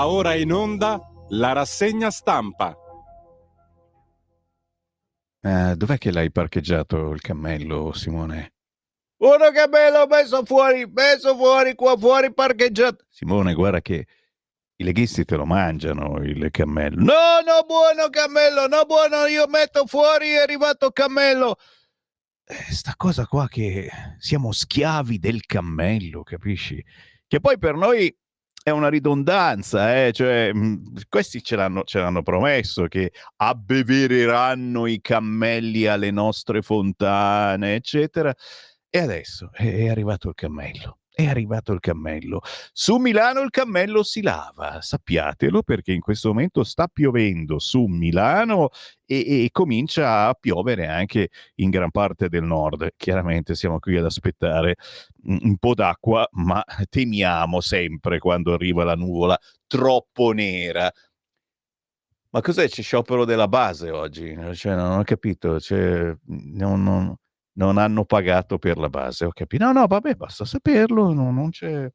Ora in onda la rassegna stampa. Dov'è che l'hai parcheggiato il cammello, Simone? Uno cammello messo fuori, qua fuori parcheggiato. Simone, guarda che i leghisti te lo mangiano, il cammello. No, buono cammello, no buono, io metto fuori, è arrivato cammello. Sta cosa qua che siamo schiavi del cammello, capisci? Che poi per noi è una ridondanza, cioè questi ce l'hanno promesso che abbevereranno i cammelli alle nostre fontane, eccetera. E adesso è arrivato il cammello. È arrivato il cammello. Su Milano il cammello si lava, sappiatelo, perché in questo momento sta piovendo su Milano e comincia a piovere anche in gran parte del nord. Chiaramente siamo qui ad aspettare un po' d'acqua, ma temiamo sempre quando arriva la nuvola troppo nera. Ma cos'è? C'è sciopero della base oggi? Cioè, non ho capito. Cioè, non hanno pagato per la base, ho capito. No, vabbè, basta saperlo. Non c'è.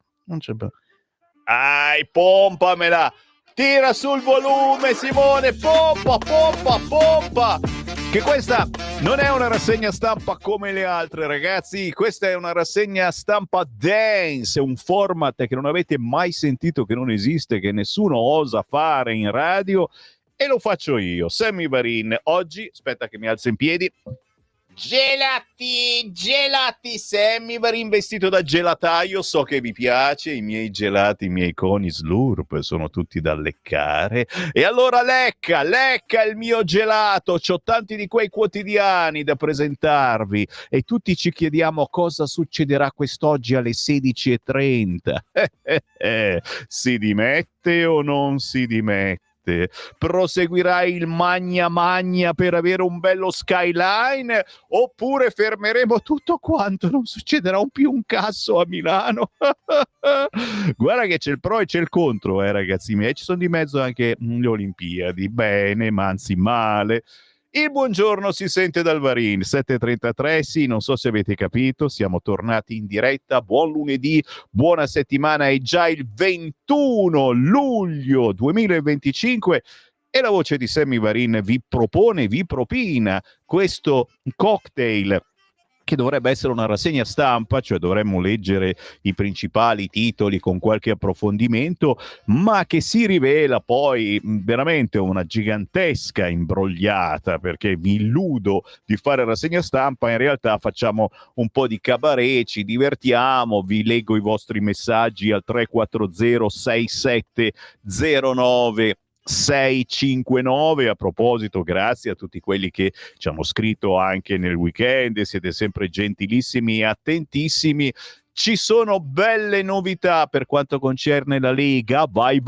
Pompamela! Tira sul volume, Simone! Pompa! Che questa non è una rassegna stampa come le altre, ragazzi. Questa è una rassegna stampa dance, un format che non avete mai sentito, che non esiste, che nessuno osa fare in radio. E lo faccio io, Sammy Varin. Oggi, aspetta che mi alzo in piedi. Gelati, Sammy Varin vestito da gelataio. So che vi piace, i miei gelati, i miei coni Slurp sono tutti da leccare. E allora lecca il mio gelato. C'ho tanti di quei quotidiani da presentarvi e tutti ci chiediamo cosa succederà quest'oggi alle 16:30. Si dimette o non si dimette? Proseguirà il magna per avere un bello skyline, oppure fermeremo tutto quanto, non succederà più un cazzo a Milano? Guarda che c'è il pro e c'è il contro, ragazzi miei. Ci sono di mezzo anche le Olimpiadi, bene ma anzi male. Il buongiorno si sente dal Varin, 7:33, sì, non so se avete capito, siamo tornati in diretta, buon lunedì, buona settimana, è già il 21 luglio 2025 e la voce di Sammy Varin vi propina questo cocktail che dovrebbe essere una rassegna stampa, cioè dovremmo leggere i principali titoli con qualche approfondimento, ma che si rivela poi veramente una gigantesca imbrogliata, perché vi illudo di fare rassegna stampa, in realtà facciamo un po' di cabaret, ci divertiamo, vi leggo i vostri messaggi al 340 6709 659. A proposito, grazie a tutti quelli che ci hanno scritto anche nel weekend, siete sempre gentilissimi e attentissimi. Ci sono belle novità per quanto concerne la Lega, vai,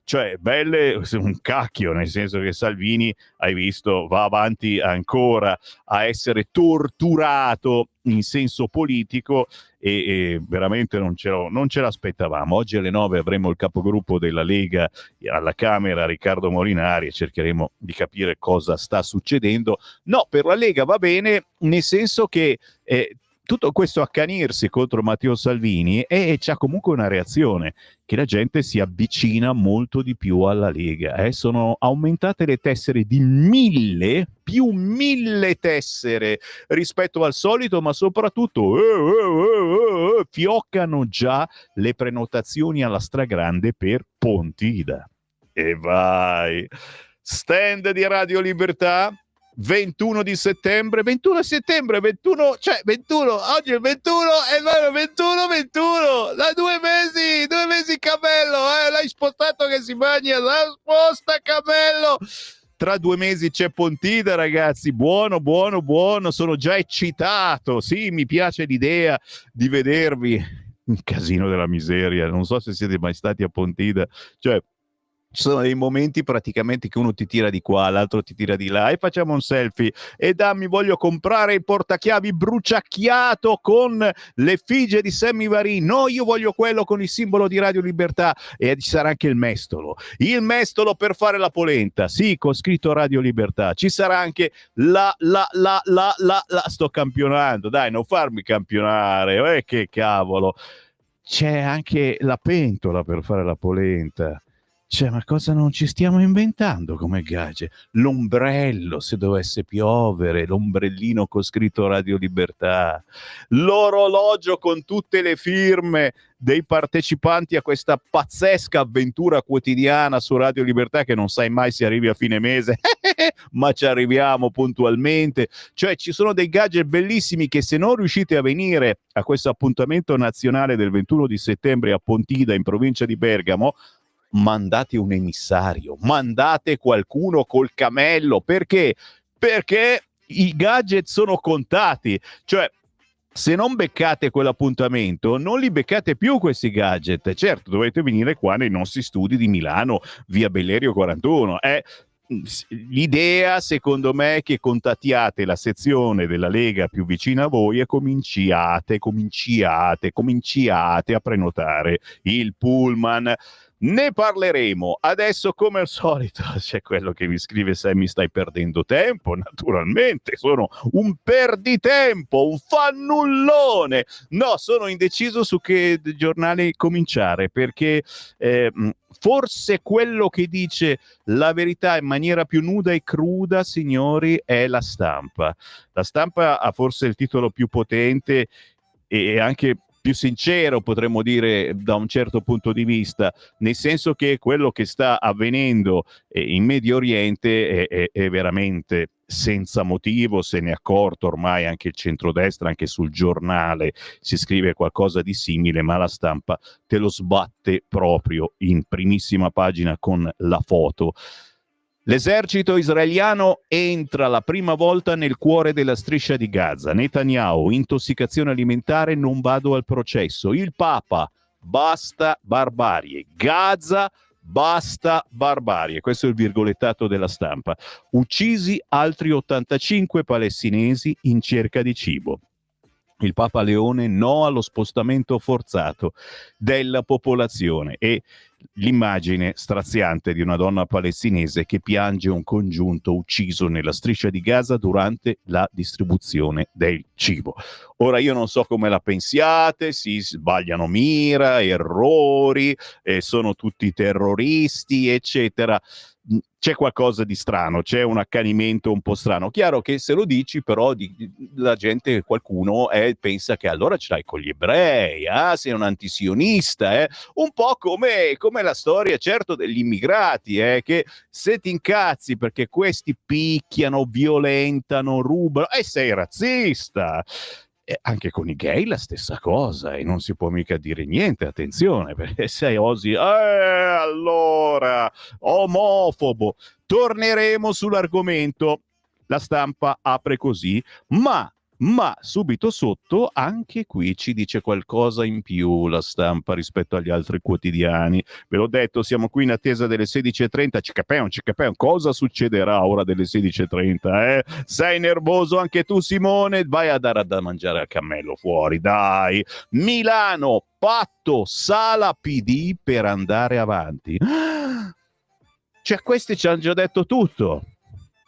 cioè belle un cacchio, nel senso che Salvini, hai visto, va avanti ancora a essere torturato in senso politico e veramente non ce l'aspettavamo. Oggi alle 9 avremo il capogruppo della Lega alla Camera, Riccardo Molinari, e cercheremo di capire cosa sta succedendo. No, per la Lega va bene, nel senso che tutto questo accanirsi contro Matteo Salvini c'ha comunque una reazione, che la gente si avvicina molto di più alla Lega. Sono aumentate le tessere di 1.000, più 1.000 tessere rispetto al solito, ma soprattutto fioccano già le prenotazioni alla stragrande per Pontida. E vai! Stand di Radio Libertà, 21 settembre, oggi è il 21, è vero, 21, da 2 mesi Cammello, l'hai spostato che si bagna, la sposta Cammello. Tra 2 mesi c'è Pontida, ragazzi, buono, sono già eccitato, sì, mi piace l'idea di vedervi, un casino della miseria, non so se siete mai stati a Pontida, cioè ci sono dei momenti praticamente che uno ti tira di qua, l'altro ti tira di là e facciamo un selfie e dammi, voglio comprare il portachiavi bruciacchiato con l'effigie di Sammy Varin, no, io voglio quello con il simbolo di Radio Libertà, e ci sarà anche il mestolo per fare la polenta, sì, con scritto Radio Libertà, ci sarà anche sto campionando, dai, non farmi campionare, che cavolo. c'è anche la pentola per fare la polenta. Cioè, ma cosa non ci stiamo inventando come gadget? L'ombrello, se dovesse piovere, l'ombrellino con scritto Radio Libertà, l'orologio con tutte le firme dei partecipanti a questa pazzesca avventura quotidiana su Radio Libertà, che non sai mai se arrivi a fine mese, ma ci arriviamo puntualmente. Cioè, ci sono dei gadget bellissimi che, se non riuscite a venire a questo appuntamento nazionale del 21 di settembre a Pontida, in provincia di Bergamo, mandate un emissario, mandate qualcuno col cammello. Perché? Perché i gadget sono contati. Cioè, se non beccate quell'appuntamento, non li beccate più questi gadget. Certo, dovete venire qua nei nostri studi di Milano, via Bellerio 41. L'idea, secondo me, è che contattiate la sezione della Lega più vicina a voi e cominciate a prenotare il pullman. Ne parleremo. Adesso, come al solito, c'è quello che mi scrive: se mi stai perdendo tempo. Naturalmente sono un perditempo, un fannullone. No, sono indeciso su che giornale cominciare, perché forse quello che dice la verità in maniera più nuda e cruda, signori, è La Stampa. La Stampa ha forse il titolo più potente e anche più sincero, potremmo dire, da un certo punto di vista, nel senso che quello che sta avvenendo in Medio Oriente è veramente senza motivo. Se ne è accorto ormai anche il centrodestra, anche sul Giornale si scrive qualcosa di simile, ma La Stampa te lo sbatte proprio in primissima pagina con la foto. L'esercito israeliano entra la prima volta nel cuore della striscia di Gaza. Netanyahu: intossicazione alimentare, non vado al processo. Il Papa: basta barbarie. Gaza: basta barbarie. Questo è il virgolettato della Stampa. Uccisi altri 85 palestinesi in cerca di cibo. Il Papa Leone: no allo spostamento forzato della popolazione. E l'immagine straziante di una donna palestinese che piange un congiunto ucciso nella striscia di Gaza durante la distribuzione del cibo. Ora, io non so come la pensiate, si sbagliano mira, errori, sono tutti terroristi, eccetera. C'è qualcosa di strano, c'è un accanimento un po' strano. Chiaro che se lo dici, però, la gente, qualcuno pensa che allora ce l'hai con gli ebrei, sei un antisionista, un po' come la storia, certo, degli immigrati, che se ti incazzi perché questi picchiano, violentano, rubano, sei razzista. Anche con i gay la stessa cosa, e non si può mica dire niente, attenzione, perché se osi allora omofobo. Torneremo sull'argomento. La Stampa apre così, ma subito sotto anche qui ci dice qualcosa in più La Stampa rispetto agli altri quotidiani. Ve l'ho detto, siamo qui in attesa delle 16:30. Ci capiamo, cosa succederà ora delle 16:30? Sei nervoso anche tu, Simone? Vai a dare da mangiare al cammello fuori, dai. Milano: patto Sala PD per andare avanti. Cioè, questi ci hanno già detto tutto.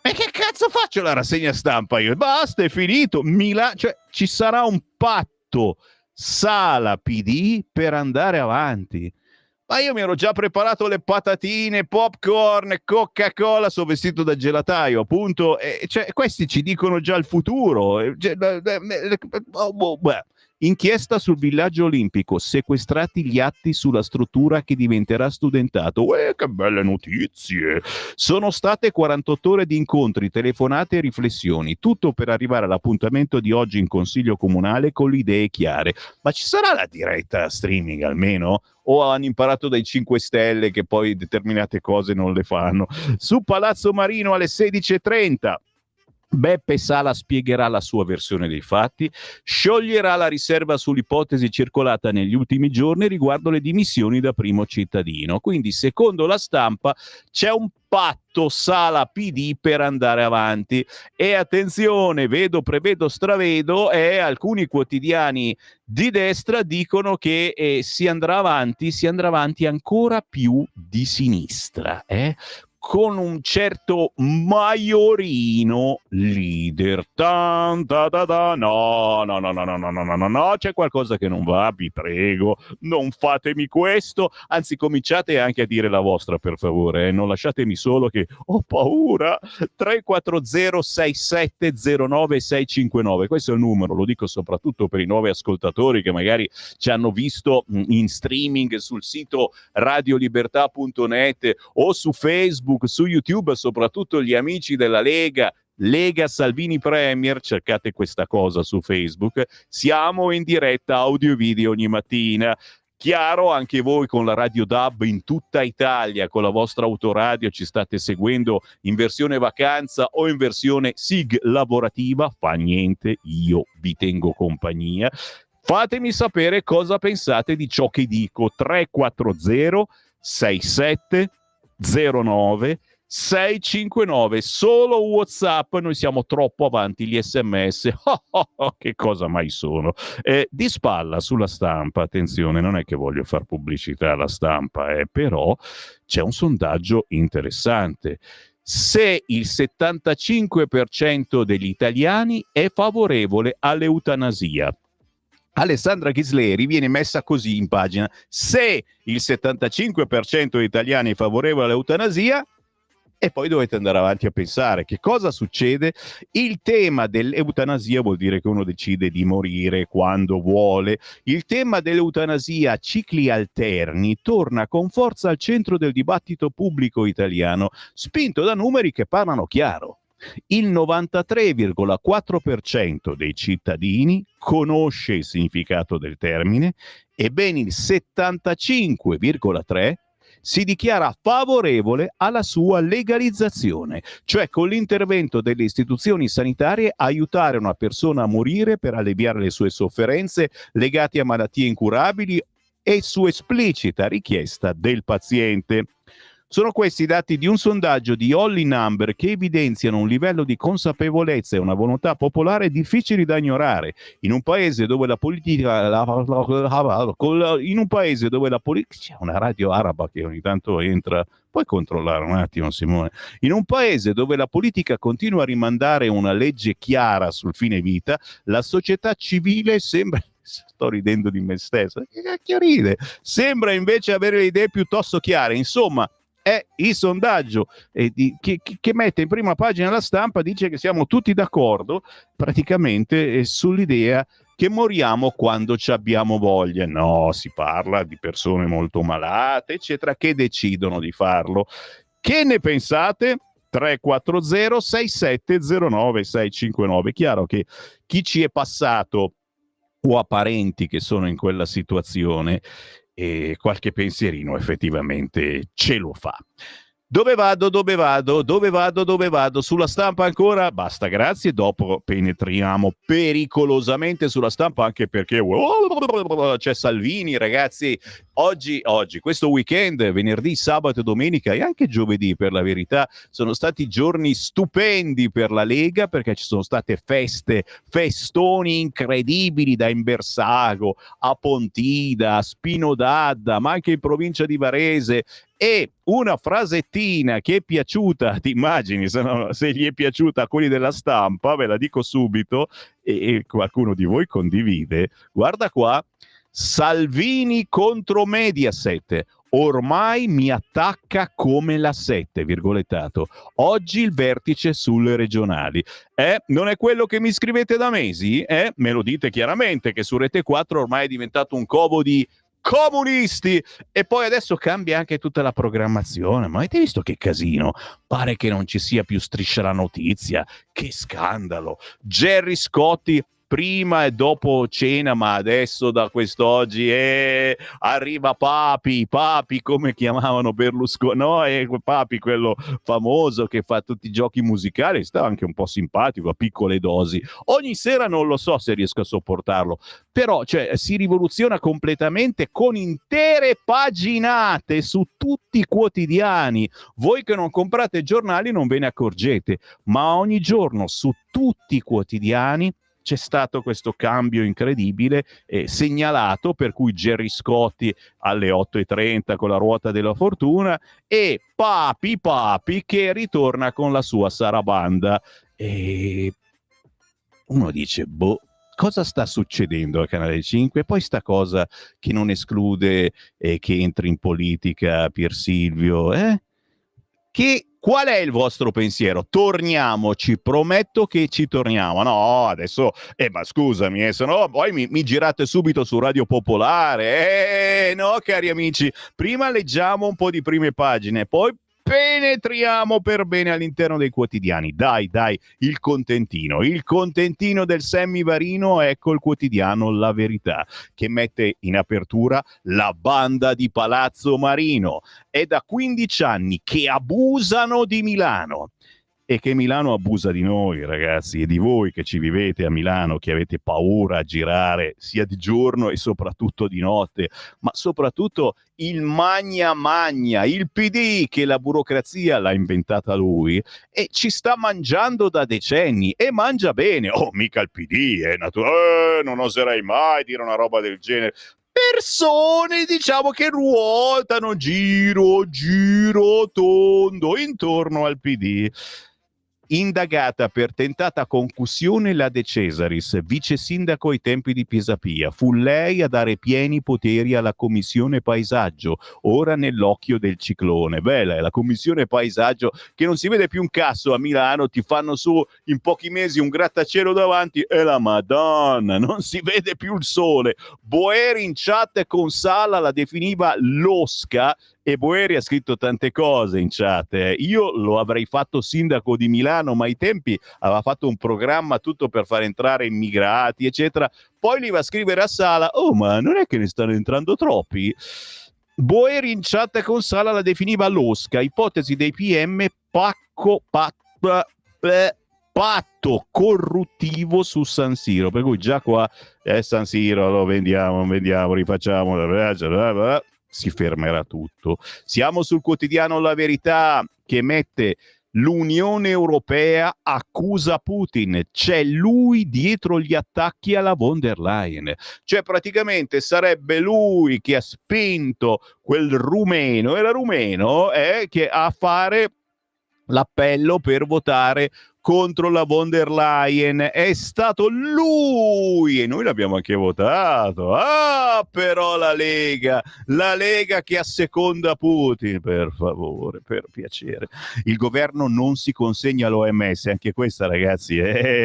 E che cazzo faccio la rassegna stampa io? Basta, è finito. Cioè, ci sarà un patto Sala PD per andare avanti. Ma io mi ero già preparato le patatine, popcorn, Coca-Cola, sono vestito da gelataio, appunto. Cioè, questi ci dicono già il futuro. Inchiesta sul villaggio olimpico, sequestrati gli atti sulla struttura che diventerà studentato. Che belle notizie! Sono state 48 ore di incontri, telefonate e riflessioni, tutto per arrivare all'appuntamento di oggi in Consiglio Comunale con le idee chiare. Ma ci sarà la diretta streaming almeno? O hanno imparato dai 5 Stelle che poi determinate cose non le fanno? Su Palazzo Marino alle 16:30. Beppe Sala spiegherà la sua versione dei fatti, scioglierà la riserva sull'ipotesi circolata negli ultimi giorni riguardo le dimissioni da primo cittadino. Quindi, secondo La Stampa, c'è un patto Sala PD per andare avanti. E attenzione, vedo, prevedo, stravedo, alcuni quotidiani di destra dicono che si andrà avanti ancora più di sinistra, con un certo Maiorino leader. Tan, ta, ta, ta. No, no, no, no, no, no, no, no, no, no, c'è qualcosa che non va, vi prego, non fatemi questo, anzi cominciate anche a dire la vostra per favore, non lasciatemi solo che ho paura. 340 6709 659, questo è il numero, lo dico soprattutto per i nuovi ascoltatori che magari ci hanno visto in streaming sul sito radiolibertà.net o su Facebook, su YouTube, soprattutto gli amici della Lega Salvini Premier, cercate questa cosa su Facebook, siamo in diretta audio e video ogni mattina. Chiaro, anche voi con la Radio DAB in tutta Italia, con la vostra autoradio ci state seguendo in versione vacanza o in versione SIG lavorativa, fa niente, io vi tengo compagnia. Fatemi sapere cosa pensate di ciò che dico. 340 6709 659, solo WhatsApp, noi siamo troppo avanti gli SMS. Che cosa mai sono? Di spalla sulla Stampa, attenzione, non è che voglio far pubblicità alla Stampa, però c'è un sondaggio interessante. Se il 75% degli italiani è favorevole all'eutanasia, Alessandra Ghisleri viene messa così in pagina: se il 75% degli italiani è favorevole all'eutanasia, e poi dovete andare avanti a pensare che cosa succede. Il tema dell'eutanasia vuol dire che uno decide di morire quando vuole. Il tema dell'eutanasia, cicli alterni, torna con forza al centro del dibattito pubblico italiano, spinto da numeri che parlano chiaro. Il 93,4% dei cittadini conosce il significato del termine e ben il 75,3% si dichiara favorevole alla sua legalizzazione, cioè con l'intervento delle istituzioni sanitarie aiutare una persona a morire per alleviare le sue sofferenze legate a malattie incurabili e su esplicita richiesta del paziente. Sono questi i dati di un sondaggio di Holly Number che evidenziano un livello di consapevolezza e una volontà popolare difficili da ignorare in un paese dove la politica c'è una radio araba che ogni tanto entra, puoi controllare un attimo Simone, in un paese dove la politica continua a rimandare una legge chiara sul fine vita, la società civile sembra, sto ridendo di me stesso, che cacchio ride, sembra invece avere le idee piuttosto chiare. Insomma, è il sondaggio che mette in prima pagina la Stampa, dice che siamo tutti d'accordo praticamente sull'idea che moriamo quando ci abbiamo voglia. No, si parla di persone molto malate, eccetera, che decidono di farlo. Che ne pensate? 340 6709 659. Chiaro che chi ci è passato o ha parenti che sono in quella situazione, e qualche pensierino effettivamente ce lo fa. Dove vado? Sulla Stampa ancora? Basta, grazie. Dopo penetriamo pericolosamente sulla Stampa, anche perché c'è Salvini, ragazzi. Oggi, questo weekend, venerdì, sabato e domenica e anche giovedì, per la verità, sono stati giorni stupendi per la Lega, perché ci sono state festoni incredibili da Imbersago a Pontida, a Spino d'Adda, ma anche in provincia di Varese. E una frasettina che è piaciuta, ti immagini se gli è piaciuta a quelli della Stampa, ve la dico subito, e qualcuno di voi condivide. Guarda qua: Salvini contro Mediaset, ormai mi attacca come la 7, virgolettato. Oggi il vertice sulle regionali. Non è quello che mi scrivete da mesi? Me lo dite chiaramente che su Rete 4 ormai è diventato un covo di comunisti, e poi adesso cambia anche tutta la programmazione. Ma avete visto che casino? Pare che non ci sia più Striscia la Notizia. Che scandalo! Gerry Scotti prima e dopo cena, ma adesso da quest'oggi arriva Papi, come chiamavano Berlusconi, no? Papi, quello famoso che fa tutti i giochi musicali, sta anche un po' simpatico a piccole dosi. Ogni sera non lo so se riesco a sopportarlo, però si rivoluziona completamente con intere paginate su tutti i quotidiani. Voi che non comprate giornali non ve ne accorgete, ma ogni giorno su tutti i quotidiani c'è stato questo cambio incredibile segnalato, per cui Gerry Scotti alle 8:30 con la ruota della fortuna e Papi che ritorna con la sua sarabanda. E uno dice, boh, cosa sta succedendo a Canale 5? Poi sta cosa che non esclude che entri in politica Pier Silvio, qual è il vostro pensiero? Torniamoci, prometto che ci torniamo. No, adesso, ma scusami, se no poi mi girate subito su Radio Popolare. No, cari amici, prima leggiamo un po' di prime pagine, poi penetriamo per bene all'interno dei quotidiani. Dai, il contentino del Sammy Varino. Ecco il quotidiano La Verità, che mette in apertura la banda di Palazzo Marino. È da 15 anni che abusano di Milano. E che Milano abusa di noi, ragazzi, e di voi che ci vivete a Milano, che avete paura a girare sia di giorno e soprattutto di notte, ma soprattutto il magna, il PD, che la burocrazia l'ha inventata lui e ci sta mangiando da decenni, e mangia bene. Oh, mica il PD, non oserei mai dire una roba del genere. Persone, diciamo, che ruotano giro tondo intorno al PD. Indagata per tentata concussione la De Cesaris, vice sindaco ai tempi di Pisapia. Fu lei a dare pieni poteri alla commissione paesaggio, ora nell'occhio del ciclone. Bella è la commissione paesaggio, che non si vede più un cazzo a Milano, ti fanno su in pochi mesi un grattacielo davanti e la Madonna, non si vede più il sole. Boeri in chat con Sala la definiva losca, e Boeri ha scritto tante cose in chat. Io lo avrei fatto sindaco di Milano, ma ai tempi aveva fatto un programma tutto per far entrare immigrati, eccetera. Poi li va a scrivere a Sala, oh, ma non è che ne stanno entrando troppi? Boeri in chat con Sala la definiva losca, ipotesi dei PM, patto corruttivo su San Siro. Per cui già qua San Siro lo vendiamo, rifacciamo, si fermerà tutto. Siamo sul quotidiano La Verità, che mette l'Unione Europea accusa Putin, c'è lui dietro gli attacchi alla von der Leyen. Cioè praticamente sarebbe lui che ha spinto quel rumeno, era rumeno, che a fare l'appello per votare contro la von der Leyen. È stato lui e noi l'abbiamo anche votato. Però la Lega che asseconda Putin, per favore, per piacere. Il governo non si consegna all'OMS, anche questa, ragazzi,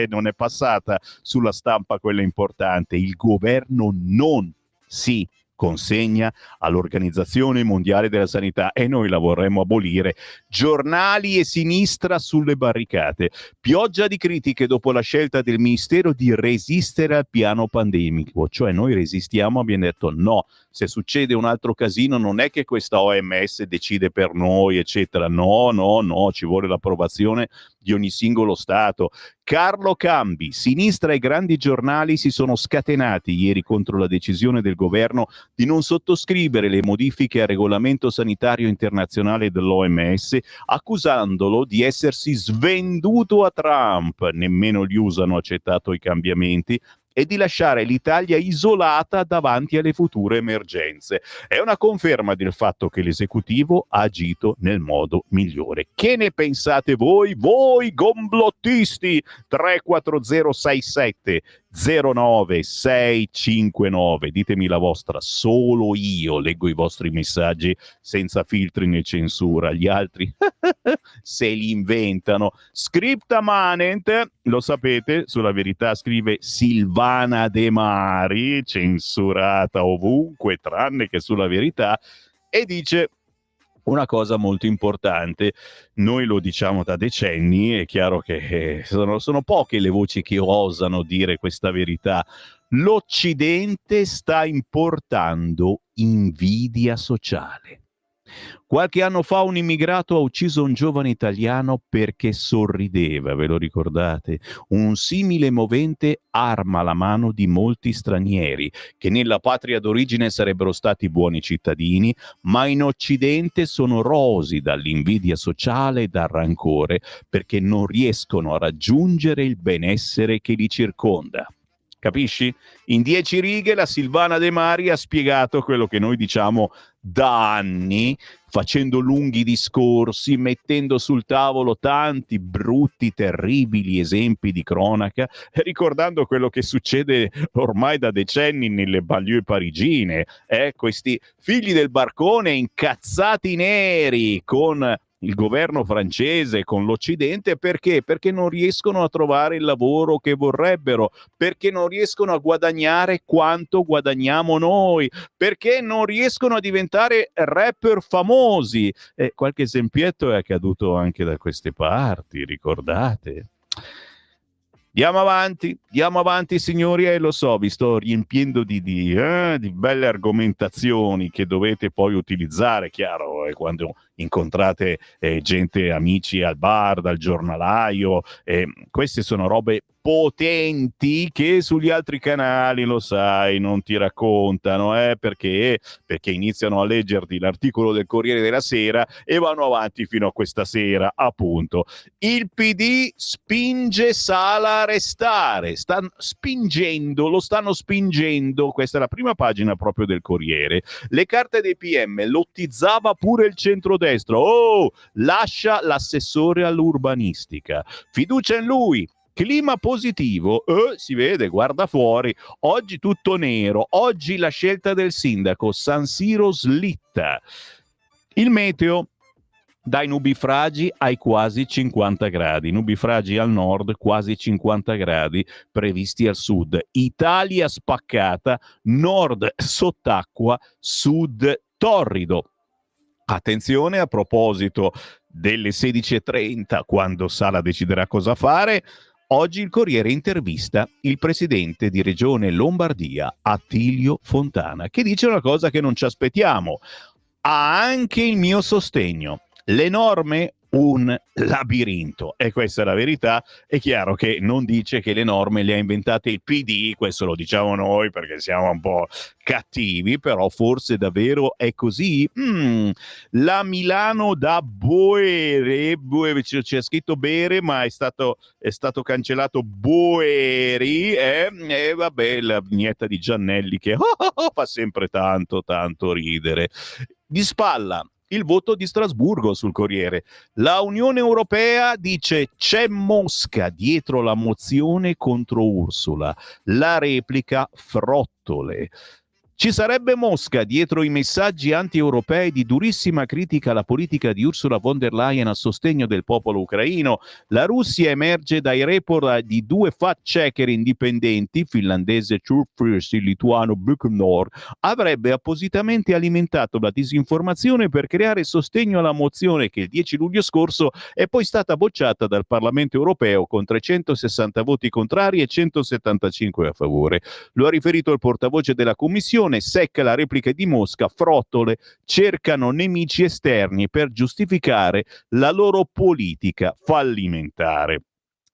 non è passata sulla stampa quella importante. Il governo non si consegna all'Organizzazione Mondiale della Sanità, e noi la vorremmo abolire. Giornali e sinistra sulle barricate. Pioggia di critiche dopo la scelta del Ministero di resistere al piano pandemico. Cioè noi resistiamo, abbiamo detto no, se succede un altro casino non è che questa OMS decide per noi, eccetera. No, ci vuole l'approvazione di ogni singolo Stato. Carlo Cambi, sinistra e grandi giornali si sono scatenati ieri contro la decisione del governo di non sottoscrivere le modifiche al regolamento sanitario internazionale dell'OMS, accusandolo di essersi svenduto a Trump. Nemmeno gli USA hanno accettato i cambiamenti, e di lasciare l'Italia isolata davanti alle future emergenze. È una conferma del fatto che l'esecutivo ha agito nel modo migliore. Che ne pensate voi gomblottisti? 34067 09659, ditemi la vostra, solo io leggo i vostri messaggi senza filtri né censura, gli altri se li inventano. Scripta manent, lo sapete, sulla Verità scrive Silvana De Mari, censurata ovunque tranne che sulla Verità, e dice una cosa molto importante. Noi lo diciamo da decenni, è chiaro che sono poche le voci che osano dire questa verità. L'Occidente sta importando invidia sociale. Qualche anno fa un immigrato ha ucciso un giovane italiano perché sorrideva, ve lo ricordate? Un simile movente arma la mano di molti stranieri che nella patria d'origine sarebbero stati buoni cittadini, ma in Occidente sono rosi dall'invidia sociale e dal rancore perché non riescono a raggiungere il benessere che li circonda. Capisci? In 10 righe la Silvana De Mari ha spiegato quello che noi diciamo da anni, facendo lunghi discorsi, mettendo sul tavolo tanti brutti, terribili esempi di cronaca, ricordando quello che succede ormai da decenni nelle banlieue parigine, questi figli del barcone incazzati neri con il governo francese, con l'Occidente, perché? Perché non riescono a trovare il lavoro che vorrebbero, perché non riescono a guadagnare quanto guadagniamo noi, perché non riescono a diventare rapper famosi. E qualche esempietto è accaduto anche da queste parti, ricordate? Andiamo avanti signori, e lo so, vi sto riempiendo di belle argomentazioni che dovete poi utilizzare, chiaro, quando incontrate gente, amici al bar, dal giornalaio, queste sono robe potenti che sugli altri canali, lo sai, non ti raccontano, perché iniziano a leggerti l'articolo del Corriere della Sera e vanno avanti fino a questa sera, appunto. Il PD spinge Sala a restare, lo stanno spingendo, questa è la prima pagina proprio del Corriere. Le carte dei PM, lottizzava pure il centrodestra, lascia l'assessore all'urbanistica, fiducia in lui. Clima positivo, si vede, guarda fuori, oggi tutto nero, oggi la scelta del sindaco, San Siro slitta. Il meteo, dai nubifragi ai quasi 50 gradi, nubifragi al nord, quasi 50 gradi previsti al sud. Italia spaccata, nord sott'acqua, sud torrido. Attenzione, a proposito delle 16:30, quando Sala deciderà cosa fare, oggi il Corriere intervista il presidente di Regione Lombardia, Attilio Fontana, che dice una cosa che non ci aspettiamo. Ha anche il mio sostegno. Le norme, un labirinto, e questa è la verità. È chiaro che non dice che le norme le ha inventate il PD, questo lo diciamo noi perché siamo un po' cattivi, però forse davvero è così. La Milano da Boere, c'è scritto Bere ma è stato cancellato Boeri, e vabbè, la vignetta di Giannelli che fa sempre tanto ridere. Di spalla il voto di Strasburgo sul Corriere. La Unione Europea dice c'è Mosca dietro la mozione contro Ursula. La replica Frottole. Ci sarebbe Mosca dietro i messaggi anti-europei di durissima critica alla politica di Ursula von der Leyen a sostegno del popolo ucraino. La Russia emerge dai report di 2 fact-checker indipendenti, finlandese Turfirst e lituano Buchnor, avrebbe appositamente alimentato la disinformazione per creare sostegno alla mozione che il 10 luglio scorso è poi stata bocciata dal Parlamento europeo con 360 voti contrari e 175 a favore. Lo ha riferito il portavoce della Commissione. Secca la replica di Mosca, Frottole cercano nemici esterni per giustificare la loro politica fallimentare.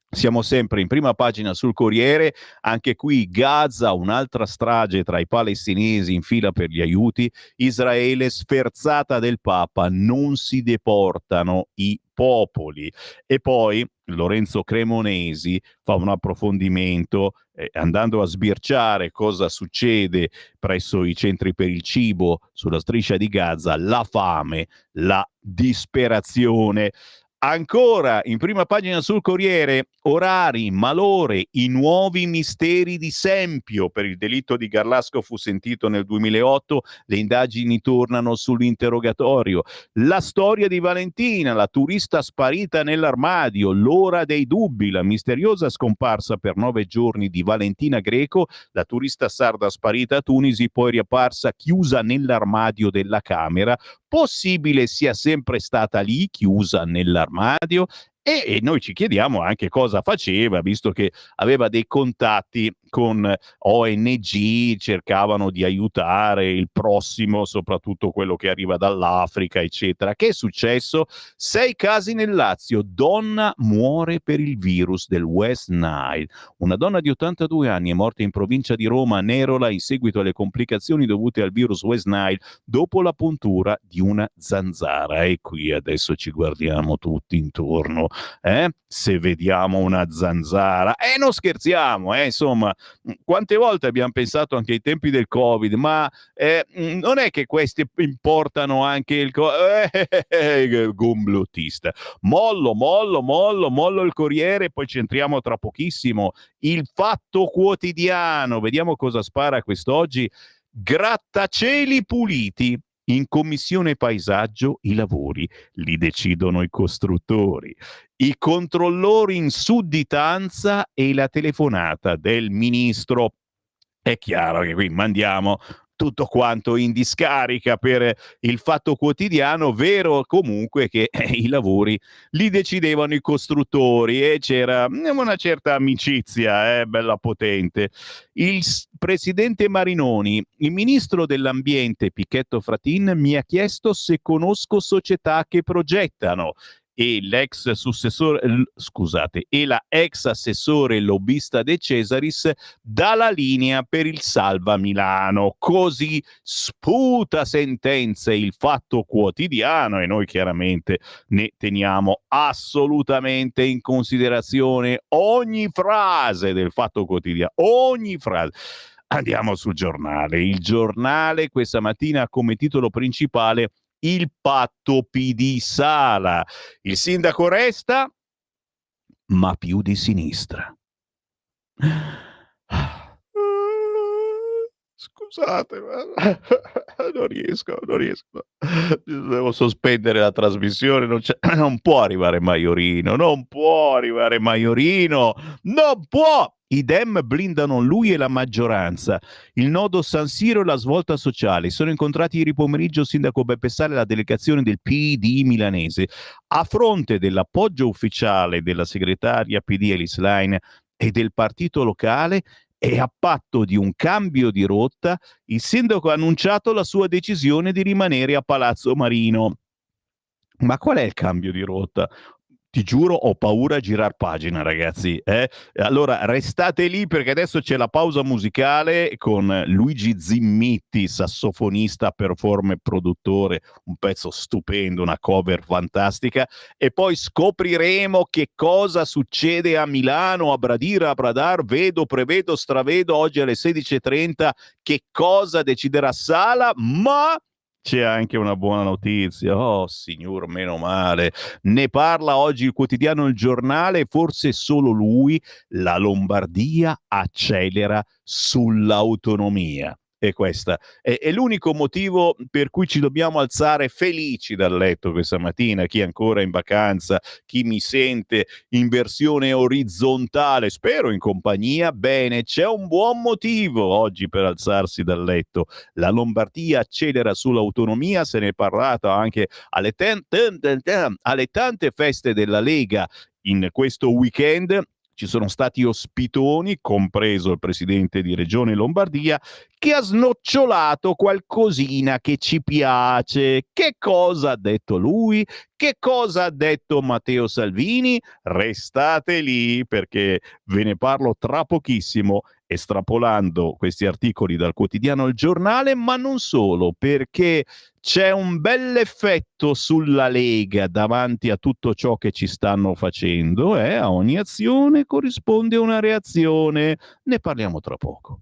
Siamo sempre in prima pagina sul Corriere, anche qui Gaza, un'altra strage tra i palestinesi in fila per gli aiuti, Israele sferzata del Papa, non si deportano i popoli. E poi Lorenzo Cremonesi fa un approfondimento andando a sbirciare cosa succede presso i centri per il cibo sulla striscia di Gaza, la fame, la disperazione. Ancora in prima pagina sul Corriere, orari, malore, i nuovi misteri di Sempio. Per il delitto di Garlasco fu sentito nel 2008, le indagini tornano sull'interrogatorio. La storia di Valentina, la turista sparita nell'armadio, l'ora dei dubbi, la misteriosa scomparsa per 9 giorni di Valentina Greco, la turista sarda sparita a Tunisi, poi riapparsa chiusa nell'armadio della camera. Possibile sia sempre stata lì, chiusa nell'armadio? E noi ci chiediamo anche cosa faceva, visto che aveva dei contatti con ONG cercavano di aiutare il prossimo, soprattutto quello che arriva dall'Africa, eccetera. Che è successo? 6 casi nel Lazio, donna muore per il virus del West Nile. Una donna di 82 anni è morta in provincia di Roma, Nerola, in seguito alle complicazioni dovute al virus West Nile dopo la puntura di una zanzara. E qui adesso ci guardiamo tutti intorno, se vediamo una zanzara. Non scherziamo, insomma, quante volte abbiamo pensato anche ai tempi del Covid, ma non è che questi importano anche il gomblottista. Mollo il Corriere, poi ci entriamo tra pochissimo. Il Fatto Quotidiano, vediamo cosa spara quest'oggi. Grattacieli puliti. In commissione paesaggio i lavori li decidono i costruttori. I controllori in sudditanza e la telefonata del ministro. È chiaro che qui mandiamo tutto quanto in discarica per il Fatto Quotidiano, vero comunque che i lavori li decidevano i costruttori e c'era una certa amicizia, bella potente. Presidente Marinoni, il ministro dell'ambiente Pichetto Fratin mi ha chiesto se conosco società che progettano e la ex assessore lobbista De Cesaris dà la linea per il Salva Milano. Così sputa sentenze il Fatto Quotidiano e noi chiaramente ne teniamo assolutamente in considerazione ogni frase del Fatto Quotidiano, ogni frase. Andiamo sul Giornale. Il Giornale questa mattina ha come titolo principale il patto PD Sala. Il sindaco resta, ma più di sinistra. Scusate, ma non riesco. Devo sospendere la trasmissione. Non può arrivare Maiorino. Non può. I Dem blindano lui e la maggioranza. Il nodo San Siro e la svolta sociale. Sono incontrati ieri pomeriggio il sindaco Beppe Sala e la delegazione del PD milanese. A fronte dell'appoggio ufficiale della segretaria PD Elis Line e del partito locale e a patto di un cambio di rotta, il sindaco ha annunciato la sua decisione di rimanere a Palazzo Marino. Ma qual è il cambio di rotta? Ti giuro, ho paura a girar pagina, ragazzi. Allora, restate lì perché adesso c'è la pausa musicale con Luigi Zimmitti, sassofonista, performer, produttore, un pezzo stupendo, una cover fantastica. E poi scopriremo che cosa succede a Milano, a Bradira, a Bradar. Vedo, prevedo, stravedo oggi alle 16:30 che cosa deciderà Sala, ma c'è anche una buona notizia. Oh, signor, meno male. Ne parla oggi il quotidiano Il Giornale, forse solo lui. La Lombardia accelera sull'autonomia. E questo è l'unico motivo per cui ci dobbiamo alzare felici dal letto questa mattina. Chi è ancora in vacanza, chi mi sente in versione orizzontale, spero in compagnia, bene, c'è un buon motivo oggi per alzarsi dal letto. La Lombardia accelera sull'autonomia, se ne è parlato anche alle tante feste della Lega in questo weekend. Ci sono stati ospitoni, compreso il presidente di Regione Lombardia, che ha snocciolato qualcosina che ci piace. Che cosa ha detto lui? Che cosa ha detto Matteo Salvini? Restate lì perché ve ne parlo tra pochissimo, estrapolando questi articoli dal quotidiano Il Giornale, ma non solo, perché c'è un bell'effetto sulla Lega davanti a tutto ciò che ci stanno facendo. A ogni azione corrisponde una reazione. Ne parliamo tra poco.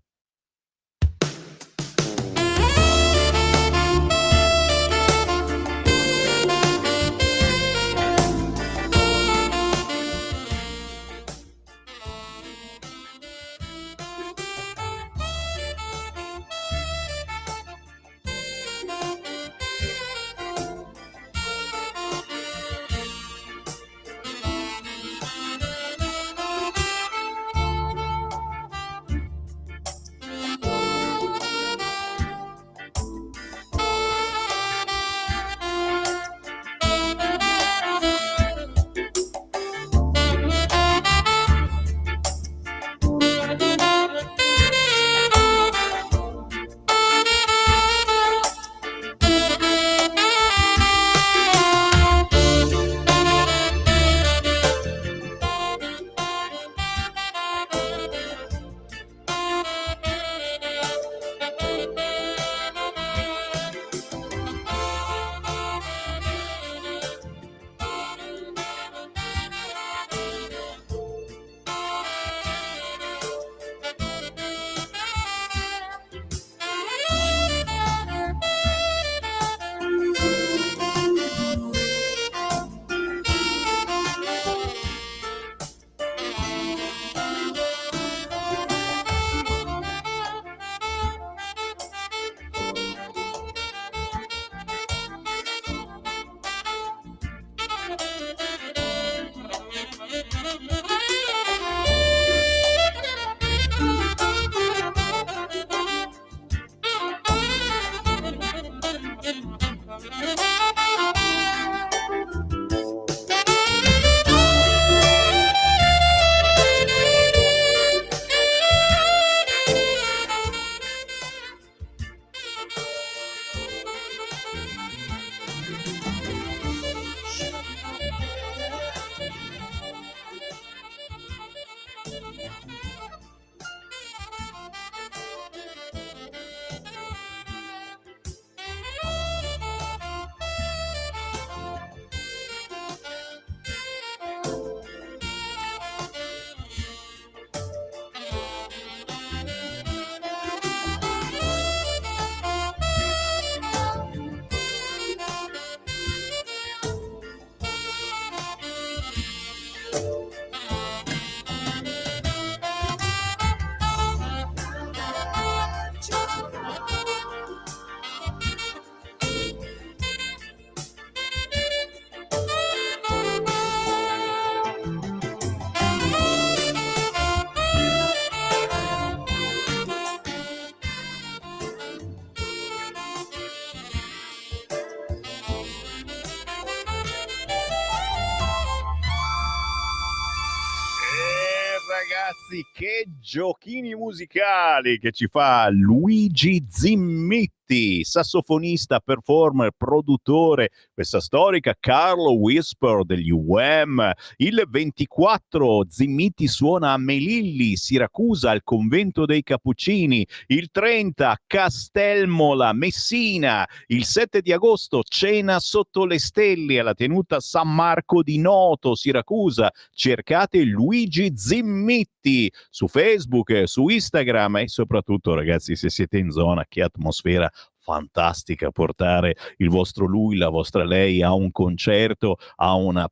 ragazzi, che giochini musicali che ci fa Luigi Zimmitti, sassofonista, performer, produttore, questa storica Carlo Whisper degli UM. Il 24 Zimmitti suona a Melilli, Siracusa, al convento dei Cappuccini. Il 30 Castelmola, Messina. Il 7 di agosto cena sotto le stelle alla tenuta San Marco di Noto, Siracusa. Cercate Luigi Zimmitti su Facebook, su Instagram e soprattutto, ragazzi, se siete in zona, che atmosfera fantastica portare il vostro lui, la vostra lei a un concerto, a una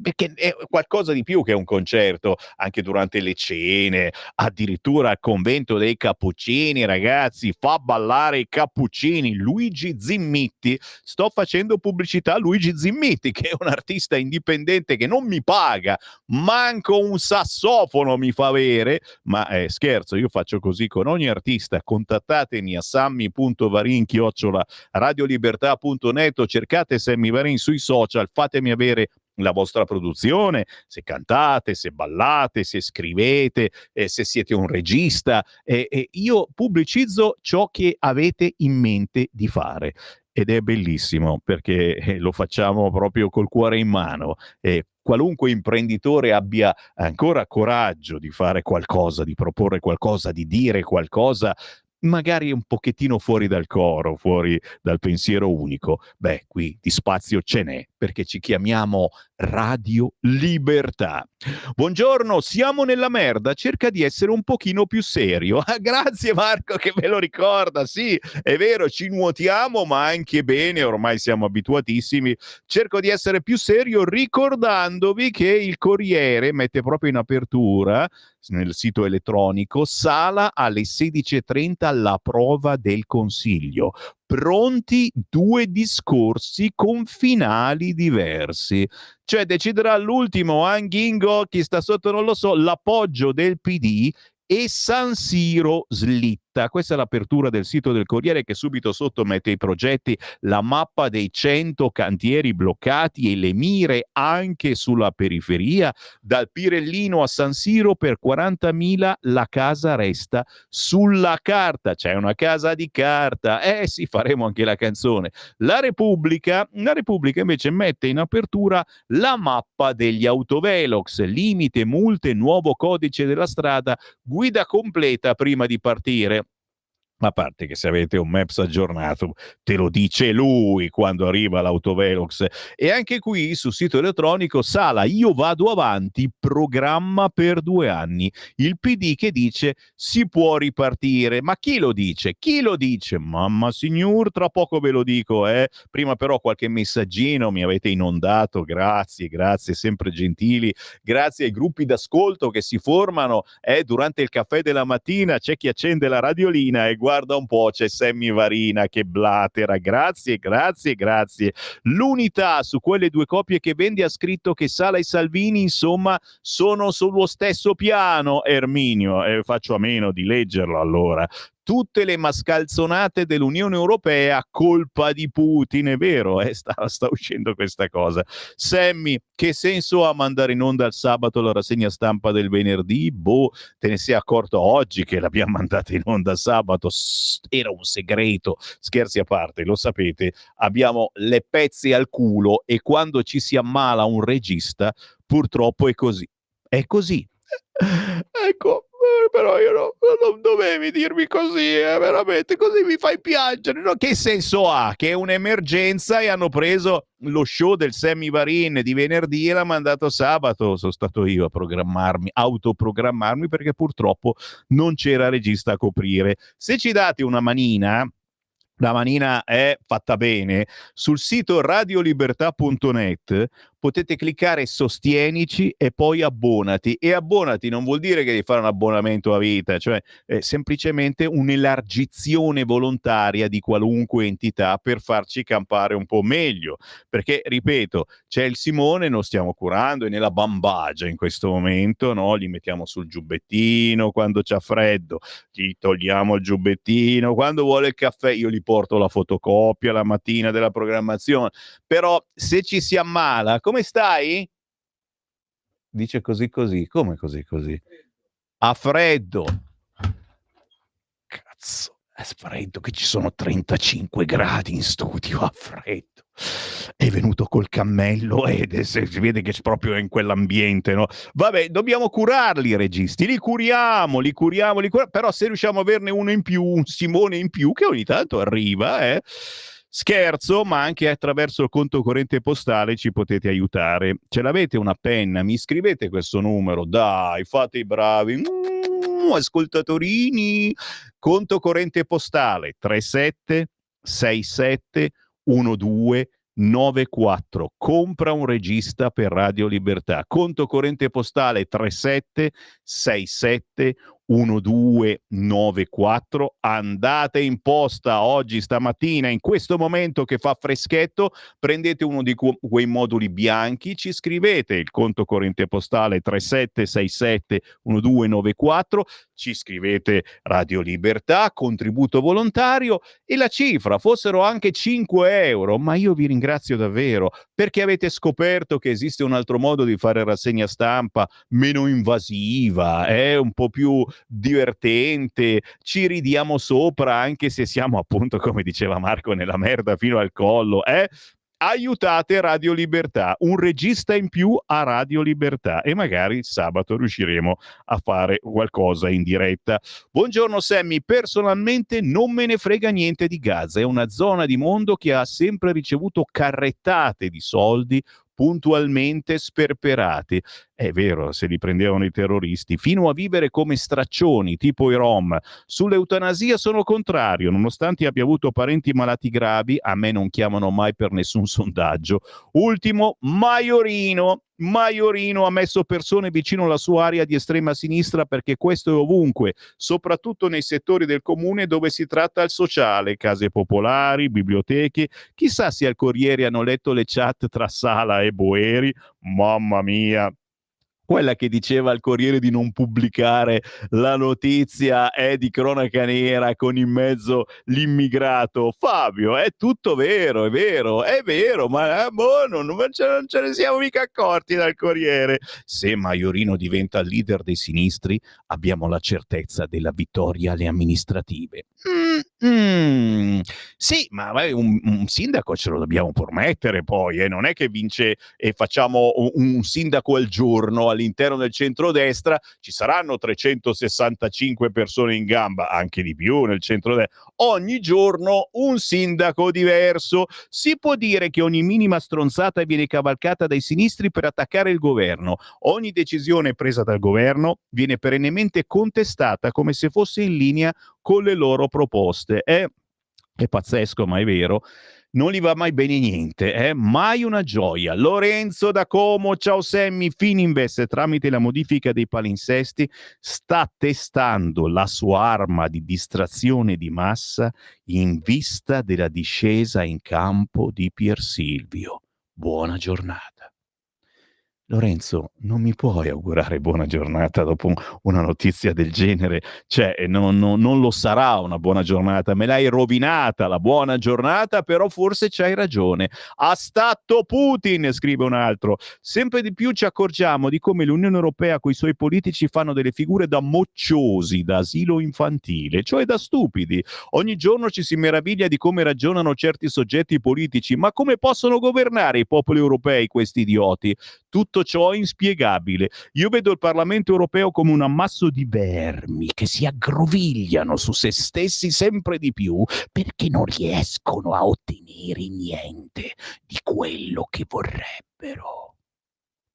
perché è qualcosa di più che un concerto, anche durante le cene, addirittura al convento dei Cappuccini, ragazzi, fa ballare i Cappuccini. Luigi Zimmitti, sto facendo pubblicità a Luigi Zimmitti, che è un artista indipendente che non mi paga, manco un sassofono mi fa avere, ma scherzo, io faccio così con ogni artista. Contattatemi a sammy.varin@radiolibertà.net o cercate Sammy Varin sui social, fatemi avere la vostra produzione, se cantate, se ballate, se scrivete, se siete un regista, io pubblicizzo ciò che avete in mente di fare. Ed è bellissimo perché lo facciamo proprio col cuore in mano. Qualunque imprenditore abbia ancora coraggio di fare qualcosa, di proporre qualcosa, di dire qualcosa, magari un pochettino fuori dal coro, fuori dal pensiero unico, beh, qui di spazio ce n'è, perché ci chiamiamo Radio Libertà. Buongiorno, siamo nella merda, cerca di essere un pochino più serio. Grazie Marco che me lo ricorda, sì, è vero, ci nuotiamo, ma anche bene, ormai siamo abituatissimi. Cerco di essere più serio ricordandovi che il Corriere mette proprio in apertura nel sito elettronico Sala alle 16:30 la prova del Consiglio. Pronti 2 discorsi con finali diversi. Cioè deciderà all'ultimo Anghingo, chi sta sotto non lo so, l'appoggio del PD e San Siro slitta. Questa è l'apertura del sito del Corriere, che subito sotto mette i progetti, la mappa dei 100 cantieri bloccati e le mire anche sulla periferia. Dal Pirellino a San Siro per 40.000 la casa resta sulla carta. C'è una casa di carta. Sì, faremo anche la canzone. La Repubblica invece mette in apertura la mappa degli autovelox, limite, multe, nuovo codice della strada, guida completa prima di partire. A parte che se avete un Maps aggiornato te lo dice lui quando arriva l'autovelox. E anche qui sul sito elettronico Sala, io vado avanti, programma per 2 anni. Il PD che dice si può ripartire. Ma chi lo dice? Chi lo dice? Mamma signor, tra poco ve lo dico. Prima però qualche messaggino, mi avete inondato, grazie, sempre gentili. Grazie ai gruppi d'ascolto che si formano durante il caffè della mattina. C'è chi accende la radiolina e guarda un po', c'è Sammy Varina che blatera. Grazie. L'Unità, su quelle 2 copie che vende, ha scritto che Sala e Salvini insomma sono sullo stesso piano. Erminio, faccio a meno di leggerlo allora. Tutte le mascalzonate dell'Unione Europea colpa di Putin, è vero, sta uscendo questa cosa. Sammy, che senso ha mandare in onda il sabato la rassegna stampa del venerdì? Te ne sei accorto oggi che l'abbiamo mandata in onda sabato? Era un segreto. Scherzi a parte, lo sapete, abbiamo le pezze al culo e quando ci si ammala un regista, purtroppo è così. È così. Ecco, però io non dovevi dirmi così, veramente, così mi fai piangere, no? Che senso ha? Che è un'emergenza e hanno preso lo show del Sammy Varin di venerdì e l'ha mandato sabato. Sono stato io a autoprogrammarmi perché purtroppo non c'era regista a coprire. Se ci date una manina, la manina è fatta bene, sul sito radiolibertà.net potete cliccare sostienici e poi abbonati. E abbonati non vuol dire che devi fare un abbonamento a vita, cioè semplicemente un'elargizione volontaria di qualunque entità per farci campare un po' meglio. Perché, ripeto, c'è il Simone, non stiamo curando, è nella bambagia in questo momento, no? Gli mettiamo sul giubbettino quando c'ha freddo, gli togliamo il giubbettino, quando vuole il caffè io gli porto la fotocopia la mattina della programmazione. Però se ci si ammala, come stai? Dice così così. Come così così? A freddo. Cazzo, è freddo che ci sono 35 gradi in studio, a freddo. È venuto col cammello ed si vede che proprio è in quell'ambiente, no? Vabbè, dobbiamo curarli i registi, li curiamo, però se riusciamo a averne uno in più, un Simone in più che ogni tanto arriva, scherzo, ma anche attraverso il conto corrente postale ci potete aiutare. Ce l'avete una penna? Mi scrivete questo numero, dai, fate i bravi. Ascoltatorini, conto corrente postale 37 67 12 94. Compra un regista per Radio Libertà. Conto corrente postale 37 67 1294. Andate in posta oggi, stamattina, in questo momento che fa freschetto, prendete uno di quei moduli bianchi, ci scrivete il conto corrente postale 3767 1294, ci scrivete Radio Libertà, contributo volontario, e la cifra fossero anche 5 euro, ma io vi ringrazio davvero perché avete scoperto che esiste un altro modo di fare rassegna stampa meno invasiva, un po' più divertente, ci ridiamo sopra anche se siamo appunto, come diceva Marco, nella merda fino al collo, aiutate Radio Libertà, un regista in più a Radio Libertà, e magari il sabato riusciremo a fare qualcosa in diretta. Buongiorno Sammy, personalmente non me ne frega niente di Gaza, è una zona di mondo che ha sempre ricevuto carrettate di soldi puntualmente sperperati. È vero, se li prendevano i terroristi, fino a vivere come straccioni, tipo i Rom. Sull'eutanasia sono contrario, nonostante abbia avuto parenti malati gravi, a me non chiamano mai per nessun sondaggio. Ultimo, Maiorino ha messo persone vicino alla sua area di estrema sinistra perché questo è ovunque, soprattutto nei settori del comune dove si tratta il sociale, case popolari, biblioteche. Chissà se al Corriere hanno letto le chat tra Sala e Boeri. Mamma mia, quella che diceva al Corriere di non pubblicare la notizia è di cronaca nera con in mezzo l'immigrato. Fabio, è tutto vero, ma non ce ne siamo mica accorti dal Corriere. Se Maiorino diventa il leader dei sinistri, abbiamo la certezza della vittoria alle amministrative. Sì, ma un sindaco ce lo dobbiamo permettere poi, non è che vince e facciamo un sindaco al giorno all'interno del centrodestra, ci saranno 365 persone in gamba, anche di più nel centrodestra, ogni giorno un sindaco diverso. Si può dire che ogni minima stronzata viene cavalcata dai sinistri per attaccare il governo, ogni decisione presa dal governo viene perennemente contestata come se fosse in linea con le loro proposte. È pazzesco, ma è vero. Non gli va mai bene niente, mai una gioia. Lorenzo da Como, ciao Sammy, Fininvest tramite la modifica dei palinsesti sta testando la sua arma di distrazione di massa in vista della discesa in campo di Pier Silvio. Buona giornata. Lorenzo, non mi puoi augurare buona giornata dopo una notizia del genere? Cioè, non lo sarà una buona giornata, me l'hai rovinata la buona giornata, però forse c'hai ragione. A stato Putin, scrive un altro. Sempre di più ci accorgiamo di come l'Unione Europea coi suoi politici fanno delle figure da mocciosi, da asilo infantile, cioè da stupidi. Ogni giorno ci si meraviglia di come ragionano certi soggetti politici, ma come possono governare i popoli europei questi idioti? Tutto ciò è inspiegabile. Io vedo il Parlamento europeo come un ammasso di vermi che si aggrovigliano su se stessi sempre di più perché non riescono a ottenere niente di quello che vorrebbero.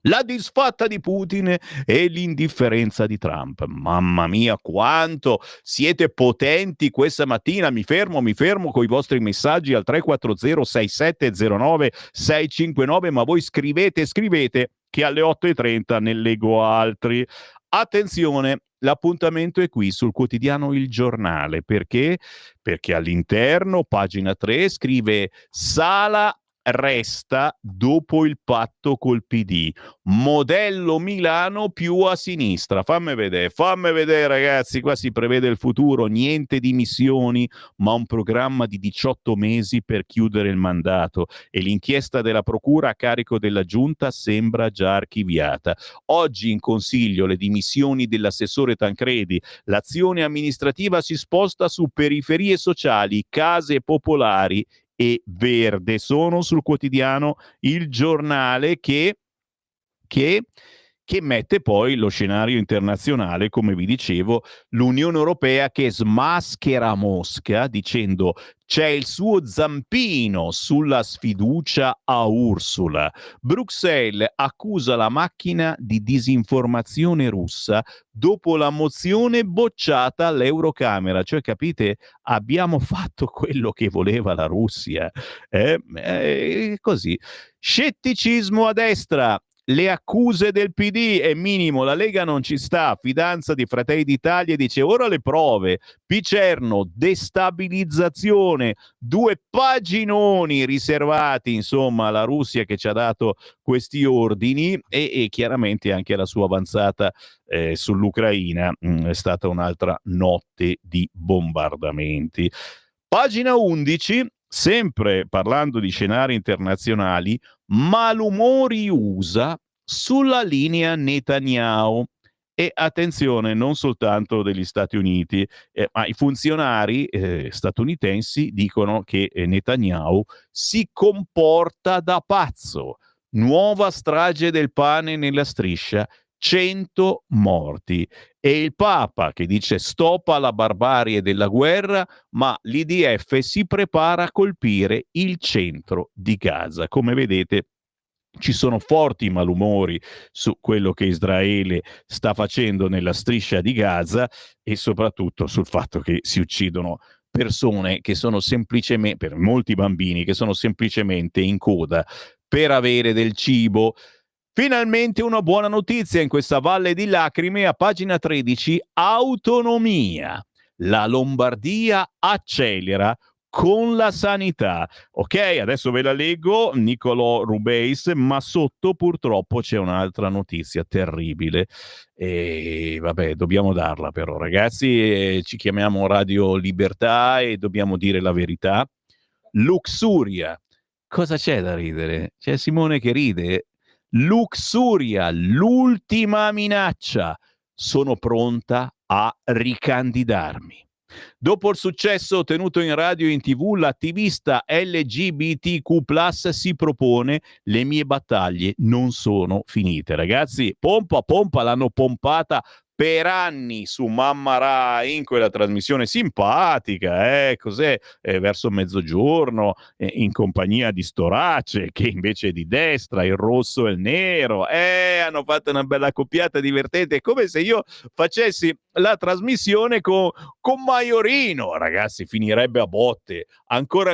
La disfatta di Putin e l'indifferenza di Trump. Mamma mia, quanto siete potenti questa mattina. Mi fermo con i vostri messaggi al 340 6709 659, ma voi scrivete che alle 8:30 ne leggo altri. Attenzione, l'appuntamento è qui sul quotidiano Il Giornale. Perché? Perché all'interno, pagina 3, scrive Sala resta dopo il patto col PD. Modello Milano più a sinistra. Fammi vedere ragazzi, qua si prevede il futuro, niente dimissioni, ma un programma di 18 mesi per chiudere il mandato e l'inchiesta della procura a carico della giunta sembra già archiviata. Oggi in consiglio le dimissioni dell'assessore Tancredi, l'azione amministrativa si sposta su periferie sociali, case popolari e verde. Sono sul quotidiano Il Giornale che mette poi lo scenario internazionale, come vi dicevo, l'Unione Europea che smaschera Mosca dicendo c'è il suo zampino sulla sfiducia a Ursula. Bruxelles accusa la macchina di disinformazione russa dopo la mozione bocciata all'Eurocamera. Cioè, capite, abbiamo fatto quello che voleva la Russia. Così. Scetticismo a destra. Le accuse del PD è minimo, la Lega non ci sta, fidanza di Fratelli d'Italia dice ora le prove, Picerno, destabilizzazione, 2 paginoni riservati insomma alla Russia che ci ha dato questi ordini e chiaramente anche la sua avanzata sull'Ucraina è stata un'altra notte di bombardamenti. Pagina 11, sempre parlando di scenari internazionali, malumori USA sulla linea Netanyahu. E attenzione, non soltanto degli Stati Uniti, ma i funzionari statunitensi dicono che Netanyahu si comporta da pazzo. Nuova strage del pane nella striscia, 100 morti. E il Papa che dice stop alla barbarie della guerra, ma l'IDF si prepara a colpire il centro di Gaza. Come vedete, ci sono forti malumori su quello che Israele sta facendo nella striscia di Gaza e soprattutto sul fatto che si uccidono persone che sono semplicemente, per molti bambini, che sono semplicemente in coda per avere del cibo. Finalmente una buona notizia in questa valle di lacrime, a pagina 13, autonomia. La Lombardia accelera con la sanità. Ok, adesso ve la leggo, Nicolò Rubeis, ma sotto purtroppo c'è un'altra notizia terribile. E vabbè, dobbiamo darla però, ragazzi, ci chiamiamo Radio Libertà e dobbiamo dire la verità. Luxuria. Cosa c'è da ridere? C'è Simone che ride. Luxuria, l'ultima minaccia. Sono pronta a ricandidarmi. Dopo il successo ottenuto in radio e in TV, l'attivista LGBTQ+ si propone le mie battaglie non sono finite. Ragazzi, pompa, l'hanno pompata per anni su Mamma Rai in quella trasmissione simpatica, cos'è? Verso mezzogiorno, in compagnia di Storace, che invece è di destra, il rosso e il nero, hanno fatto una bella coppiata divertente, come se io facessi la trasmissione con Maiorino, ragazzi, finirebbe a botte. Ancora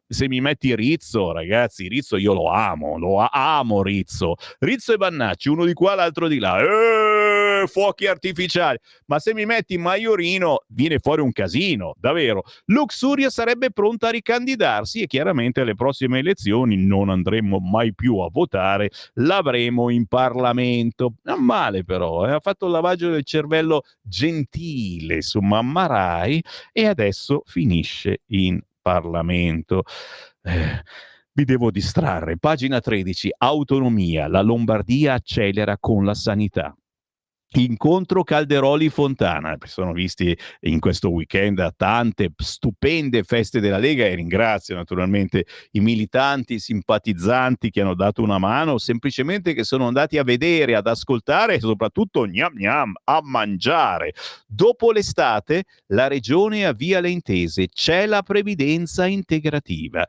se mi metti Rizzo, ragazzi, Rizzo io lo amo Rizzo e Bannacci, uno di qua l'altro di là, fuochi artificiali, ma se mi metti Maiorino viene fuori un casino, davvero. Luxuria sarebbe pronta a ricandidarsi e chiaramente alle prossime elezioni non andremo mai più a votare, l'avremo in Parlamento. Non male però, ha fatto il lavaggio del cervello gentile su Mamma Rai e adesso finisce in Parlamento. Vi devo distrarre. Pagina 13, autonomia, la Lombardia accelera con la sanità. Incontro Calderoli-Fontana, si sono visti in questo weekend a tante stupende feste della Lega e ringrazio naturalmente i militanti, i simpatizzanti che hanno dato una mano o semplicemente che sono andati a vedere, ad ascoltare e soprattutto gnam gnam, a mangiare. Dopo l'estate la regione avvia le intese, c'è la previdenza integrativa.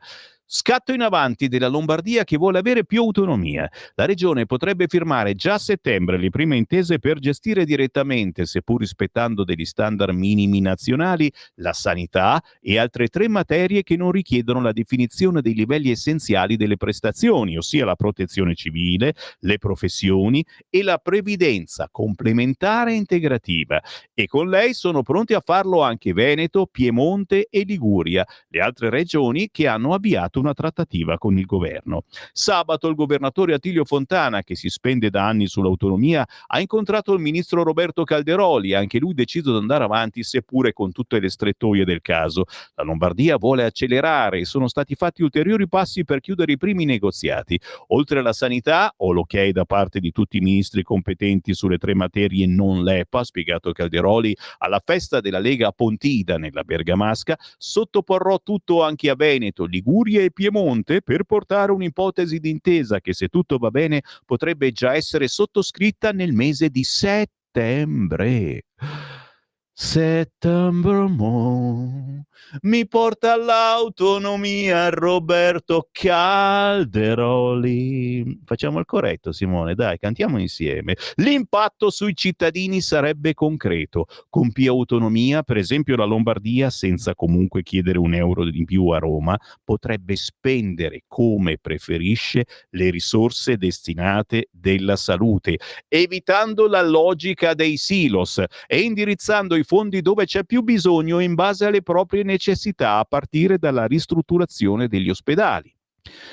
Scatto in avanti della Lombardia che vuole avere più autonomia. La regione potrebbe firmare già a settembre le prime intese per gestire direttamente, seppur rispettando degli standard minimi nazionali, la sanità e altre 3 materie che non richiedono la definizione dei livelli essenziali delle prestazioni, ossia la protezione civile, le professioni e la previdenza complementare e integrativa. E con lei sono pronti a farlo anche Veneto, Piemonte e Liguria, le altre regioni che hanno avviato avviato una trattativa con il governo. Sabato il governatore Attilio Fontana, che si spende da anni sull'autonomia, ha incontrato il ministro Roberto Calderoli, anche lui deciso ad andare avanti seppure con tutte le strettoie del caso. La Lombardia vuole accelerare e sono stati fatti ulteriori passi per chiudere i primi negoziati. Oltre alla sanità, ho l'ok da parte di tutti i ministri competenti sulle 3 materie non LEP, ha spiegato Calderoli alla festa della Lega a Pontida nella Bergamasca, sottoporrò tutto anche a Veneto, Liguria e Piemonte per portare un'ipotesi d'intesa che, se tutto va bene, potrebbe già essere sottoscritta nel mese di settembre. Settembre mi porta all'autonomia Roberto Calderoli. Facciamo il corretto, Simone, dai, cantiamo insieme. L'impatto sui cittadini sarebbe concreto. Con più autonomia, per esempio la Lombardia, senza comunque chiedere un euro di più a Roma, potrebbe spendere come preferisce le risorse destinate della salute, evitando la logica dei silos e indirizzando i fondi dove c'è più bisogno in base alle proprie necessità, a partire dalla ristrutturazione degli ospedali.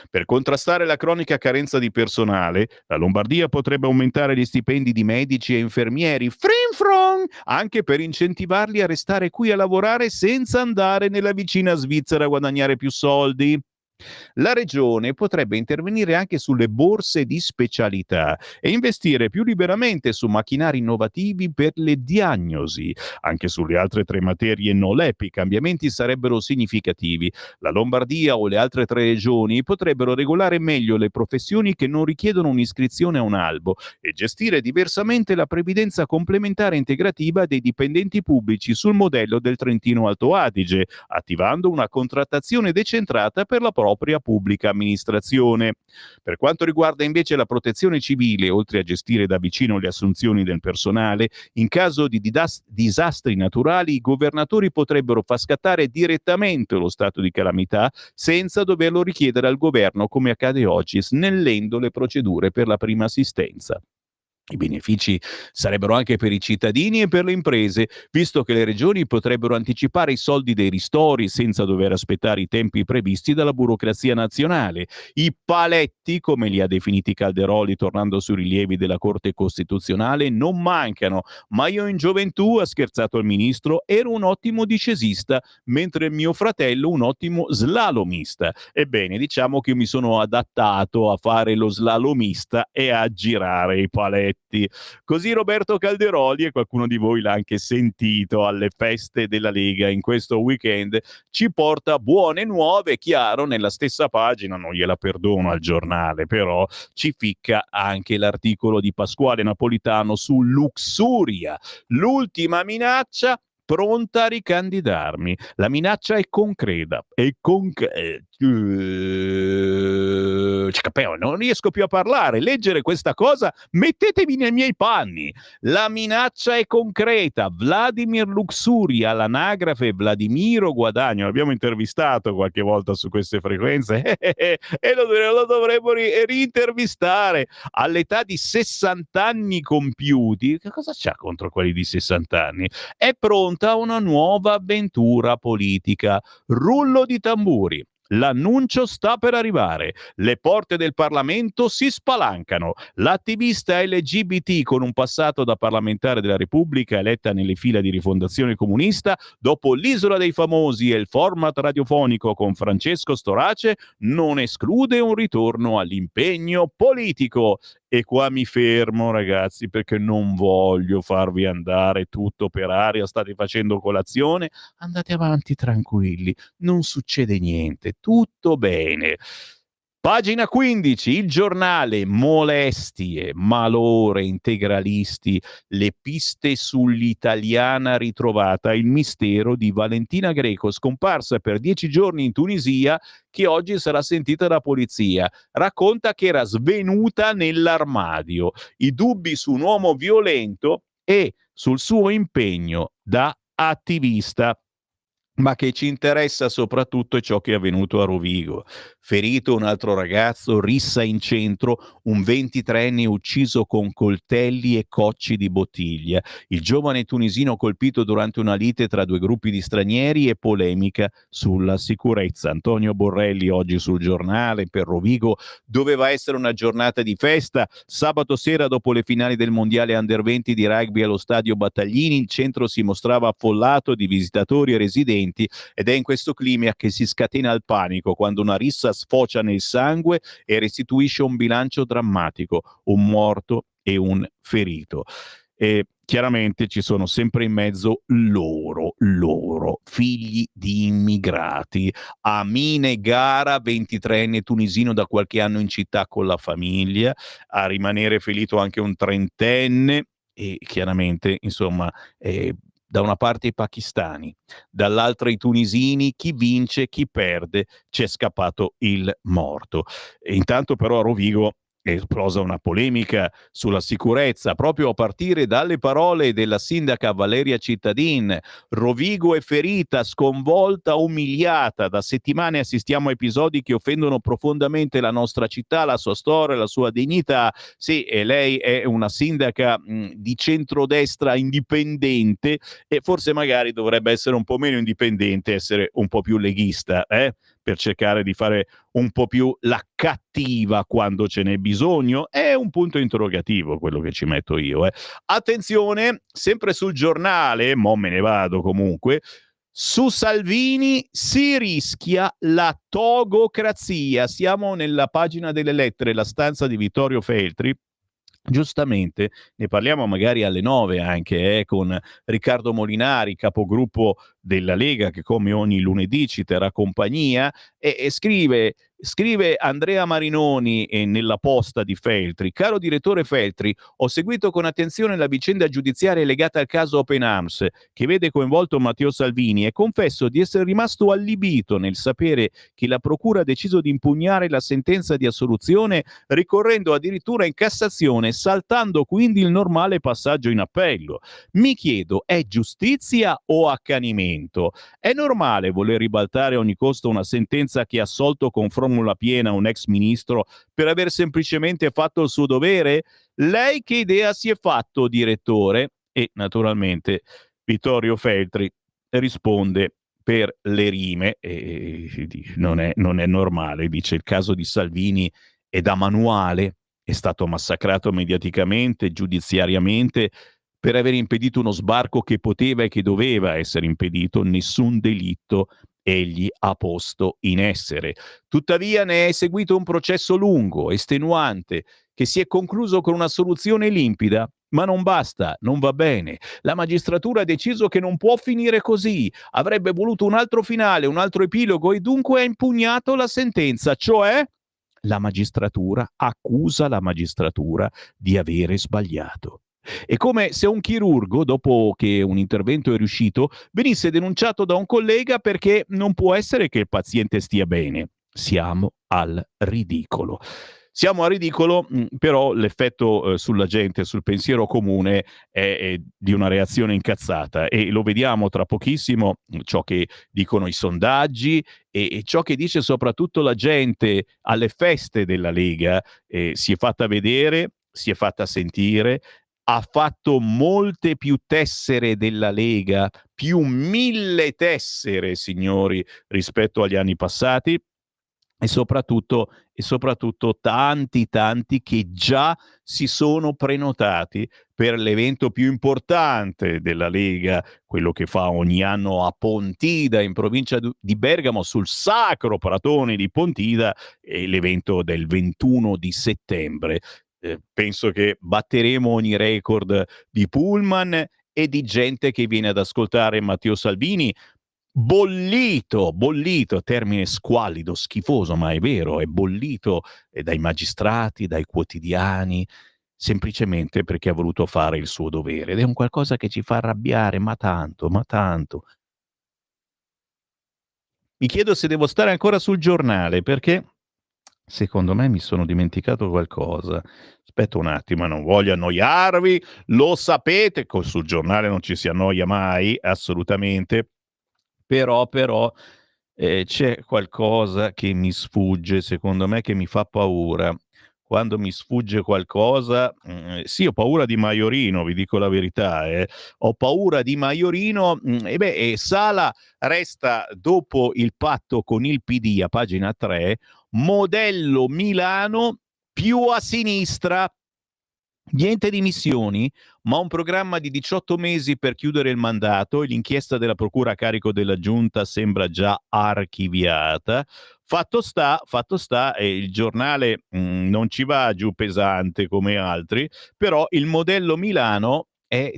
Per contrastare la cronica carenza di personale, la Lombardia potrebbe aumentare gli stipendi di medici e infermieri, anche per incentivarli a restare qui a lavorare senza andare nella vicina Svizzera a guadagnare più soldi. La regione potrebbe intervenire anche sulle borse di specialità e investire più liberamente su macchinari innovativi per le diagnosi. Anche sulle altre 3 materie no LEP i cambiamenti sarebbero significativi. La Lombardia o le altre 3 regioni potrebbero regolare meglio le professioni che non richiedono un'iscrizione a un albo e gestire diversamente la previdenza complementare integrativa dei dipendenti pubblici sul modello del Trentino Alto Adige, attivando una contrattazione decentrata per la propria pubblica amministrazione. Per quanto riguarda invece la protezione civile, oltre a gestire da vicino le assunzioni del personale, in caso di disastri naturali i governatori potrebbero far scattare direttamente lo stato di calamità senza doverlo richiedere al governo, come accade oggi, snellendo le procedure per la prima assistenza. I benefici sarebbero anche per i cittadini e per le imprese, visto che le regioni potrebbero anticipare i soldi dei ristori senza dover aspettare i tempi previsti dalla burocrazia nazionale. I paletti, come li ha definiti Calderoli tornando sui rilievi della Corte Costituzionale, non mancano, ma io in gioventù, ha scherzato il ministro, ero un ottimo discesista, mentre mio fratello un ottimo slalomista. Ebbene, diciamo che mi sono adattato a fare lo slalomista e a girare i paletti. Così Roberto Calderoli, e qualcuno di voi l'ha anche sentito alle feste della Lega in questo weekend, ci porta buone nuove. Chiaro, nella stessa pagina, non gliela perdono al giornale, però ci ficca anche l'articolo di Pasquale Napolitano su Luxuria, l'ultima minaccia pronta a ricandidarmi. La minaccia è concreta, non riesco più a parlare. Leggere questa cosa, mettetevi nei miei panni. La minaccia è concreta. Vladimir Luxuria, l'anagrafe Vladimiro Guadagno, l'abbiamo intervistato qualche volta su queste frequenze e lo dovremmo rintervistare all'età di 60 anni compiuti. Che cosa c'ha contro quelli di 60 anni? È pronta una nuova avventura politica. Rullo di tamburi. L'annuncio sta per arrivare. Le porte del Parlamento si spalancano. L'attivista LGBT con un passato da parlamentare della Repubblica, eletta nelle fila di Rifondazione Comunista, dopo l'Isola dei Famosi e il format radiofonico con Francesco Storace, non esclude un ritorno all'impegno politico. E qua mi fermo, ragazzi, perché non voglio farvi andare tutto per aria. State facendo colazione? Andate avanti tranquilli, non succede niente, tutto bene. Pagina 15, il giornale, molestie, malore, integralisti, le piste sull'italiana ritrovata, il mistero di Valentina Greco, scomparsa per 10 giorni in Tunisia, che oggi sarà sentita da polizia. Racconta che era svenuta nell'armadio, i dubbi su un uomo violento e sul suo impegno da attivista. ma che ci interessa soprattutto è ciò che è avvenuto a Rovigo. Ferito un altro ragazzo, rissa in centro, un 23enne ucciso con coltelli e cocci di bottiglia. Il giovane tunisino colpito durante una lite tra due gruppi di stranieri e polemica sulla sicurezza. Antonio Borrelli oggi sul Giornale: per Rovigo doveva essere una giornata di festa. Sabato sera, dopo le finali del mondiale Under 20 di rugby allo stadio Battaglini, il centro si mostrava affollato di visitatori e residenti, ed è in questo clima che si scatena il panico quando una rissa sfocia nel sangue e restituisce un bilancio drammatico, un morto e un ferito. E chiaramente ci sono sempre in mezzo loro, figli di immigrati. Amine Gara, 23enne tunisino da qualche anno in città con la famiglia, a rimanere ferito anche un 30enne, e chiaramente, insomma, da una parte i pakistani, dall'altra i tunisini, chi vince, chi perde, c'è scappato il morto. E intanto però a Rovigo è esplosa una polemica sulla sicurezza, proprio a partire dalle parole della sindaca Valeria Cittadin. Rovigo è ferita, sconvolta, umiliata. Da settimane assistiamo a episodi che offendono profondamente la nostra città, la sua storia, la sua dignità. Sì, e lei è una sindaca di centrodestra indipendente, e forse magari dovrebbe essere un po' meno indipendente, essere un po' più leghista, per cercare di fare un po' più la cattiva quando ce n'è bisogno. È un punto interrogativo quello che ci metto io. Attenzione, sempre sul Giornale, mo me ne vado comunque, su Salvini si rischia la togocrazia. Siamo nella pagina delle lettere, la stanza di Vittorio Feltri. Giustamente, ne parliamo magari alle 9 anche con Riccardo Molinari, capogruppo della Lega, che come ogni lunedì ci terrà compagnia, e scrive Andrea Marinoni nella posta di Feltri: caro direttore Feltri, ho seguito con attenzione la vicenda giudiziaria legata al caso Open Arms, che vede coinvolto Matteo Salvini, e confesso di essere rimasto allibito nel sapere che la procura ha deciso di impugnare la sentenza di assoluzione, ricorrendo addirittura in Cassazione, saltando quindi il normale passaggio in appello. Mi chiedo, è giustizia o accanimento? È normale voler ribaltare a ogni costo una sentenza che ha assolto con formula piena un ex ministro per aver semplicemente fatto il suo dovere? Lei che idea si è fatto, direttore? E naturalmente Vittorio Feltri risponde per le rime, e non è normale, dice: il caso di Salvini è da manuale, è stato massacrato mediaticamente, giudiziariamente, per aver impedito uno sbarco che poteva e che doveva essere impedito. Nessun delitto egli ha posto in essere. Tuttavia ne è seguito un processo lungo, estenuante, che si è concluso con una soluzione limpida. Ma non basta, non va bene. La magistratura ha deciso che non può finire così. Avrebbe voluto un altro finale, un altro epilogo, e dunque ha impugnato la sentenza, cioè la magistratura accusa la magistratura di avere sbagliato. È come se un chirurgo, dopo che un intervento è riuscito, venisse denunciato da un collega perché non può essere che il paziente stia bene. Siamo al ridicolo. Siamo a ridicolo, però l'effetto sulla gente, sul pensiero comune, è di una reazione incazzata, e lo vediamo tra pochissimo, ciò che dicono i sondaggi e ciò che dice soprattutto la gente alle feste della Lega. Si è fatta vedere, si è fatta sentire, ha fatto molte più tessere della Lega, più 1000 tessere, signori, rispetto agli anni passati, e soprattutto tanti che già si sono prenotati per l'evento più importante della Lega, quello che fa ogni anno a Pontida, in provincia di Bergamo, sul sacro pratone di Pontida, e l'evento del 21 di settembre. Penso che batteremo ogni record di pullman e di gente che viene ad ascoltare Matteo Salvini, bollito, termine squallido, schifoso, ma è vero, è bollito dai magistrati, dai quotidiani, semplicemente perché ha voluto fare il suo dovere, ed è un qualcosa che ci fa arrabbiare, ma tanto, ma tanto. Mi chiedo se devo stare ancora sul Giornale, perché secondo me mi sono dimenticato qualcosa. Aspetta un attimo, non voglio annoiarvi, lo sapete, sul Giornale non ci si annoia mai, assolutamente. Però c'è qualcosa che mi sfugge, secondo me, che mi fa paura. Quando mi sfugge qualcosa, sì, ho paura di Maiorino, vi dico la verità, ho paura di Maiorino, e Sala resta, dopo il patto con il PD a pagina 3, modello Milano più a sinistra. Niente dimissioni, ma un programma di 18 mesi per chiudere il mandato e l'inchiesta della procura a carico della giunta sembra già archiviata. Fatto sta, e il giornale non ci va giù pesante come altri, però il modello Milano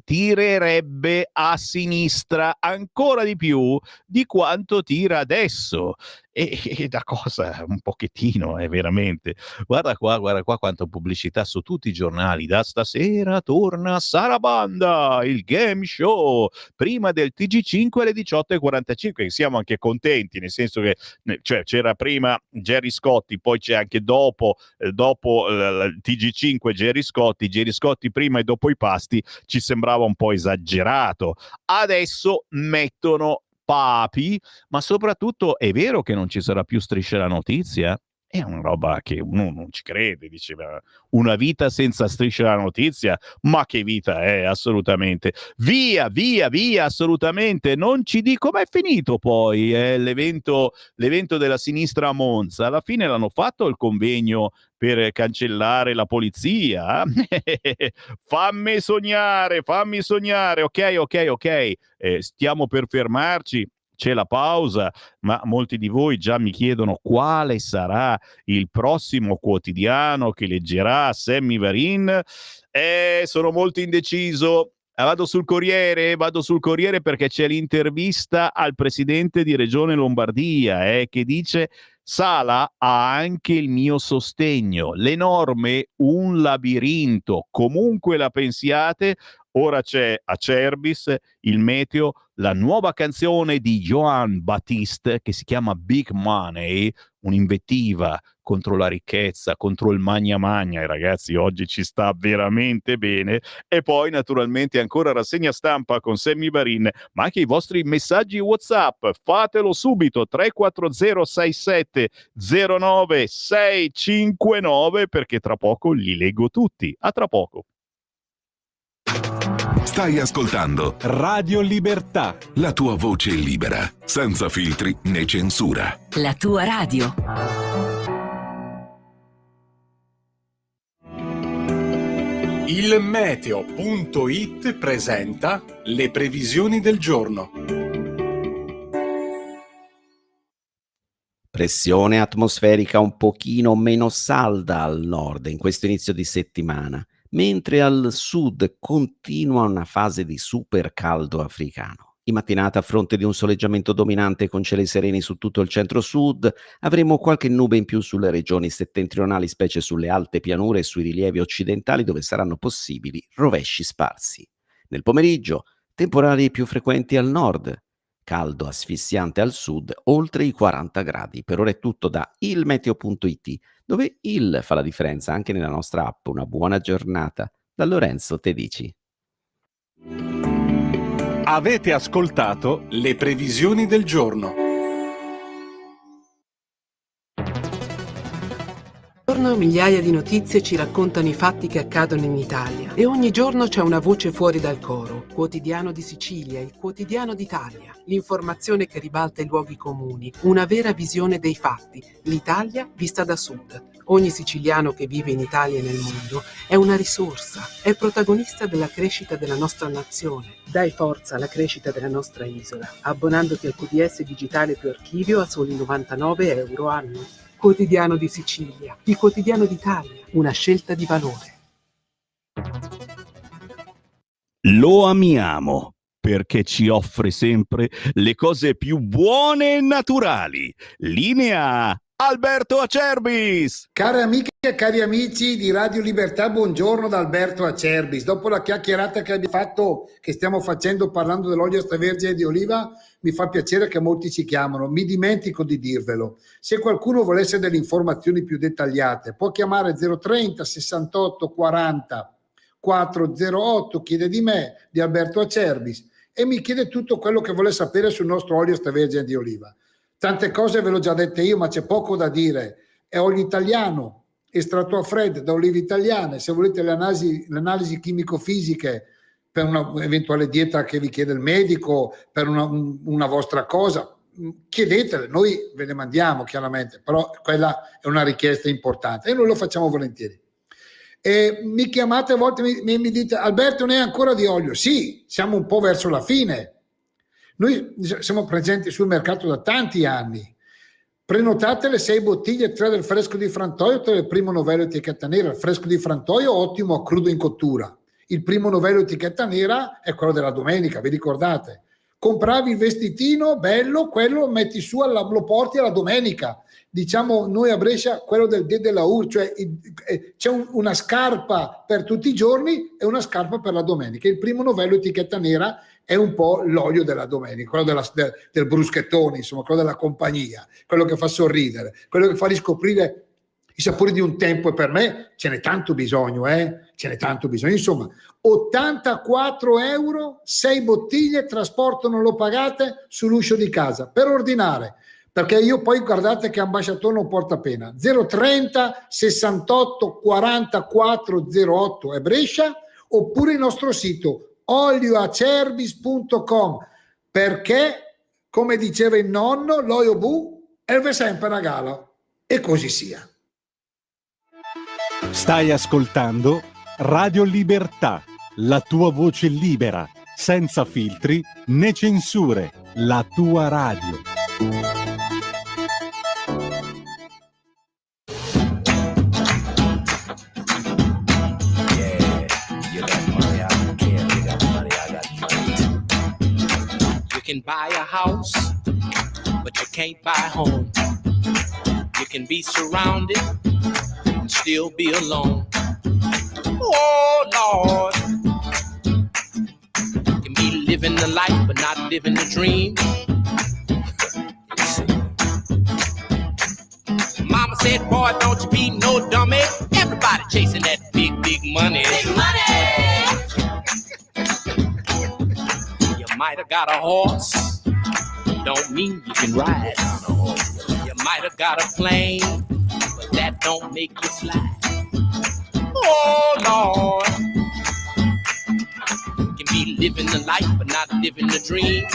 tirerebbe a sinistra ancora di più di quanto tira adesso. E da cosa? Un pochettino, veramente. Guarda qua quanta pubblicità su tutti i giornali. Da stasera torna Sarabanda, il game show, prima del TG5 alle 18:45. Siamo anche contenti, nel senso che cioè, c'era prima Gerry Scotti, poi c'è anche dopo il TG5 Gerry Scotti prima e dopo i pasti ci sembrava un po' esagerato. Adesso mettono Papi, ma soprattutto è vero che non ci sarà più Striscia la Notizia? È una roba che uno non ci crede, diceva, una vita senza Striscia la Notizia? Ma che vita è, assolutamente. Via, assolutamente. Non ci dico, com'è finito poi l'evento della sinistra a Monza? Alla fine l'hanno fatto il convegno per cancellare la polizia? fammi sognare, ok, stiamo per fermarci, c'è la pausa, ma molti di voi già mi chiedono quale sarà il prossimo quotidiano che leggerà Sammy Varin. Sono molto indeciso. Vado sul Corriere perché c'è l'intervista al presidente di Regione Lombardia che dice: Sala ha anche il mio sostegno, le norme un labirinto, comunque la pensiate. Ora c'è Acerbis, il meteo, la nuova canzone di Joan Baptiste che si chiama Big Money, un'invettiva contro la ricchezza, contro il magna magna, e ragazzi oggi ci sta veramente bene. E poi naturalmente ancora rassegna stampa con Sammy Varin, ma anche i vostri messaggi WhatsApp, fatelo subito, 3406709 perché tra poco li leggo tutti. A tra poco. Stai ascoltando Radio Libertà. la tua voce libera, senza filtri né censura. La tua radio. Il meteo.it presenta le previsioni del giorno. Pressione atmosferica un pochino meno salda al nord in questo inizio di settimana, mentre al sud continua una fase di super caldo africano. In mattinata, a fronte di un soleggiamento dominante con cieli sereni su tutto il centro-sud, avremo qualche nube in più sulle regioni settentrionali, specie sulle alte pianure e sui rilievi occidentali, dove saranno possibili rovesci sparsi. Nel pomeriggio, temporali più frequenti al nord, caldo asfissiante al sud, oltre i 40 gradi. Per ora è tutto da ilmeteo.it, dove il fa la differenza anche nella nostra app. Una buona giornata da Lorenzo Tedici. Avete ascoltato Le previsioni del giorno. Ogni giorno migliaia di notizie ci raccontano i fatti che accadono in Italia e ogni giorno c'è una voce fuori dal coro. Quotidiano di Sicilia, il quotidiano d'Italia, l'informazione che ribalta i luoghi comuni, una vera visione dei fatti, l'Italia vista da sud. Ogni siciliano che vive in Italia e nel mondo è una risorsa, è protagonista della crescita della nostra nazione. Dai forza alla crescita della nostra isola, abbonandoti al QDS digitale più archivio a soli 99 euro anno. Quotidiano di Sicilia, il quotidiano d'Italia, una scelta di valore. Lo amiamo perché ci offre sempre le cose più buone e naturali. Linea Alberto Acerbis. Care amiche e cari amici di Radio Libertà, buongiorno da Alberto Acerbis. Dopo la chiacchierata che abbiamo fatto, che stiamo facendo parlando dell'olio extravergine di oliva, mi fa piacere che molti ci chiamano. Mi dimentico di dirvelo. Se qualcuno volesse delle informazioni più dettagliate, può chiamare 030 68 40 408, chiede di me, di Alberto Acerbis, e mi chiede tutto quello che vuole sapere sul nostro olio extravergine di oliva. Tante cose ve l'ho già dette io, ma c'è poco da dire. È olio italiano, estratto a freddo da olive italiane. Se volete le analisi chimico-fisiche per una eventuale dieta che vi chiede il medico, per una vostra cosa, chiedetele, noi ve le mandiamo chiaramente, però quella è una richiesta importante e noi lo facciamo volentieri. E mi chiamate a volte mi dite: Alberto, ne è ancora di olio? Sì, siamo un po' verso la fine. Noi siamo presenti sul mercato da tanti anni. Prenotate le 6 bottiglie, 3 del fresco di Frantoio, 3 del primo novello etichetta nera. Il fresco di Frantoio ottimo a crudo in cottura. Il primo novello etichetta nera è quello della domenica, vi ricordate? Compravi il vestitino bello, quello metti su, lo porti alla domenica. Diciamo noi a Brescia quello del dè della UR, cioè c'è una scarpa per tutti i giorni e una scarpa per la domenica. Il primo novello etichetta nera è un po' l'olio della domenica, quello del bruschettone, insomma, quello della compagnia, quello che fa sorridere, quello che fa riscoprire i sapori di un tempo, e per me ce n'è tanto bisogno, ce n'è tanto bisogno. Insomma, 84 euro, 6 bottiglie, trasporto non lo pagate, sull'uscio di casa, per ordinare, perché io poi guardate che ambasciatore non porta pena. 030 68 44 08 è Brescia, oppure il nostro sito olioacerbis.com, perché, come diceva il nonno, l'olio bu è sempre una gala, e così sia. Stai ascoltando Radio Libertà, la tua voce libera, senza filtri né censure, la tua radio. You can buy a house, but you can't buy a home. You can be surrounded and still be alone. Oh Lord, you can be living the life but not living the dream. Mama said, boy, don't you be no dummy. Everybody chasing that big money. Big money. You might have got a horse, don't mean you can ride on a horse. You might have got a plane, but that don't make you fly. Oh Lord, you can be living the life but not living the dream.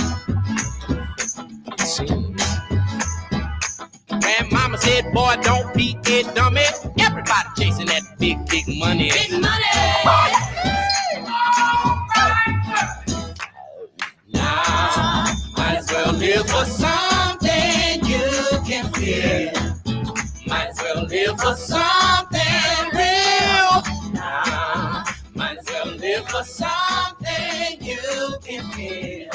Grandmama said, boy, don't be a dummy. Everybody chasing that big money. Big money. Now, might as well live for something you can feel. Might as well live for something real. Now, might as well live for something you can feel.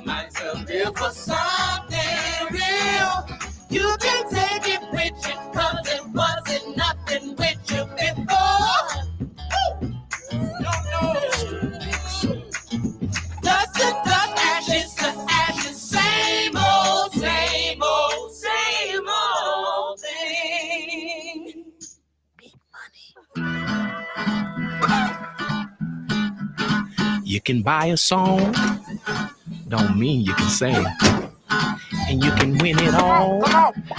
Might as well live for something real. You can take it with you, 'cause it wasn't nothing with you before. No. Dust to dust, ashes to ashes, same old thing. Big money. You can buy a song, don't mean you can sing. And you can win it all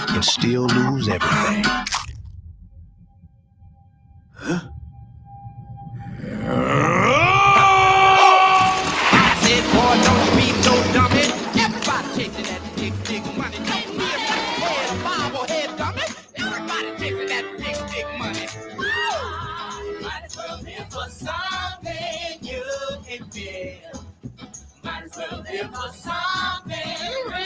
and still lose everything. Huh? I said, boy, don't you be no dummy. Everybody chasing that big money. Don't be a head, a bobblehead dummy. Everybody chasing that big money. Might as well live for something you can feel. Might as well live for something real.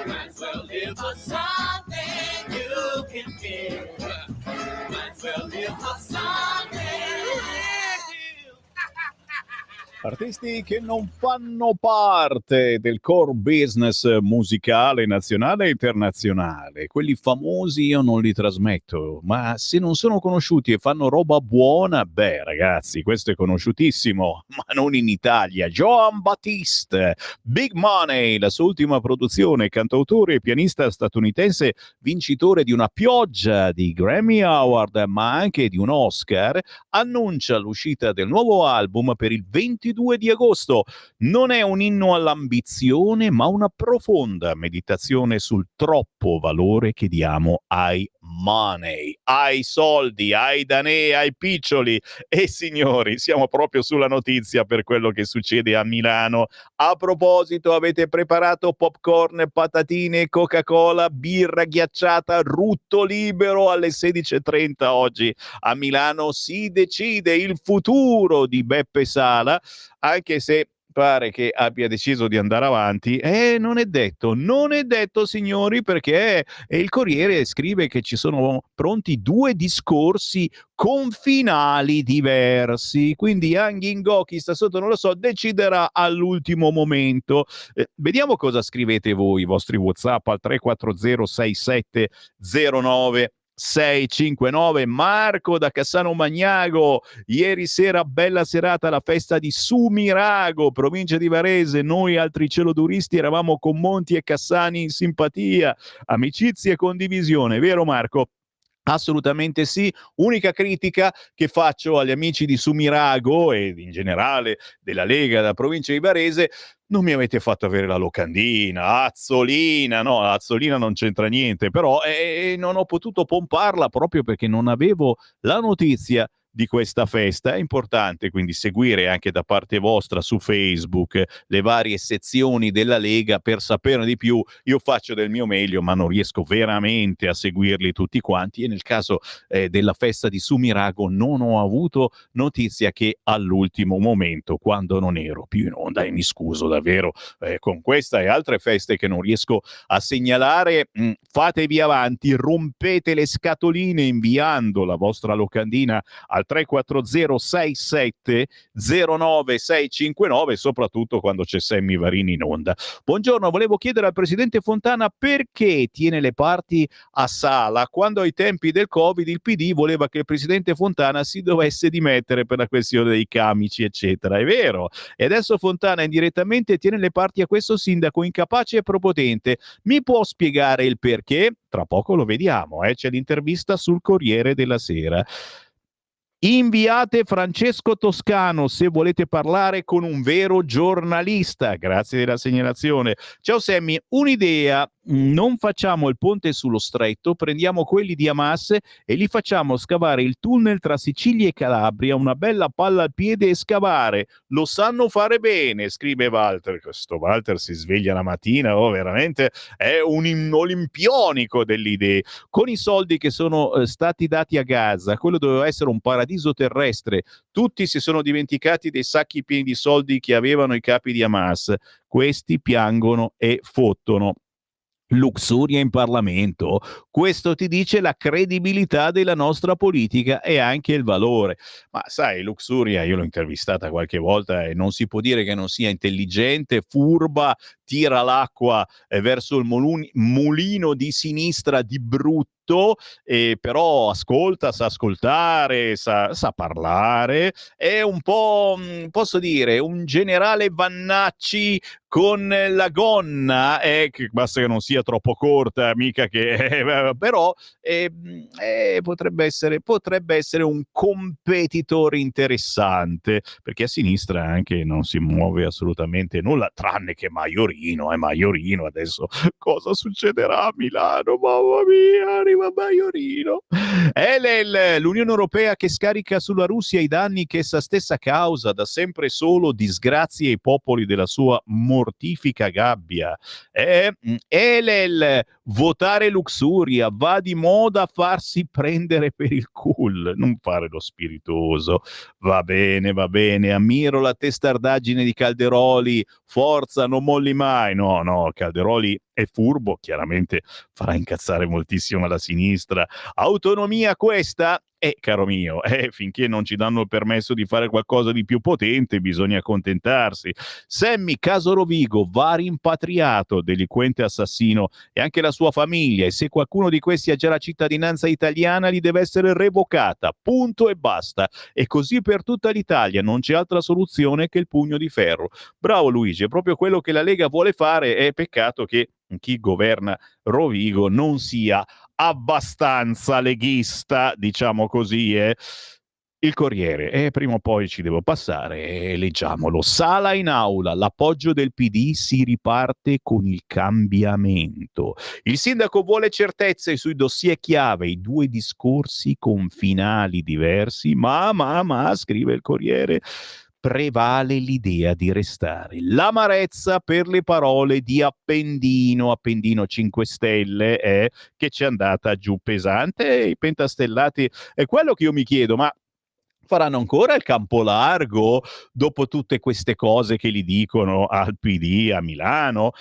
Might as well live for something you can feel. Might as well live for something real. Artisti che non fanno parte del core business musicale nazionale e internazionale. Quelli famosi io non li trasmetto, ma se non sono conosciuti e fanno roba buona, beh ragazzi, questo è conosciutissimo, ma non in Italia. Joan Baptiste, Big Money, la sua ultima produzione, cantautore e pianista statunitense, vincitore di una pioggia di Grammy Award, ma anche di un Oscar, annuncia l'uscita del nuovo album per il 22 22 di agosto. Non è un inno all'ambizione, ma una profonda meditazione sul troppo valore che diamo ai money, ai soldi, ai danè, ai piccioli. E signori, siamo proprio sulla notizia per quello che succede a Milano. A proposito, avete preparato popcorn, patatine, Coca-Cola, birra ghiacciata, rutto libero alle 16:30 oggi. A Milano si decide il futuro di Beppe Sala, anche se pare che abbia deciso di andare avanti. Non è detto signori, perché il Corriere scrive che ci sono pronti 2 discorsi con finali diversi, quindi Anghingo, chi sta sotto non lo so, deciderà all'ultimo momento. Vediamo cosa scrivete voi, i vostri WhatsApp al 340 6709 659. Marco da Cassano Magnago: ieri sera bella serata alla festa di Sumirago, provincia di Varese, noi altri celoduristi eravamo con Monti e Cassani in simpatia, amicizia e condivisione, vero Marco? Assolutamente sì. Unica critica che faccio agli amici di Sumirago e in generale della Lega della provincia di Varese: non mi avete fatto avere la locandina, Azzolina, no, Azzolina non c'entra niente, però non ho potuto pomparla proprio perché non avevo la notizia di questa festa. È importante quindi seguire anche da parte vostra su Facebook le varie sezioni della Lega per saperne di più. Io faccio del mio meglio, ma non riesco veramente a seguirli tutti quanti, e nel caso della festa di Sumirago non ho avuto notizia che all'ultimo momento, quando non ero più in onda, e mi scuso davvero con questa e altre feste che non riesco a segnalare. Fatevi avanti, rompete le scatoline inviando la vostra locandina al 340 67 09 659, soprattutto quando c'è Sammy Varini in onda. Buongiorno, volevo chiedere al presidente Fontana perché tiene le parti a Sala quando ai tempi del Covid il PD voleva che il presidente Fontana si dovesse dimettere per la questione dei camici, eccetera. È vero. E adesso Fontana indirettamente tiene le parti a questo sindaco incapace e prepotente. Mi può spiegare il perché? Tra poco lo vediamo, c'è l'intervista sul Corriere della Sera. Inviate Francesco Toscano se volete parlare con un vero giornalista. Grazie della segnalazione. Ciao Sammy, un'idea: non facciamo il ponte sullo stretto, prendiamo quelli di Hamas e li facciamo scavare il tunnel tra Sicilia e Calabria, una bella palla al piede e scavare. Lo sanno fare bene, scrive Walter. Questo Walter si sveglia la mattina, veramente è un olimpionico delle idee. Con i soldi che sono stati dati a Gaza, quello doveva essere un paradiso terrestre. Tutti si sono dimenticati dei sacchi pieni di soldi che avevano i capi di Hamas. Questi piangono e fottono. Luxuria in Parlamento, questo ti dice la credibilità della nostra politica e anche il valore. Ma sai, Luxuria, io l'ho intervistata qualche volta e non si può dire che non sia intelligente, furba, tira l'acqua verso il mulino di sinistra di brutto, però ascolta, sa ascoltare, sa parlare, è un po', posso dire, un generale Vannacci con la gonna, che basta che non sia troppo corta, mica che però potrebbe essere un competitor interessante, perché a sinistra anche non si muove assolutamente nulla, tranne che Maiorino adesso cosa succederà a Milano? Mamma mia, arriva Maiorino. L'Unione Europea che scarica sulla Russia i danni che essa stessa causa, da sempre solo disgrazie ai popoli della sua mortifica gabbia. Votare Luxuria, va di moda farsi prendere per il cool, non fare lo spiritoso. Va bene, ammiro la testardaggine di Calderoli, forza, non molli mai. No, Calderoli è furbo, chiaramente farà incazzare moltissimo la sinistra. Autonomia questa? Caro mio, finché non ci danno il permesso di fare qualcosa di più potente, bisogna accontentarsi. Sammy, caso Rovigo, va rimpatriato, delinquente assassino, e anche la sua famiglia, e se qualcuno di questi ha già la cittadinanza italiana gli deve essere revocata, punto e basta. E così per tutta l'Italia, non c'è altra soluzione che il pugno di ferro. Bravo Luigi, è proprio quello che la Lega vuole fare, è peccato che chi governa Rovigo non sia abbastanza leghista, diciamo così. Il Corriere, e prima o poi ci devo passare e leggiamolo. Sala in aula, l'appoggio del PD, si riparte con il cambiamento. Il sindaco vuole certezze sui dossier chiave, i due discorsi con finali diversi, ma, scrive il Corriere, prevale l'idea di restare. L'amarezza per le parole di Appendino 5 Stelle, che ci è andata giù pesante, e i pentastellati, è quello che io mi chiedo, ma faranno ancora il campo largo dopo tutte queste cose che gli dicono al PD a Milano?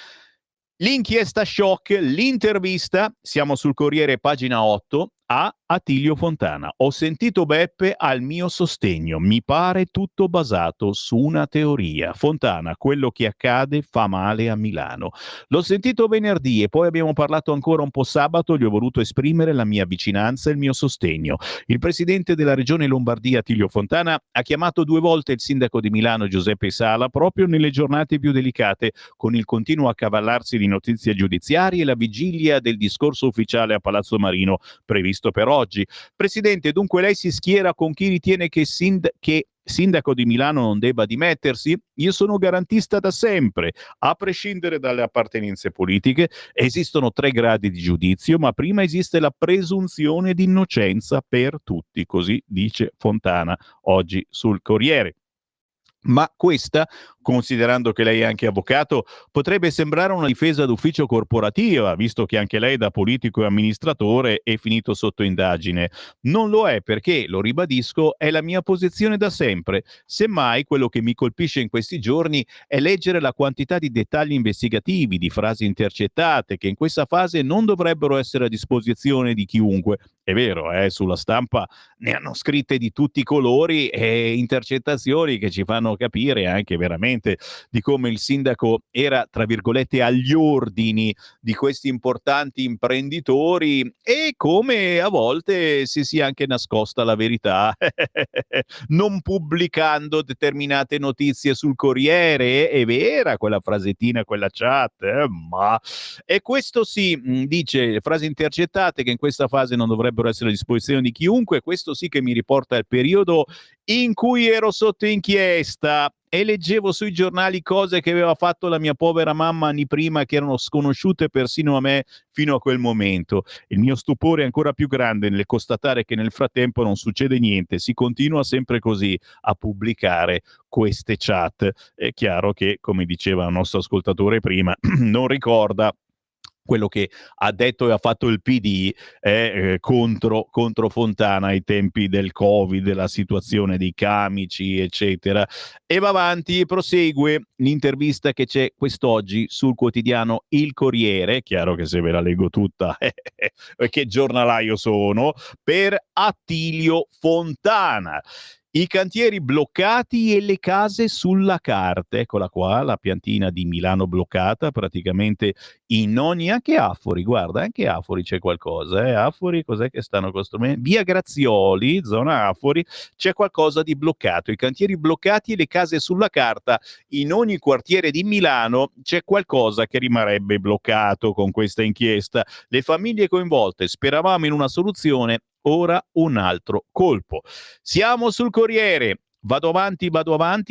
L'inchiesta shock, l'intervista, siamo sul Corriere pagina 8, a Attilio Fontana. Ho sentito Beppe al mio sostegno, mi pare tutto basato su una teoria. Fontana, quello che accade fa male a Milano. L'ho sentito venerdì e poi abbiamo parlato ancora un po' sabato, gli ho voluto esprimere la mia vicinanza e il mio sostegno. Il presidente della regione Lombardia, Attilio Fontana, ha chiamato 2 volte il sindaco di Milano, Giuseppe Sala, proprio nelle giornate più delicate, con il continuo accavallarsi di notizie giudiziarie e la vigilia del discorso ufficiale a Palazzo Marino previsto per oggi. Presidente, dunque lei si schiera con chi ritiene che sindaco di Milano non debba dimettersi? Io sono garantista da sempre, a prescindere dalle appartenenze politiche. Esistono 3 gradi di giudizio, ma prima esiste la presunzione di innocenza per tutti, così dice Fontana oggi sul Corriere. Ma questa, considerando che lei è anche avvocato, potrebbe sembrare una difesa d'ufficio corporativa, visto che anche lei da politico e amministratore è finito sotto indagine. Non lo è perché, lo ribadisco, è la mia posizione da sempre. Semmai quello che mi colpisce in questi giorni è leggere la quantità di dettagli investigativi, di frasi intercettate, che in questa fase non dovrebbero essere a disposizione di chiunque. È vero, sulla stampa ne hanno scritte di tutti i colori e intercettazioni che ci fanno capire anche veramente di come il sindaco era, tra virgolette, agli ordini di questi importanti imprenditori e come a volte si sia anche nascosta la verità non pubblicando determinate notizie sul Corriere. È vera quella frasettina, quella chat, ma e questo sì, dice frasi intercettate che in questa fase non dovrebbero essere a disposizione di chiunque. Questo sì che mi riporta al periodo in cui ero sotto inchiesta e leggevo sui giornali cose che aveva fatto la mia povera mamma anni prima, che erano sconosciute persino a me fino a quel momento. Il mio stupore è ancora più grande nel constatare che nel frattempo non succede niente, si continua sempre così a pubblicare queste chat. È chiaro che, come diceva il nostro ascoltatore prima, non ricorda quello che ha detto e ha fatto il PD contro Fontana ai tempi del Covid, della situazione dei camici, eccetera. E va avanti, prosegue l'intervista che c'è quest'oggi sul quotidiano Il Corriere, chiaro che se ve la leggo tutta, che giornalaio sono, per Attilio Fontana. I cantieri bloccati e le case sulla carta. Eccola qua, la piantina di Milano bloccata praticamente in ogni, anche Afori, guarda, anche Afori c'è qualcosa. Afori, cos'è che stanno costruendo? Via Grazioli, zona Afori, c'è qualcosa di bloccato. I cantieri bloccati e le case sulla carta. In ogni quartiere di Milano c'è qualcosa che rimarrebbe bloccato con questa inchiesta. Le famiglie coinvolte, speravamo in una soluzione, ora un altro colpo. Siamo sul Corriere. Vado avanti,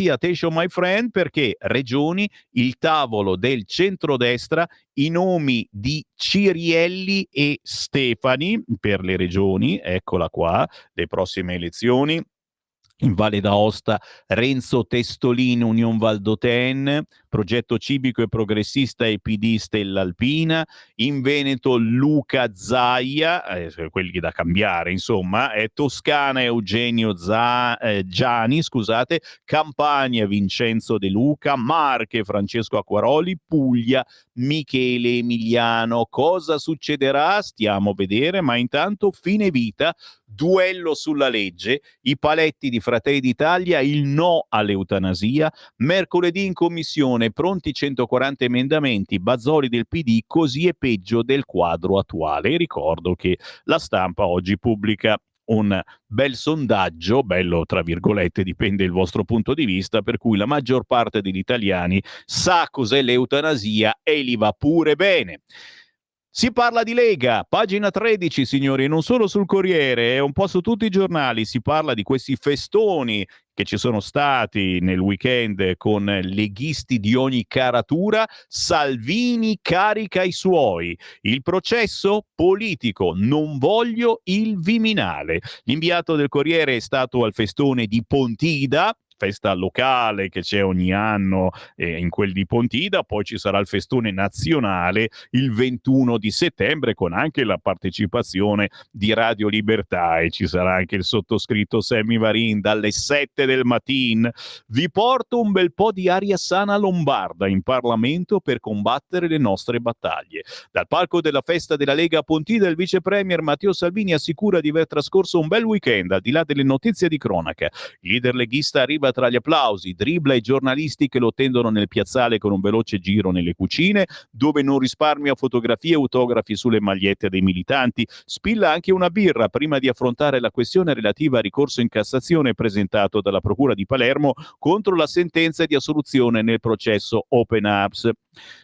attention my friend, perché regioni, il tavolo del centrodestra, i nomi di Cirielli e Stefani per le regioni, eccola qua, le prossime elezioni. In Valle d'Aosta Renzo Testolini, Union Valdôtaine, progetto civico e progressista e PD Stella Alpina. In Veneto Luca Zaia, quelli da cambiare insomma, Toscana Eugenio Giani, scusate, Campania Vincenzo De Luca, Marche Francesco Acquaroli, Puglia Michele Emiliano. Cosa succederà? Stiamo a vedere, ma intanto fine vita, duello sulla legge, i paletti di Fratelli d'Italia, il no all'eutanasia, mercoledì in commissione, pronti 140 emendamenti, Bazoli del PD, così è peggio del quadro attuale. Ricordo che la Stampa oggi pubblica un bel sondaggio, bello tra virgolette, dipende il vostro punto di vista, per cui la maggior parte degli italiani sa cos'è l'eutanasia e gli va pure bene. Si parla di Lega, pagina 13, signori, non solo sul Corriere, un po' su tutti i giornali si parla di questi festoni che ci sono stati nel weekend con leghisti di ogni caratura. Salvini carica i suoi. Il processo politico, non voglio il Viminale. L'inviato del Corriere è stato al festone di Pontida, festa locale che c'è ogni anno in quel di Pontida, poi ci sarà il festone nazionale il 21 di settembre con anche la partecipazione di Radio Libertà e ci sarà anche il sottoscritto Sammy Varin dalle 7 del mattino. Vi porto un bel po' di aria sana lombarda in Parlamento per combattere le nostre battaglie. Dal palco della festa della Lega a Pontida il vice premier Matteo Salvini assicura di aver trascorso un bel weekend al di là delle notizie di cronaca. Il leader leghista arriva tra gli applausi, dribbla i giornalisti che lo tendono nel piazzale con un veloce giro nelle cucine, dove non risparmia fotografie e autografi sulle magliette dei militanti, spilla anche una birra prima di affrontare la questione relativa al ricorso in Cassazione presentato dalla Procura di Palermo contro la sentenza di assoluzione nel processo Open Arms.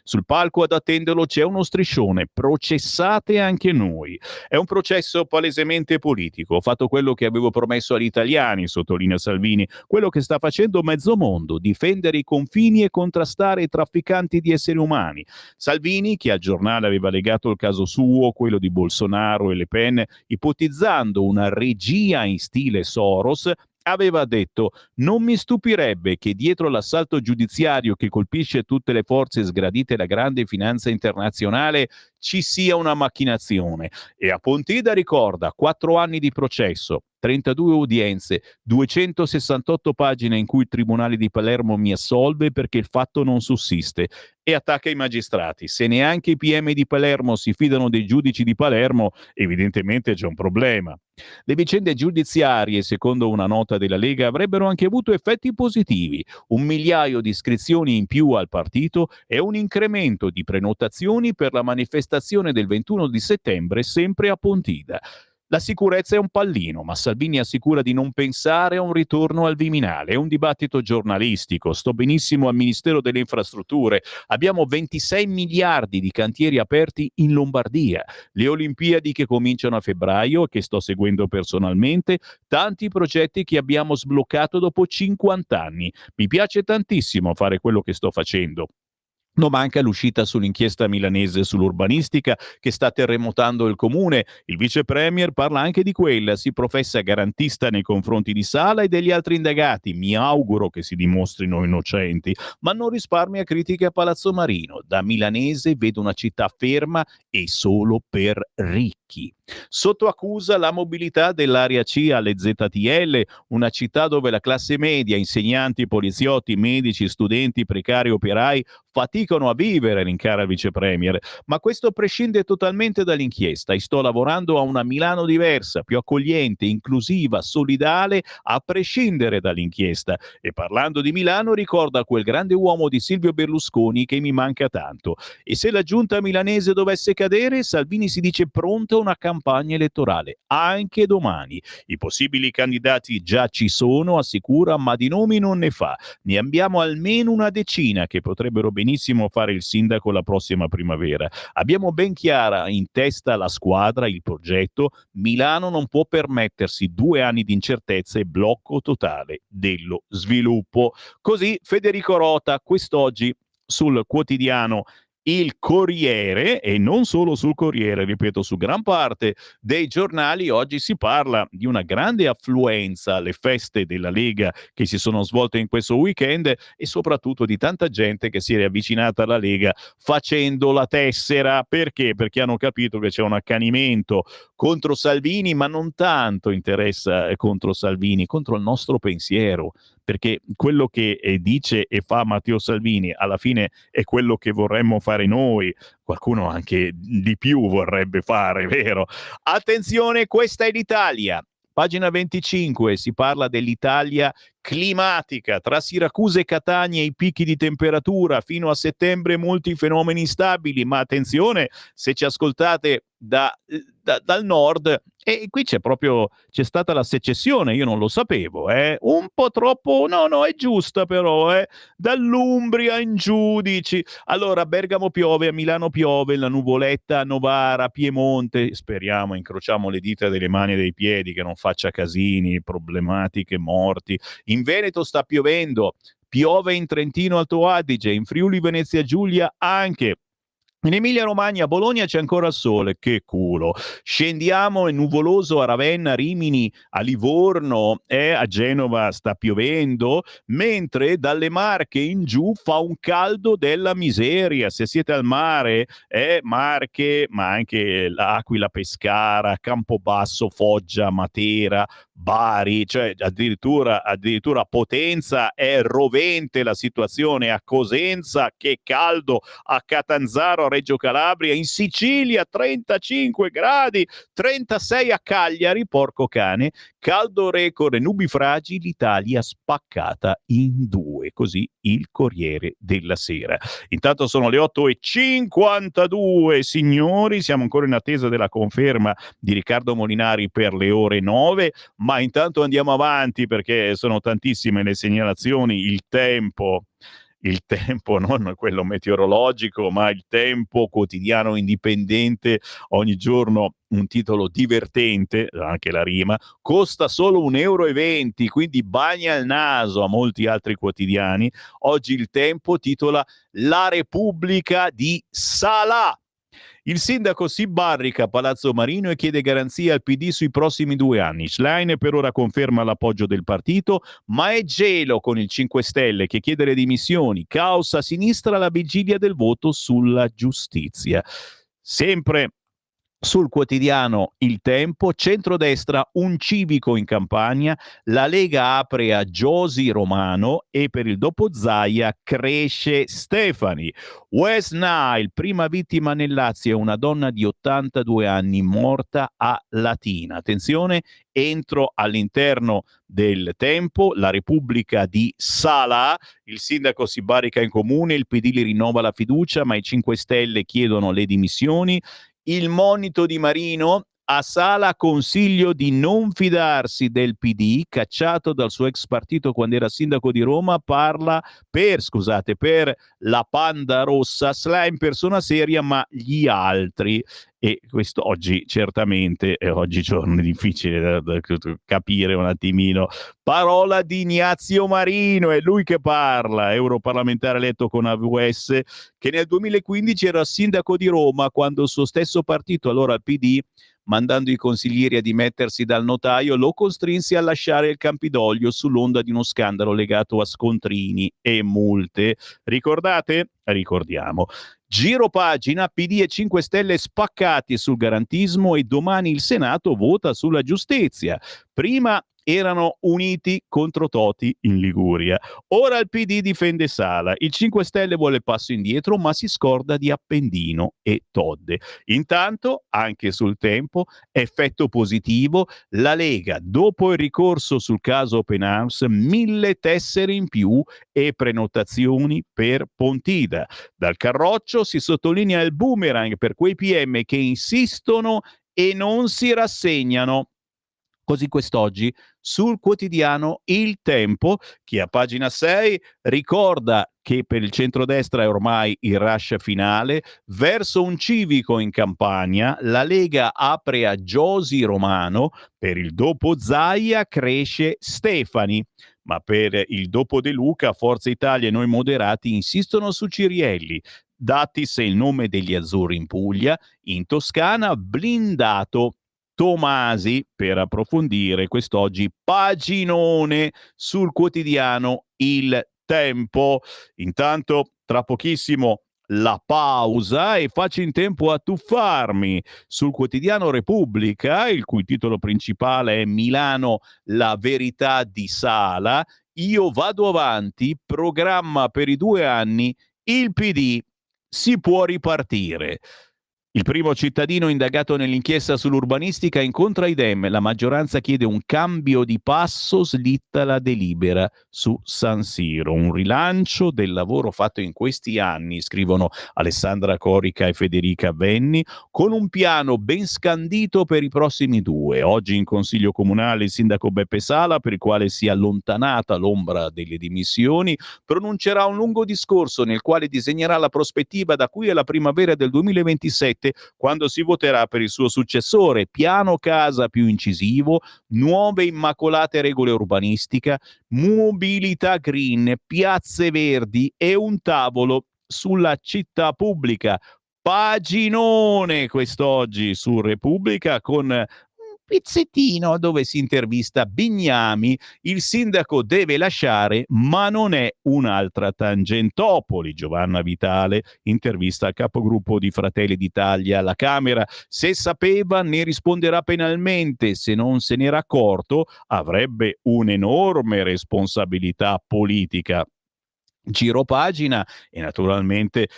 Sul palco ad attenderlo c'è uno striscione: processate anche noi. È un processo palesemente politico. Ho fatto quello che avevo promesso agli italiani, sottolinea Salvini, quello che sta facendo mezzo mondo: difendere i confini e contrastare i trafficanti di esseri umani. Salvini, che al giornale aveva legato il caso suo, quello di Bolsonaro e Le Pen, ipotizzando una regia in stile Soros, aveva detto: non mi stupirebbe che dietro l'assalto giudiziario che colpisce tutte le forze sgradite alla grande finanza internazionale ci sia una macchinazione. E a Pontida ricorda 4 anni di processo, 32 udienze, 268 pagine in cui il Tribunale di Palermo mi assolve perché il fatto non sussiste, e attacca i magistrati. Se neanche i PM di Palermo si fidano dei giudici di Palermo, evidentemente c'è un problema. Le vicende giudiziarie, secondo una nota della Lega, avrebbero anche avuto effetti positivi: 1 migliaio di iscrizioni in più al partito e un incremento di prenotazioni per la manifestazione del 21 di settembre sempre a Pontida. La sicurezza è un pallino, ma Salvini assicura di non pensare a un ritorno al Viminale. È un dibattito giornalistico. Sto benissimo al Ministero delle Infrastrutture. Abbiamo 26 miliardi di cantieri aperti in Lombardia. Le Olimpiadi che cominciano a febbraio, che sto seguendo personalmente. Tanti progetti che abbiamo sbloccato dopo 50 anni. Mi piace tantissimo fare quello che sto facendo. Non manca l'uscita sull'inchiesta milanese sull'urbanistica che sta terremotando il comune. Il vice premier parla anche di quella, si professa garantista nei confronti di Sala e degli altri indagati. Mi auguro che si dimostrino innocenti, ma non risparmia critiche a Palazzo Marino. Da milanese vedo una città ferma e solo per ricchi. Sotto accusa la mobilità dell'area C alle ZTL, una città dove la classe media, insegnanti, poliziotti, medici, studenti, precari, operai faticano a vivere, rincara il vice premier. Ma questo prescinde totalmente dall'inchiesta e sto lavorando a una Milano diversa, più accogliente, inclusiva, solidale, a prescindere dall'inchiesta. E parlando di Milano ricorda quel grande uomo di Silvio Berlusconi che mi manca tanto. E se la giunta milanese dovesse cadere, Salvini si dice pronto a una campagna elettorale, anche domani. I possibili candidati già ci sono, assicura, ma di nomi non ne fa. Ne abbiamo almeno una decina che potrebbero benissimo fare il sindaco la prossima primavera. Abbiamo ben chiara in testa la squadra, il progetto. Milano non può permettersi 2 anni di incertezza e blocco totale dello sviluppo. Così Federico Rota quest'oggi sul quotidiano Il Corriere, e non solo sul Corriere, ripeto, su gran parte dei giornali oggi si parla di una grande affluenza alle feste della Lega che si sono svolte in questo weekend e soprattutto di tanta gente che si è riavvicinata alla Lega facendo la tessera. Perché? Perché hanno capito che c'è un accanimento contro Salvini, ma non tanto interessa contro Salvini, contro il nostro pensiero. Perché quello che dice e fa Matteo Salvini alla fine è quello che vorremmo fare noi, qualcuno anche di più vorrebbe fare, vero? Attenzione, questa è l'Italia. Pagina 25, si parla dell'Italia climatica. Tra Siracusa e Catania i picchi di temperatura, fino a settembre molti fenomeni instabili, ma attenzione, se ci ascoltate da dal nord, e qui c'è stata la secessione, io non lo sapevo, un po' troppo, no, è giusta però, dall'Umbria in giù, dici, allora a Bergamo piove, a Milano piove, la nuvoletta a Novara, Piemonte, speriamo, incrociamo le dita delle mani e dei piedi che non faccia casini, problematiche, morti. In Veneto sta piovendo, piove in Trentino Alto Adige, in Friuli Venezia Giulia anche. In Emilia-Romagna, a Bologna c'è ancora il sole, che culo. Scendiamo, è nuvoloso a Ravenna, Rimini, a Livorno, a Genova sta piovendo, mentre dalle Marche in giù fa un caldo della miseria. Se siete al mare, Marche, ma anche l'Aquila, Pescara, Campobasso, Foggia, Matera, Bari, cioè addirittura a Potenza è rovente la situazione, a Cosenza che caldo, a Catanzaro, a Reggio Calabria, in Sicilia 35 gradi, 36 a Cagliari, porco cane, caldo record e nubifragi, l'Italia spaccata in due, così il Corriere della Sera. Intanto sono le 8:52, signori, siamo ancora in attesa della conferma di Riccardo Molinari per le ore 9, ma intanto andiamo avanti perché sono tantissime le segnalazioni. Il tempo, non quello meteorologico, ma il Tempo quotidiano indipendente, ogni giorno un titolo divertente, anche la rima, costa solo 1,20 €, quindi bagna il naso a molti altri quotidiani. Oggi il Tempo titola La Repubblica di Salah. Il sindaco si barrica a Palazzo Marino e chiede garanzie al PD sui prossimi 2 anni. Schlein per ora conferma l'appoggio del partito, ma è gelo con il 5 Stelle che chiede le dimissioni. Caos a sinistra alla vigilia del voto sulla giustizia. Sempre sul quotidiano Il Tempo, centrodestra, un civico in campagna, la Lega apre a Giosi Romano e per il dopo Zaia cresce Stefani. West Nile, prima vittima nel Lazio, è una donna di 82 anni morta a Latina. Attenzione, entro all'interno del Tempo, la Repubblica di Salah, il sindaco si barica in comune, il PD gli rinnova la fiducia, ma i 5 Stelle chiedono le dimissioni. Il monito di Marino, a Sala consiglio di non fidarsi del PD, cacciato dal suo ex partito quando era sindaco di Roma, parla per la Panda Rossa, Schlein persona seria, ma gli altri. E questo oggi certamente è oggigiorno difficile da capire un attimino. Parola di Ignazio Marino, è lui che parla, europarlamentare eletto con AVS, che nel 2015 era sindaco di Roma quando il suo stesso partito, allora il PD, mandando i consiglieri a dimettersi dal notaio, lo costrinse a lasciare il Campidoglio sull'onda di uno scandalo legato a scontrini e multe. Ricordate? Ricordiamo. Giro pagina, PD e 5 Stelle spaccati sul garantismo e domani il Senato vota sulla giustizia. Prima erano uniti contro Toti in Liguria. Ora il PD difende Sala. Il 5 Stelle vuole il passo indietro, ma si scorda di Appendino e Todde. Intanto, anche sul Tempo, effetto positivo, la Lega, dopo il ricorso sul caso Open Arms, 1000 tessere in più e prenotazioni per Pontida. Dal Carroccio si sottolinea il boomerang per quei PM che insistono e non si rassegnano. Così quest'oggi sul quotidiano Il Tempo, che a pagina 6 ricorda che per il centrodestra è ormai il rush finale, verso un civico in campagna, la Lega apre a Giosi Romano, per il dopo Zaia cresce Stefani, ma per il dopo De Luca Forza Italia e Noi Moderati insistono su Cirielli. Datis è il nome degli azzurri in Puglia, in Toscana blindato Tomasi. Per approfondire quest'oggi paginone sul quotidiano Il Tempo. Intanto tra pochissimo la pausa e faccio in tempo a tuffarmi sul quotidiano Repubblica, il cui titolo principale è Milano, la verità di Sala. Io vado avanti, programma per i 2 anni, il PD si può ripartire. Il primo cittadino indagato nell'inchiesta sull'urbanistica incontra idem. La maggioranza chiede un cambio di passo, slitta la delibera su San Siro. Un rilancio del lavoro fatto in questi anni, scrivono Alessandra Corica e Federica Venni, con un piano ben scandito per i prossimi 2. Oggi in Consiglio Comunale il sindaco Beppe Sala, per il quale si è allontanata l'ombra delle dimissioni, pronuncerà un lungo discorso nel quale disegnerà la prospettiva da qui alla primavera del 2027, quando si voterà per il suo successore: piano casa più incisivo, nuove immacolate regole urbanistica, mobilità green, piazze verdi e un tavolo sulla città pubblica. Paginone quest'oggi su Repubblica, con un pezzettino dove si intervista Bignami. Il sindaco deve lasciare, ma non è un'altra Tangentopoli. Giovanna Vitale intervista al capogruppo di Fratelli d'Italia alla Camera. Se sapeva, ne risponderà penalmente. Se non se n'era accorto, avrebbe un'enorme responsabilità politica. Giro pagina. E naturalmente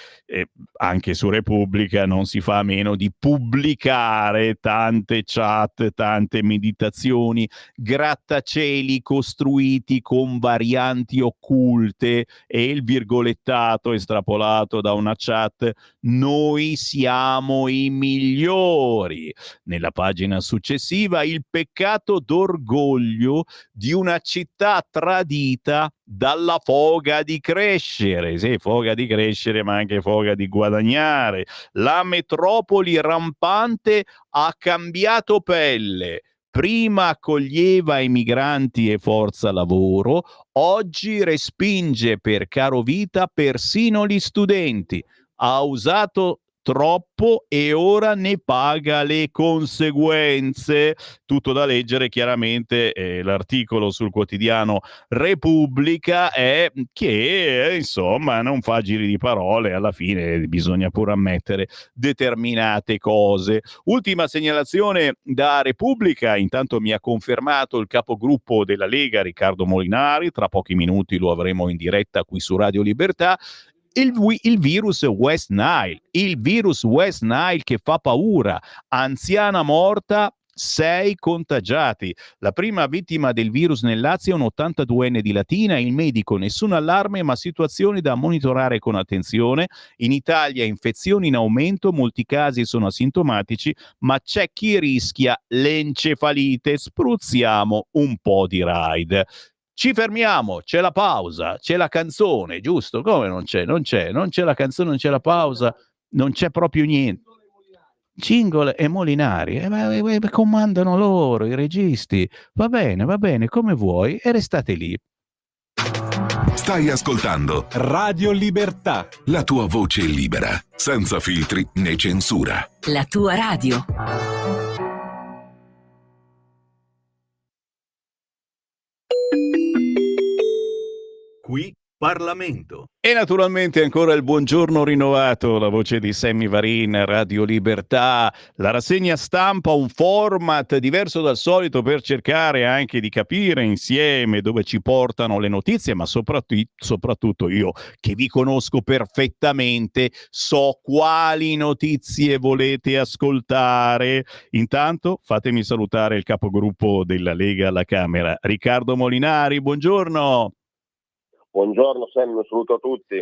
anche su Repubblica non si fa a meno di pubblicare tante chat, tante meditazioni, grattacieli costruiti con varianti occulte e il virgolettato estrapolato da una chat: noi siamo i migliori. Nella pagina successiva, il peccato d'orgoglio di una città tradita dalla foga di crescere. Sì, foga di crescere, ma anche foga di guadagnare. La metropoli rampante ha cambiato pelle. Prima accoglieva i migranti e forza lavoro, oggi respinge per caro vita persino gli studenti. Ha usato troppo e ora ne paga le conseguenze. Tutto da leggere chiaramente. L'articolo sul quotidiano Repubblica è che insomma non fa giri di parole, alla fine bisogna pure ammettere determinate cose. Ultima segnalazione da Repubblica, intanto mi ha confermato il capogruppo della Lega Riccardo Molinari, tra pochi minuti lo avremo in diretta qui su Radio Libertà. Il virus West Nile, che fa paura. Anziana morta, 6 contagiati. La prima vittima del virus nel Lazio è un 82enne di Latina. Il medico: nessun allarme, ma situazioni da monitorare con attenzione. In Italia infezioni in aumento, molti casi sono asintomatici, ma c'è chi rischia l'encefalite. Spruzziamo un po' di Ride. Ci fermiamo, c'è la pausa, c'è la canzone, giusto? Come non c'è la canzone, non c'è la pausa, non c'è proprio niente. Jingle e Molinari, comandano loro, i registi. Va bene, come vuoi, e restate lì. Stai ascoltando Radio Libertà. la tua voce libera, senza filtri né censura. La tua radio. Qui Parlamento. E naturalmente ancora il buongiorno rinnovato, la voce di Sammy Varin, Radio Libertà, la rassegna stampa, un format diverso dal solito per cercare anche di capire insieme dove ci portano le notizie, ma soprattutto io, che vi conosco perfettamente, so quali notizie volete ascoltare. Intanto fatemi salutare il capogruppo della Lega alla Camera, Riccardo Molinari. Buongiorno. Buongiorno Sam, un saluto a tutti.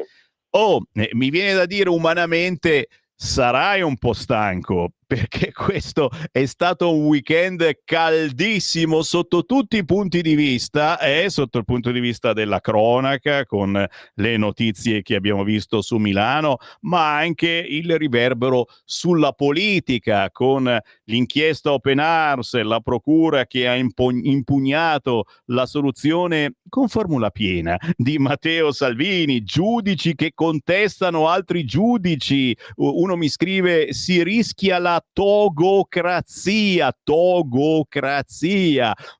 Mi viene da dire, umanamente sarai un po' stanco, perché questo è stato un weekend caldissimo sotto tutti i punti di vista, sotto il punto di vista della cronaca, con le notizie che abbiamo visto su Milano, ma anche il riverbero sulla politica, con l'inchiesta Open Arms, la procura che ha impugnato la soluzione con formula piena di Matteo Salvini, giudici che contestano altri giudici. Uno mi scrive: si rischia la togocrazia,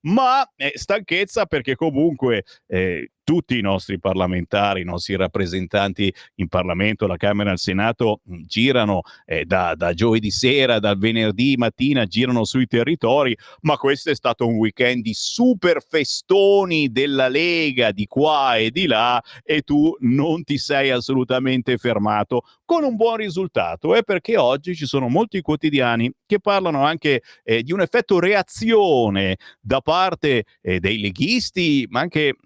ma stanchezza, perché comunque tutti i nostri parlamentari, i nostri rappresentanti in Parlamento, la Camera e il Senato girano da giovedì sera, dal venerdì mattina, girano sui territori, ma questo è stato un weekend di super festoni della Lega di qua e di là e tu non ti sei assolutamente fermato, con un buon risultato, perché oggi ci sono molti quotidiani che parlano anche di un effetto reazione da parte dei leghisti, ma anche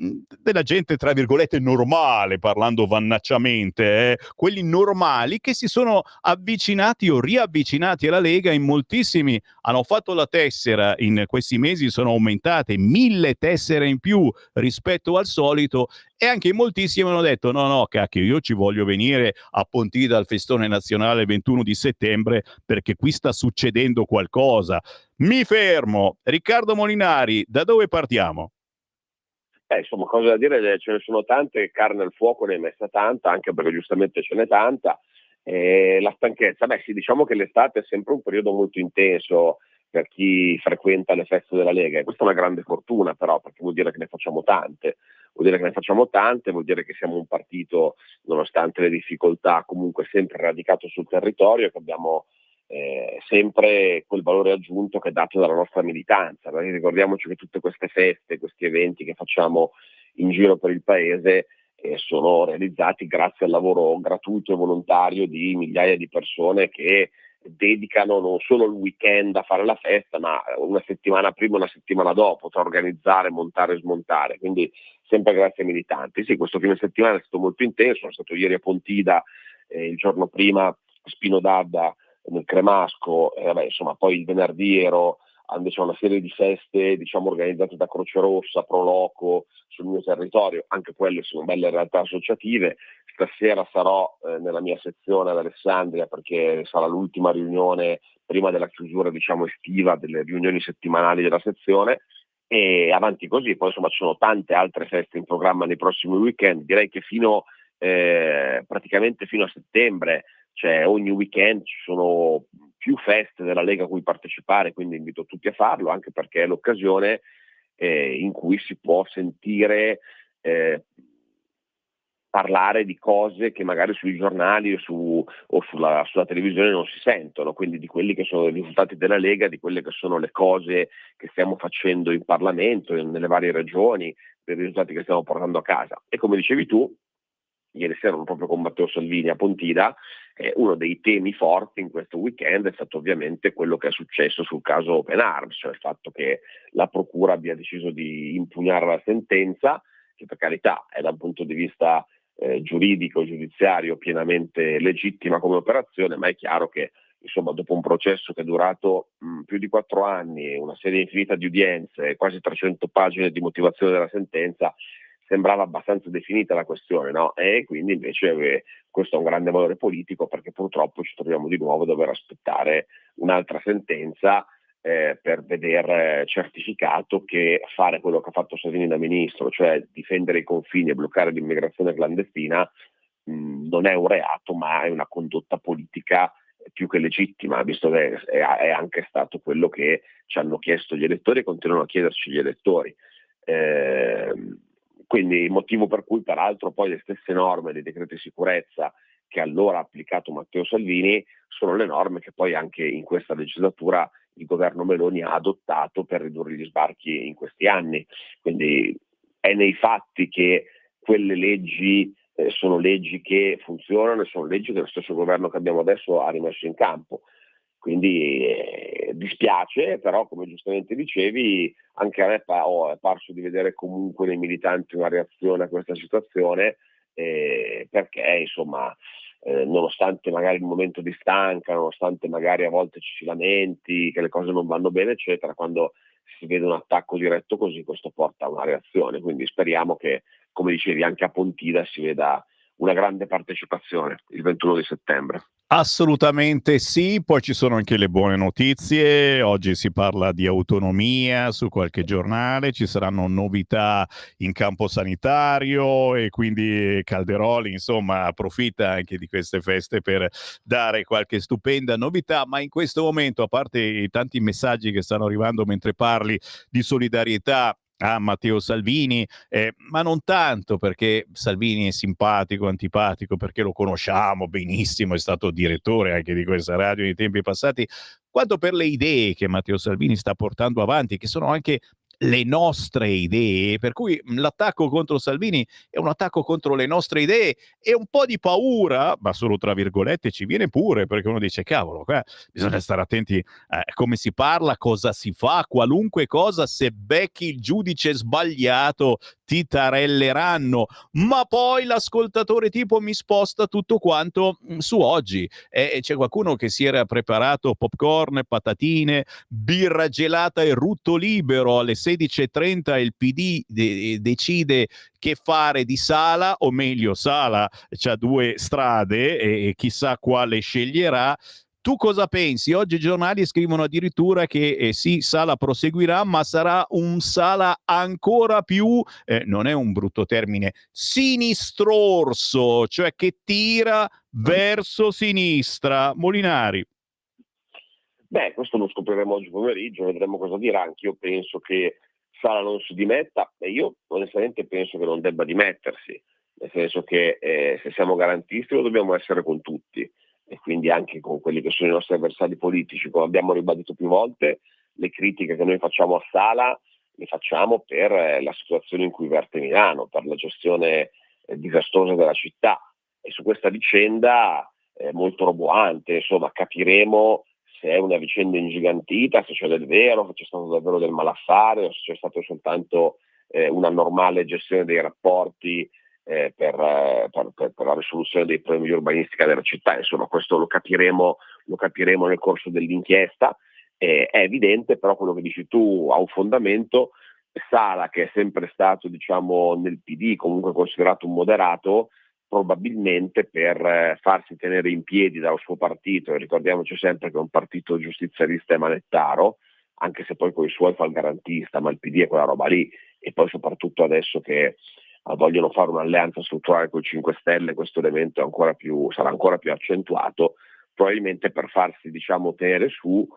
della gente tra virgolette normale, parlando vannacciamente, quelli normali che si sono avvicinati o riavvicinati alla Lega. In moltissimi hanno fatto la tessera, in questi mesi sono aumentate 1000 tessere in più rispetto al solito, e anche in moltissimi hanno detto no cacchio, io ci voglio venire a Pontida al festone nazionale il 21 di settembre perché qui sta succedendo qualcosa. Mi fermo. Riccardo Molinari, da dove partiamo? Insomma, cose da dire ce ne sono tante, carne al fuoco ne è messa tanta, anche perché giustamente ce n'è tanta. La stanchezza, sì, diciamo che l'estate è sempre un periodo molto intenso per chi frequenta le feste della Lega, e questa è una grande fortuna però, perché vuol dire che ne facciamo tante, vuol dire che siamo un partito, nonostante le difficoltà, comunque sempre radicato sul territorio, che abbiamo sempre quel valore aggiunto che è dato dalla nostra militanza. Ricordiamoci che tutte queste feste, questi eventi che facciamo in giro per il paese sono realizzati grazie al lavoro gratuito e volontario di migliaia di persone che dedicano non solo il weekend a fare la festa, ma una settimana prima e una settimana dopo, tra organizzare, montare e smontare, quindi sempre grazie ai militanti. Sì, questo fine settimana è stato molto intenso, sono stato ieri a Pontida, il giorno prima a Spino d'Adda nel Cremasco, insomma poi il venerdì ero invece a una serie di feste organizzate da Croce Rossa, Pro Loco sul mio territorio, anche quelle sono belle realtà associative. Stasera sarò nella mia sezione ad Alessandria perché sarà l'ultima riunione prima della chiusura estiva delle riunioni settimanali della sezione, e avanti così. Poi insomma ci sono tante altre feste in programma nei prossimi weekend, direi che praticamente fino a settembre, cioè ogni weekend ci sono più feste della Lega a cui partecipare, quindi invito tutti a farlo, anche perché è l'occasione in cui si può sentire parlare di cose che magari sui giornali o sulla televisione non si sentono, quindi di quelli che sono i risultati della Lega, di quelle che sono le cose che stiamo facendo in Parlamento, nelle varie regioni, dei risultati che stiamo portando a casa. E come dicevi tu, ieri sera proprio con Matteo Salvini a Pontida, uno dei temi forti in questo weekend è stato ovviamente quello che è successo sul caso Open Arms, cioè il fatto che la procura abbia deciso di impugnare la sentenza, che per carità è da un punto di vista giuridico, giudiziario, pienamente legittima come operazione, ma è chiaro che insomma dopo un processo che è durato più di 4 anni, una serie infinita di udienze, quasi 300 pagine di motivazione della sentenza, sembrava abbastanza definita la questione, no? E quindi invece questo ha un grande valore politico, perché purtroppo ci troviamo di nuovo a dover aspettare un'altra sentenza per veder certificato che fare quello che ha fatto Salvini da ministro, cioè difendere i confini e bloccare l'immigrazione clandestina, non è un reato, ma è una condotta politica più che legittima, visto che è anche stato quello che ci hanno chiesto gli elettori e continuano a chiederci gli elettori. Quindi il motivo per cui peraltro poi le stesse norme dei decreti sicurezza che allora ha applicato Matteo Salvini sono le norme che poi anche in questa legislatura il governo Meloni ha adottato per ridurre gli sbarchi in questi anni. Quindi è nei fatti che quelle leggi sono leggi che funzionano e sono leggi che lo stesso governo che abbiamo adesso ha rimesso in campo. Quindi dispiace, però come giustamente dicevi, anche a me è parso di vedere comunque nei militanti una reazione a questa situazione, perché insomma nonostante magari il momento di stanca, nonostante magari a volte ci si lamenti che le cose non vanno bene eccetera, quando si vede un attacco diretto così, questo porta a una reazione. Quindi speriamo che, come dicevi, anche a Pontida si veda una grande partecipazione il 21 di settembre. Assolutamente sì, poi ci sono anche le buone notizie. Oggi si parla di autonomia su qualche giornale, ci saranno novità in campo sanitario e quindi Calderoli insomma approfitta anche di queste feste per dare qualche stupenda novità, ma in questo momento, a parte i tanti messaggi che stanno arrivando mentre parli di solidarietà Matteo Salvini, ma non tanto perché Salvini è simpatico, antipatico, perché lo conosciamo benissimo, è stato direttore anche di questa radio nei tempi passati, quanto per le idee che Matteo Salvini sta portando avanti, che sono anche le nostre idee, per cui l'attacco contro Salvini è un attacco contro le nostre idee, e un po' di paura, ma solo tra virgolette, ci viene pure, perché uno dice cavolo, qua bisogna stare attenti come si parla, cosa si fa, qualunque cosa, se becchi il giudice sbagliato ti tarelleranno, ma poi l'ascoltatore tipo mi sposta tutto quanto su oggi, c'è qualcuno che si era preparato popcorn, patatine, birra gelata e rutto libero. Alle 16:30 il PD decide che fare di Sala, o meglio Sala c'ha due strade e chissà quale sceglierà. Tu cosa pensi? Oggi i giornali scrivono addirittura che sì, Sala proseguirà, ma sarà un Sala ancora più, non è un brutto termine, sinistrorso, cioè che tira verso sinistra. Molinari. Beh, questo lo scopriremo oggi pomeriggio, vedremo cosa dirà. Anch'io penso che Sala non si dimetta, e io onestamente penso che non debba dimettersi, nel senso che se siamo garantisti lo dobbiamo essere con tutti, e quindi anche con quelli che sono i nostri avversari politici. Come abbiamo ribadito più volte, le critiche che noi facciamo a Sala le facciamo per la situazione in cui verte Milano, per la gestione disastrosa della città, e su questa vicenda molto roboante, insomma, capiremo se è una vicenda ingigantita, se c'è del vero, se c'è stato davvero del malaffare, o se c'è stato soltanto una normale gestione dei rapporti per la risoluzione dei problemi di urbanistica della città. Insomma, questo lo capiremo nel corso dell'inchiesta. È evidente, però, quello che dici tu ha un fondamento. Sala, che è sempre stato, diciamo, nel PD comunque considerato un moderato, probabilmente per farsi tenere in piedi dal suo partito, e ricordiamoci sempre che è un partito giustizialista e manettaro, anche se poi con i suoi fa il garantista, ma il PD è quella roba lì, e poi soprattutto adesso che vogliono fare un'alleanza strutturale con i 5 Stelle, questo elemento sarà ancora più accentuato. Probabilmente per farsi, diciamo, tenere su,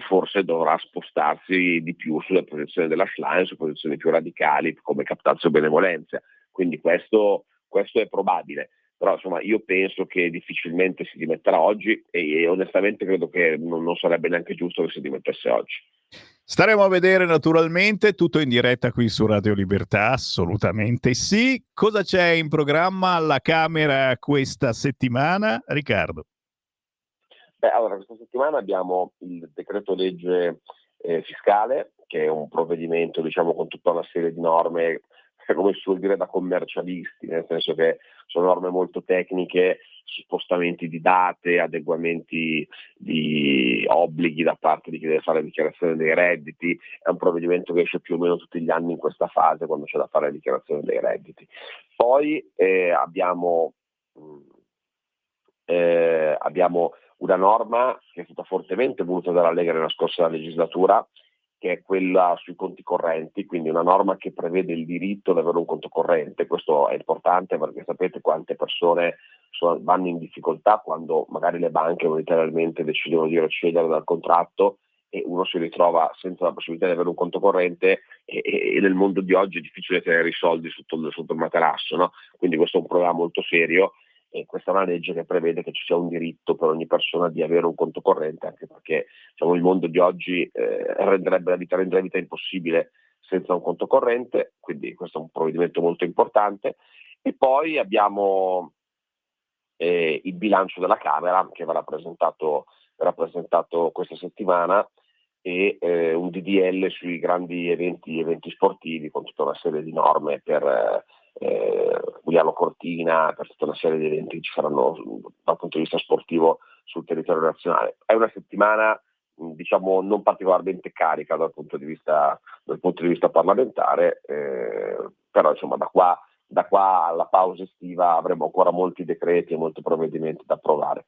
forse dovrà spostarsi di più sulle posizioni della Schlein, su posizioni più radicali come Captatio Benevolenza. Quindi questo è probabile, però insomma io penso che difficilmente si dimetterà oggi, e onestamente credo che non sarebbe neanche giusto che si dimettesse oggi. Staremo a vedere naturalmente, tutto in diretta qui su Radio Libertà, assolutamente sì. Cosa c'è in programma alla Camera questa settimana, Riccardo? Beh, allora, questa settimana abbiamo il decreto legge fiscale, che è un provvedimento, diciamo, con tutta una serie di norme, come si suol dire, da commercialisti, nel senso che sono norme molto tecniche, spostamenti di date, adeguamenti di obblighi da parte di chi deve fare la dichiarazione dei redditi. È un provvedimento che esce più o meno tutti gli anni in questa fase, quando c'è da fare la dichiarazione dei redditi. Poi abbiamo una norma che è stata fortemente voluta dalla Lega nella scorsa legislatura, che è quella sui conti correnti, quindi una norma che prevede il diritto ad avere un conto corrente. Questo è importante perché sapete quante persone vanno in difficoltà quando magari le banche volontariamente decidono di recedere dal contratto, e uno si ritrova senza la possibilità di avere un conto corrente, e nel mondo di oggi è difficile tenere i soldi sotto il materasso, no? Quindi questo è un problema molto serio, e questa è una legge che prevede che ci sia un diritto per ogni persona di avere un conto corrente, anche perché, diciamo, il mondo di oggi renderebbe la vita impossibile senza un conto corrente, quindi questo è un provvedimento molto importante. E poi abbiamo il bilancio della Camera, che verrà presentato questa settimana, e un DDL sui grandi eventi sportivi, con tutta una serie di norme per Giuliano Cortina, per tutta una serie di eventi che ci saranno dal punto di vista sportivo sul territorio nazionale. È una settimana, diciamo, non particolarmente carica dal punto di vista parlamentare, però insomma da qua alla pausa estiva avremo ancora molti decreti e molti provvedimenti da approvare.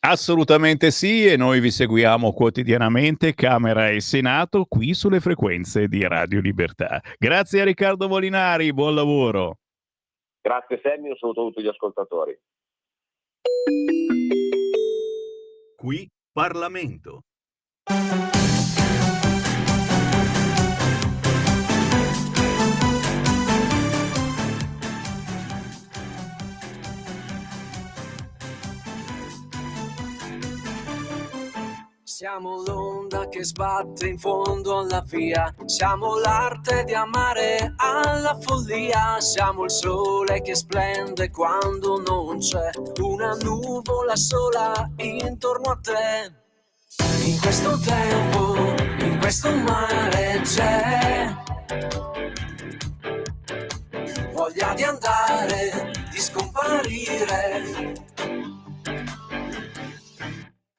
Assolutamente sì, e noi vi seguiamo quotidianamente, Camera e Senato, qui sulle frequenze di Radio Libertà. Grazie a Riccardo Molinari, buon lavoro. Grazie Sammy, un saluto a tutti gli ascoltatori. Qui Parlamento. Siamo l'onda che sbatte in fondo alla via, siamo l'arte di amare alla follia, siamo il sole che splende quando non c'è una nuvola sola intorno a te. In questo tempo, in questo mare c'è voglia di andare, di scomparire.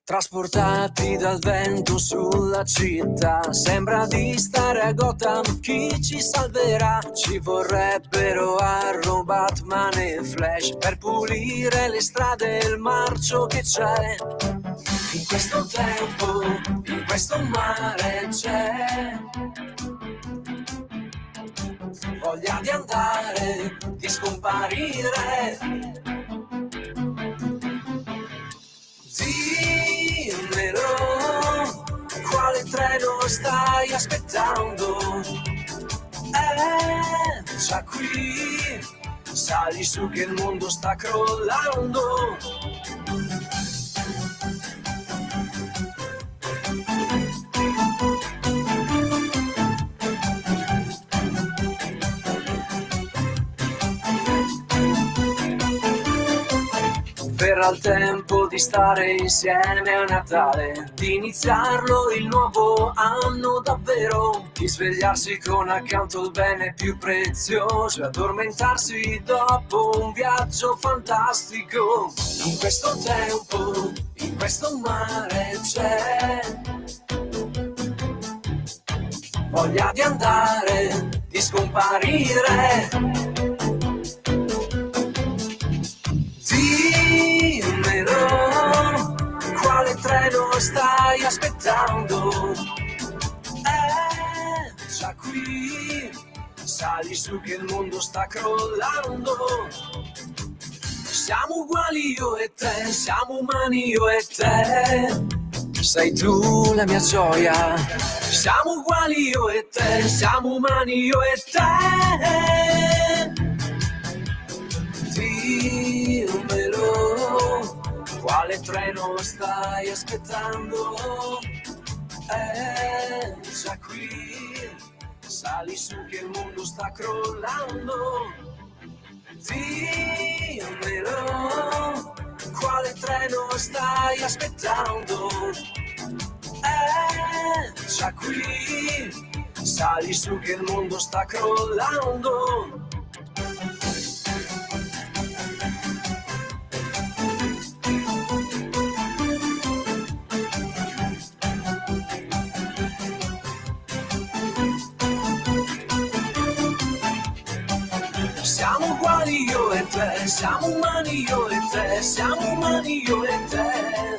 Trasportati dal vento sulla città, sembra di stare a Gotham, chi ci salverà? Ci vorrebbero Arrow, Batman e Flash per pulire le strade e il marcio che c'è. In questo tempo, in questo mare c'è voglia di andare, di scomparire. Dimmelo, quale treno stai aspettando? È già qui, sali su che il mondo sta crollando. Verrà il tempo di stare insieme a Natale, di iniziarlo il nuovo anno davvero, di svegliarsi con accanto il bene più prezioso e addormentarsi dopo un viaggio fantastico. In questo tempo, in questo mare c'è voglia di andare, di scomparire. Dimmelo, quale treno stai aspettando? È già qui, sali su che il mondo sta crollando. Siamo uguali io e te, siamo umani io e te. Sei tu la mia gioia. Siamo uguali io e te, siamo umani io e te. Dimmelo, quale treno stai aspettando? È già qui, sali su che il mondo sta crollando. Dimmelo, quale treno stai aspettando? È già qui, sali su che il mondo sta crollando. Siamo uguali io e te, siamo umani io e te, siamo umani io e te.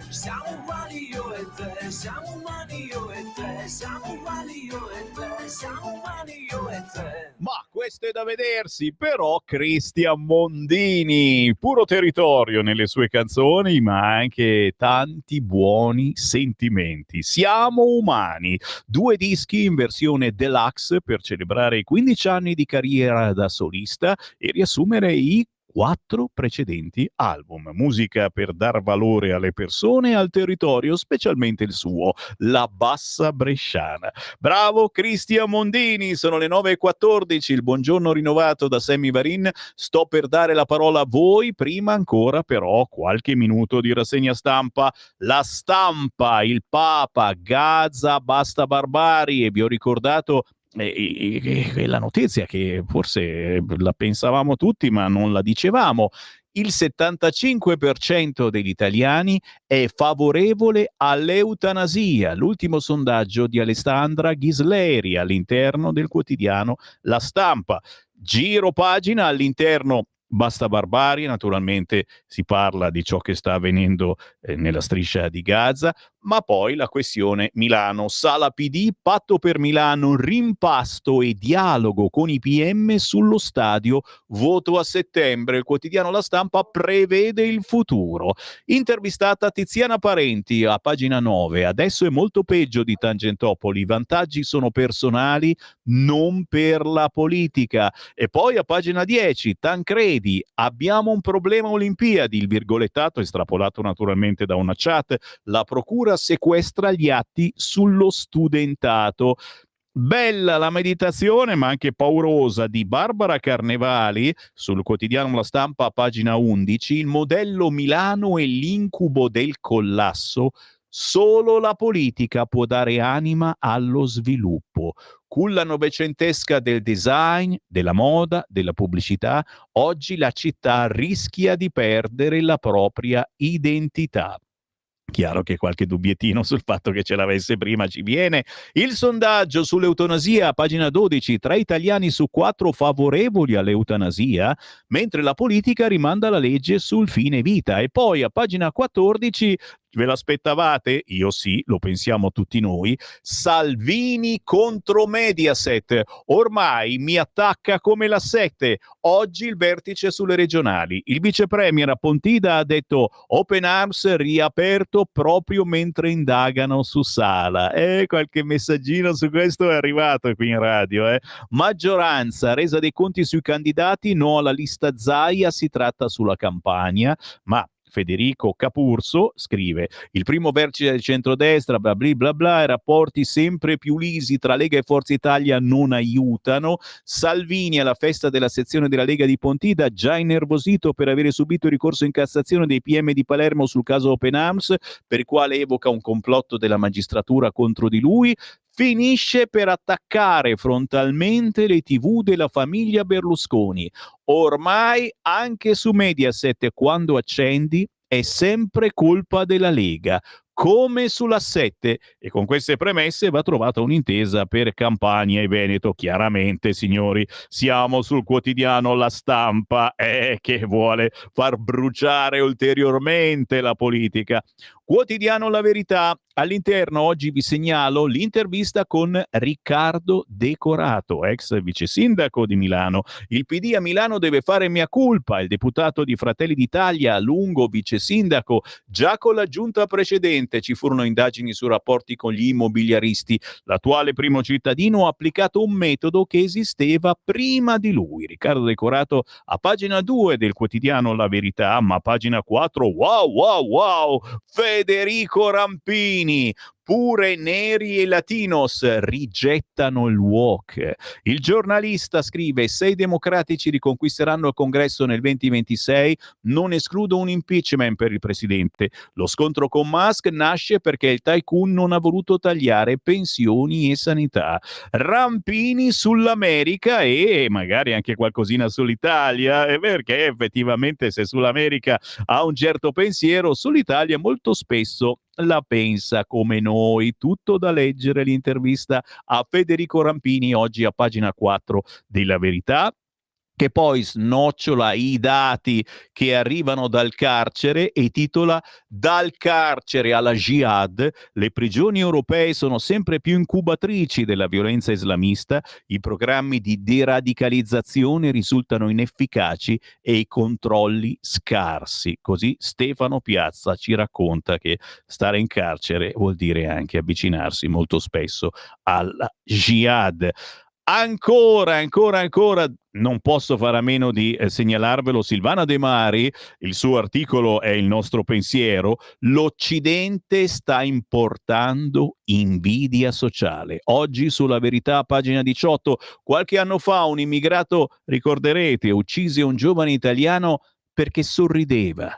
Siamo uguali io e te, siamo umani io e te, siamo uguali io e te, siamo umani io e te. Ma questo è da vedersi, però Cristian Mondini, puro territorio nelle sue canzoni, ma anche tanti buoni sentimenti. Siamo umani, 2 dischi in versione deluxe per celebrare i 15 anni di carriera da solista e riassumere i 4 precedenti album. Musica per dar valore alle persone e al territorio, specialmente il suo, la bassa bresciana. Bravo Cristian Mondini, sono le 9:14, il buongiorno rinnovato da Sammy Varin. Sto per dare la parola a voi, prima ancora però qualche minuto di rassegna stampa. La Stampa, il Papa, Gaza, basta barbarie. Vi ho ricordato la notizia che forse la pensavamo tutti ma non la dicevamo. Il 75% degli italiani è favorevole all'eutanasia. L'ultimo sondaggio di Alessandra Ghisleri all'interno del quotidiano La Stampa. Giro pagina all'interno. Basta barbarie, naturalmente si parla di ciò che sta avvenendo nella striscia di Gaza, ma poi la questione Milano. Sala PD, patto per Milano, rimpasto e dialogo con i PM sullo stadio, voto a settembre. Il quotidiano La Stampa prevede il futuro. Intervistata Tiziana Parenti a pagina 9. Adesso è molto peggio di Tangentopoli, i vantaggi sono personali, non per la politica. E poi a pagina 10, Tancredi, abbiamo un problema Olimpiadi, il virgolettato estrapolato naturalmente da una chat, la procura sequestra gli atti sullo studentato. Bella la meditazione, ma anche paurosa, di Barbara Carnevali sul quotidiano La Stampa a pagina 11, il modello Milano e l'incubo del collasso. Solo la politica può dare anima allo sviluppo. Culla novecentesca del design, della moda, della pubblicità, oggi la città rischia di perdere la propria identità. Chiaro che qualche dubbiettino sul fatto che ce l'avesse prima ci viene. Il sondaggio sull'eutanasia, pagina 12, 3 italiani su 4 favorevoli all'eutanasia, mentre la politica rimanda la legge sul fine vita. E poi a pagina 14, ve l'aspettavate? Io sì, lo pensiamo tutti noi. Salvini contro Mediaset. Ormai mi attacca come la 7. Oggi il vertice sulle regionali. Il vice premier a Pontida ha detto Open Arms riaperto proprio mentre indagano su Sala. Qualche messaggino su questo è arrivato qui in radio. Maggioranza, resa dei conti sui candidati, no alla lista Zaia, si tratta sulla campagna, ma Federico Capurso scrive il primo vertice del centrodestra, bla bla bla bla, i rapporti sempre più lisi tra Lega e Forza Italia non aiutano. Salvini alla festa della sezione della Lega di Pontida, già innervosito per avere subito il ricorso in Cassazione dei PM di Palermo sul caso Open Arms, per il quale evoca un complotto della magistratura contro di lui. Finisce per attaccare frontalmente le TV della famiglia Berlusconi. Ormai anche su Mediaset, quando accendi, è sempre colpa della Lega, come sulla 7. E con queste premesse va trovata un'intesa per Campania e Veneto. Chiaramente, signori, siamo sul quotidiano La Stampa, che vuole far bruciare ulteriormente la politica. Quotidiano La Verità. All'interno oggi vi segnalo l'intervista con Riccardo Decorato, ex vice sindaco di Milano. Il PD a Milano deve fare mea culpa. Il deputato di Fratelli d'Italia, a lungo vice sindaco, già con la giunta precedente ci furono indagini su rapporti con gli immobiliaristi. L'attuale primo cittadino ha applicato un metodo che esisteva prima di lui. Riccardo Decorato a pagina 2 del quotidiano La Verità, ma a pagina 4, wow, Federico Rampini. Pure neri e latinos rigettano il woke. Il giornalista scrive: se i democratici riconquisteranno il congresso nel 2026, non escludo un impeachment per il presidente. Lo scontro con Musk nasce perché il tycoon non ha voluto tagliare pensioni e sanità. Rampini sull'America e magari anche qualcosina sull'Italia, perché effettivamente se sull'America ha un certo pensiero, sull'Italia molto spesso la pensa come noi. Tutto da leggere l'intervista a Federico Rampini oggi a pagina 4 della Verità, che poi snocciola i dati che arrivano dal carcere e titola Dal carcere alla jihad, le prigioni europee sono sempre più incubatrici della violenza islamista, i programmi di deradicalizzazione risultano inefficaci e i controlli scarsi. Così Stefano Piazza ci racconta che stare in carcere vuol dire anche avvicinarsi molto spesso alla jihad. Ancora, non posso fare a meno di segnalarvelo, Silvana De Mari, il suo articolo è Il nostro pensiero, l'Occidente sta importando invidia sociale. Oggi sulla Verità, pagina 18, qualche anno fa un immigrato, ricorderete, uccise un giovane italiano perché sorrideva.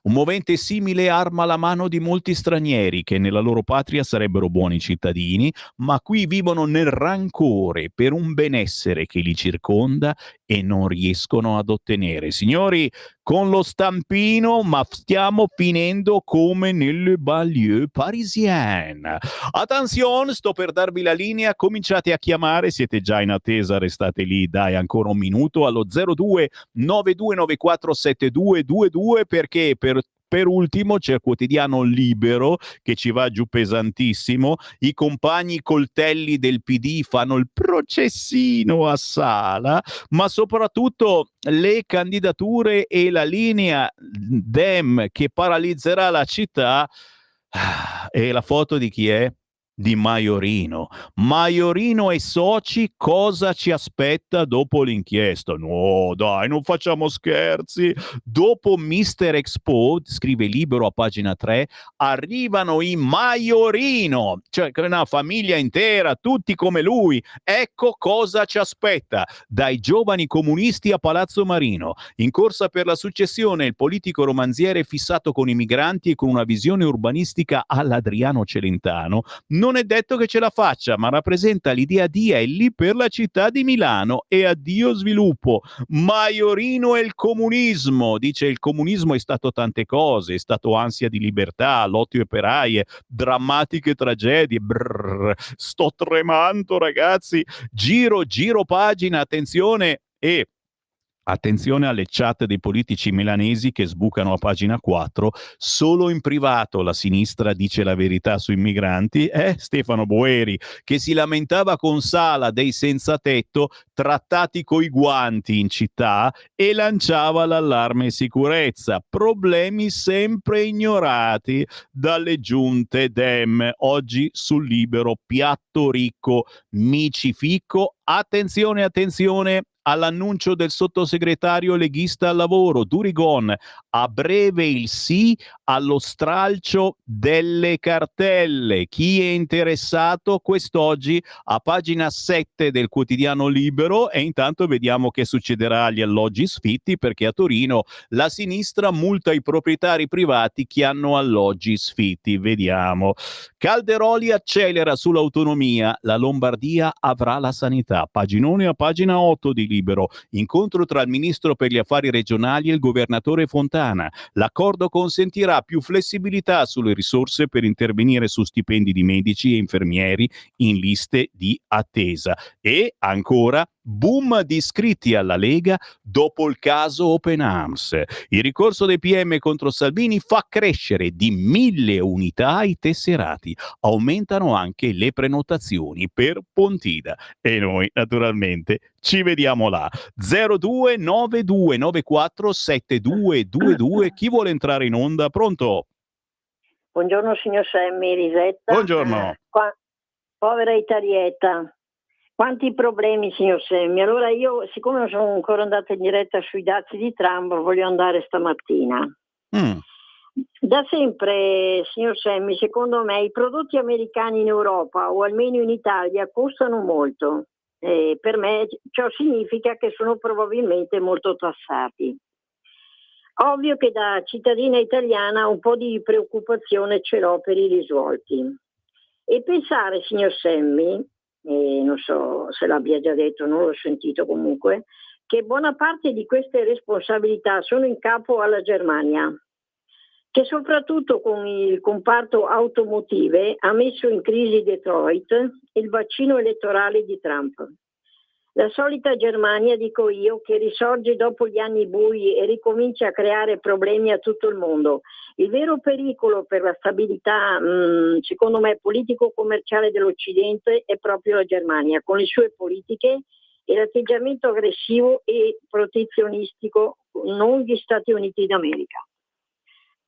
Un movente simile arma la mano di molti stranieri che nella loro patria sarebbero buoni cittadini, ma qui vivono nel rancore per un benessere che li circonda e non riescono ad ottenere. Signori, con lo stampino, ma stiamo finendo come nelle banlieue parisienne. Attenzione, sto per darvi la linea, cominciate a chiamare, siete già in attesa, restate lì, dai ancora un minuto, allo 02 9294 7222, perché per per ultimo c'è il quotidiano Libero che ci va giù pesantissimo, i compagni coltelli del PD fanno il processino a Sala, ma soprattutto le candidature e la linea Dem che paralizzerà la città. E la foto di chi è? Di Maiorino. Maiorino e soci, cosa ci aspetta dopo l'inchiesta? No, dai, non facciamo scherzi. Dopo Mister Expo, scrive Libero a pagina 3, arrivano i Maiorino, cioè una famiglia intera, tutti come lui. Ecco cosa ci aspetta. Dai giovani comunisti a Palazzo Marino. In corsa per la successione, il politico romanziere fissato con i migranti e con una visione urbanistica all'Adriano Celentano. Non è detto che ce la faccia, ma rappresenta l'idea di Elli per la città di Milano. E addio sviluppo. Maiorino e il comunismo. Dice: il comunismo è stato tante cose, è stato ansia di libertà, lotti operaie, drammatiche tragedie. Brrr, sto tremando, ragazzi. Giro pagina, attenzione. E attenzione alle chat dei politici milanesi che sbucano a pagina 4. Solo in privato la sinistra dice la verità sui migranti. Stefano Boeri, che si lamentava con Sala dei senza tetto trattati coi guanti in città e lanciava l'allarme sicurezza. Problemi sempre ignorati dalle giunte Dem. Oggi sul Libero, piatto ricco, micifico. Attenzione all'annuncio del sottosegretario leghista al lavoro Durigon, a breve il sì allo stralcio delle cartelle. Chi è interessato? Quest'oggi a pagina 7 del quotidiano Libero. E intanto vediamo che succederà agli alloggi sfitti, perché a Torino la sinistra multa i proprietari privati che hanno alloggi sfitti. Vediamo. Calderoli accelera sull'autonomia, la Lombardia avrà la sanità. Paginone a pagina 8 di Libero. Incontro tra il ministro per gli affari regionali e il governatore Fontana. L'accordo consentirà più flessibilità sulle risorse per intervenire su stipendi di medici e infermieri in liste di attesa. E ancora, boom di iscritti alla Lega dopo il caso Open Arms. Il ricorso dei PM contro Salvini fa crescere di 1.000 unità i tesserati. Aumentano anche le prenotazioni per Pontida. E noi, naturalmente, ci vediamo là. 0292947222. Chi vuole entrare in onda? Pronto? Buongiorno signor Semmi, Risetta. Buongiorno. Povera Italietta. Quanti problemi, signor Semmi. Allora io, siccome non sono ancora andata in diretta sui dazi di Trump, voglio andare stamattina. Da sempre, signor Semmi, secondo me i prodotti americani in Europa, o almeno in Italia, costano molto. Per me ciò significa che sono probabilmente molto tassati. Ovvio che da cittadina italiana un po' di preoccupazione ce l'ho per i risvolti. E pensare, signor Semmi, non so se l'abbia già detto, non l'ho sentito comunque, che buona parte di queste responsabilità sono in capo alla Germania, che soprattutto con il comparto automotive ha messo in crisi Detroit e il bacino elettorale di Trump. La solita Germania, dico io, che risorge dopo gli anni bui e ricomincia a creare problemi a tutto il mondo. Il vero pericolo per la stabilità, secondo me, politico-commerciale dell'Occidente è proprio la Germania, con le sue politiche e l'atteggiamento aggressivo e protezionistico, non gli Stati Uniti d'America.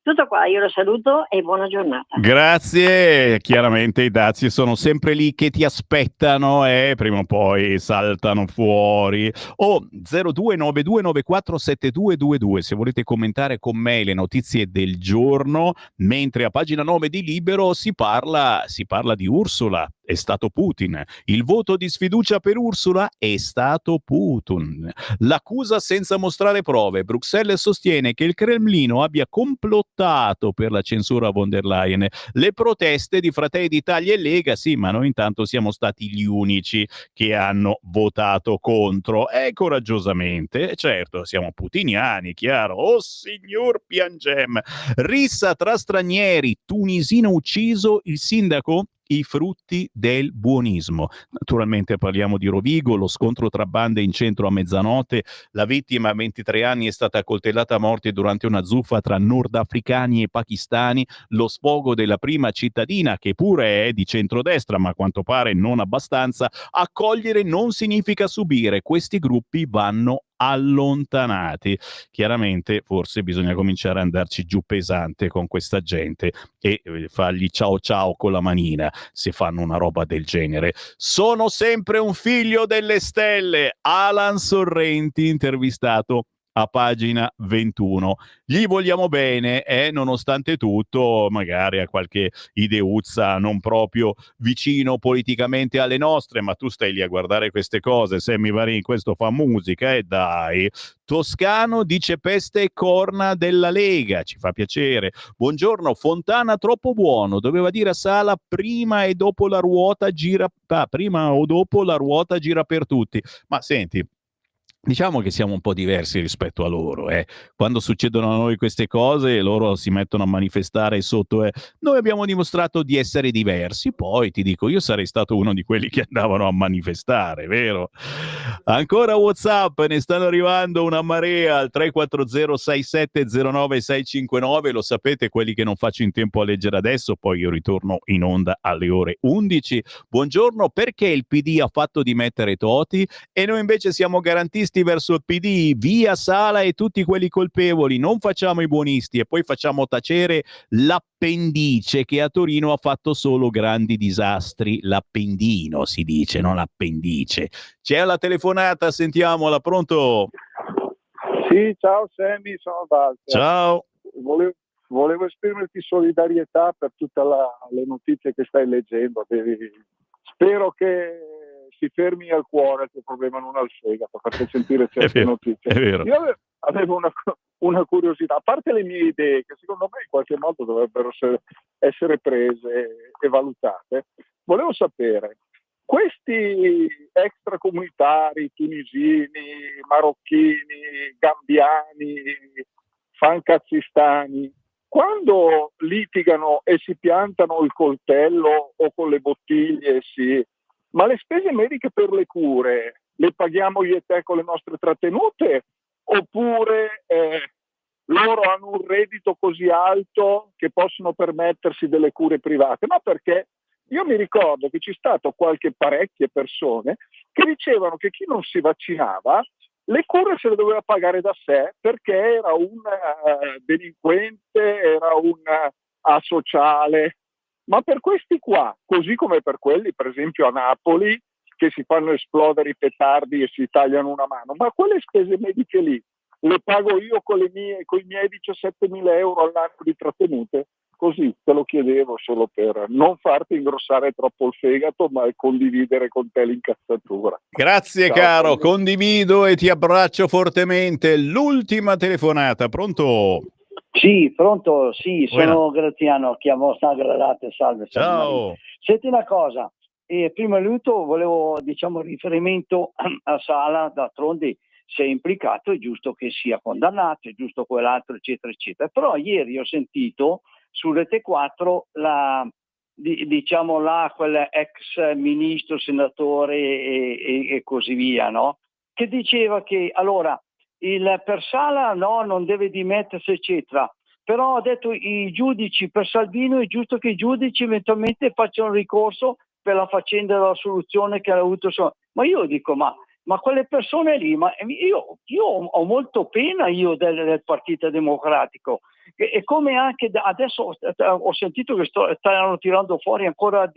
Tutto qua, io la saluto e buona giornata. Grazie, chiaramente i dazi sono sempre lì che ti aspettano e prima o poi saltano fuori. 0292947222 se volete commentare con me le notizie del giorno, mentre a pagina 9 di Libero si parla di Ursula. È stato Putin. Il voto di sfiducia per Ursula è stato Putin. L'accusa senza mostrare prove. Bruxelles sostiene che il Cremlino abbia complottato per la censura a von der Leyen. Le proteste di Fratelli d'Italia e Lega, sì, ma noi intanto siamo stati gli unici che hanno votato contro. E coraggiosamente, certo, siamo putiniani, chiaro. Oh signor Piangem. Rissa tra stranieri, tunisino ucciso, il sindaco i frutti del buonismo. Naturalmente parliamo di Rovigo, lo scontro tra bande in centro a mezzanotte, la vittima a 23 anni è stata accoltellata a morte durante una zuffa tra nordafricani e pakistani, lo sfogo della prima cittadina, che pure è di centrodestra ma a quanto pare non abbastanza. Accogliere non significa subire, questi gruppi vanno allontanati. Chiaramente forse bisogna cominciare ad andarci giù pesante con questa gente e fargli ciao ciao con la manina se fanno una roba del genere. Sono sempre un figlio delle stelle. Alan Sorrenti, intervistato a pagina 21. Gli vogliamo bene, nonostante tutto, magari a qualche ideuzza non proprio vicino politicamente alle nostre, ma tu stai lì a guardare queste cose. Sammy Varin, questo fa musica, e dai. Toscano dice peste e corna della Lega, ci fa piacere. Buongiorno, Fontana troppo buono, doveva dire a Sala prima o dopo la ruota gira per tutti. Ma senti, diciamo che siamo un po' diversi rispetto a loro. Quando succedono a noi queste cose, loro si mettono a manifestare sotto. Noi abbiamo dimostrato di essere diversi. Poi ti dico, io sarei stato uno di quelli che andavano a manifestare, vero? Ancora WhatsApp, ne stanno arrivando una marea al 340-6709-659. Lo sapete, quelli che non faccio in tempo a leggere adesso, poi io ritorno in onda alle ore 11. Buongiorno, perché il PD ha fatto dimettere Toti e noi invece siamo garantisti verso il PD? Via Sala e tutti quelli colpevoli, non facciamo i buonisti e poi facciamo tacere l'appendice, che a Torino ha fatto solo grandi disastri. L'appendino si dice, non l'appendice. C'è la telefonata, sentiamola. Pronto? Sì, ciao Sammy, sono Walter. Ciao. Volevo esprimerti solidarietà per tutte le notizie che stai leggendo. Spero che si fermi al cuore il tuo problema, non al fegato, perché sentire certe notizie. È vero. Io avevo una curiosità, a parte le mie idee, che secondo me in qualche modo dovrebbero essere prese e valutate, volevo sapere, questi extracomunitari, tunisini, marocchini, gambiani, fancazzistani, quando litigano e si piantano il coltello o con le bottiglie, ma le spese mediche per le cure le paghiamo io e te con le nostre trattenute, oppure loro hanno un reddito così alto che possono permettersi delle cure private? Ma perché io mi ricordo che c'è stato parecchie persone che dicevano che chi non si vaccinava le cure se le doveva pagare da sé perché era un delinquente, era un asociale. Ma per questi qua, così come per quelli, per esempio a Napoli, che si fanno esplodere i petardi e si tagliano una mano, ma quelle spese mediche lì le pago io con i miei 17.000 euro all'anno di trattenute? Così te lo chiedevo, solo per non farti ingrossare troppo il fegato, ma condividere con te l'incazzatura. Grazie. Ciao, caro, condivido e ti abbraccio fortemente. L'ultima telefonata, pronto? Sì, pronto, sì, sono Graziano, chiamo San Gradate, salve. Ciao. Senti una cosa, prima di tutto volevo, riferimento a Sala, d'altronde se è implicato è giusto che sia condannato, è giusto quell'altro, eccetera, eccetera. Però ieri ho sentito su Rete 4 quel ex ministro, senatore e così via, no? Che diceva che, allora, per Sala non deve dimettersi, eccetera, però ha detto i giudici, per Salvini è giusto che i giudici eventualmente facciano ricorso per la faccenda della soluzione che ha avuto. Ma io dico, ma quelle persone lì, ma io ho molto pena del Partito Democratico, e come anche adesso ho sentito che stanno tirando fuori ancora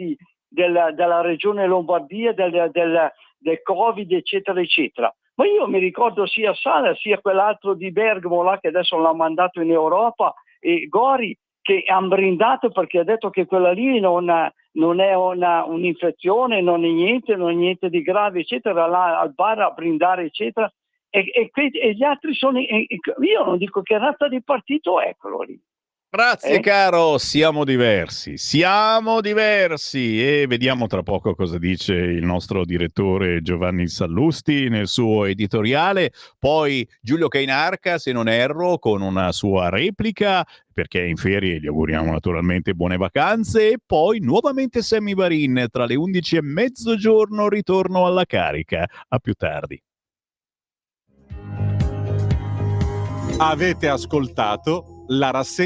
della regione Lombardia, del Covid, eccetera, eccetera. Ma io mi ricordo sia Sala sia quell'altro di Bergamo là che adesso l'ha mandato in Europa, e Gori, che hanno brindato perché ha detto che quella lì non è un'infezione, non è niente di grave, eccetera, là al bar a brindare, eccetera. E gli altri sono, io non dico che razza di partito è quello lì. Grazie caro, siamo diversi e vediamo tra poco cosa dice il nostro direttore Giovanni Sallusti nel suo editoriale, poi Giulio Cainarca, se non erro, con una sua replica, perché è in ferie, gli auguriamo naturalmente buone vacanze, e poi nuovamente Sammy Varin tra le 11 e mezzogiorno, ritorno alla carica. A più tardi. Avete ascoltato la rassegna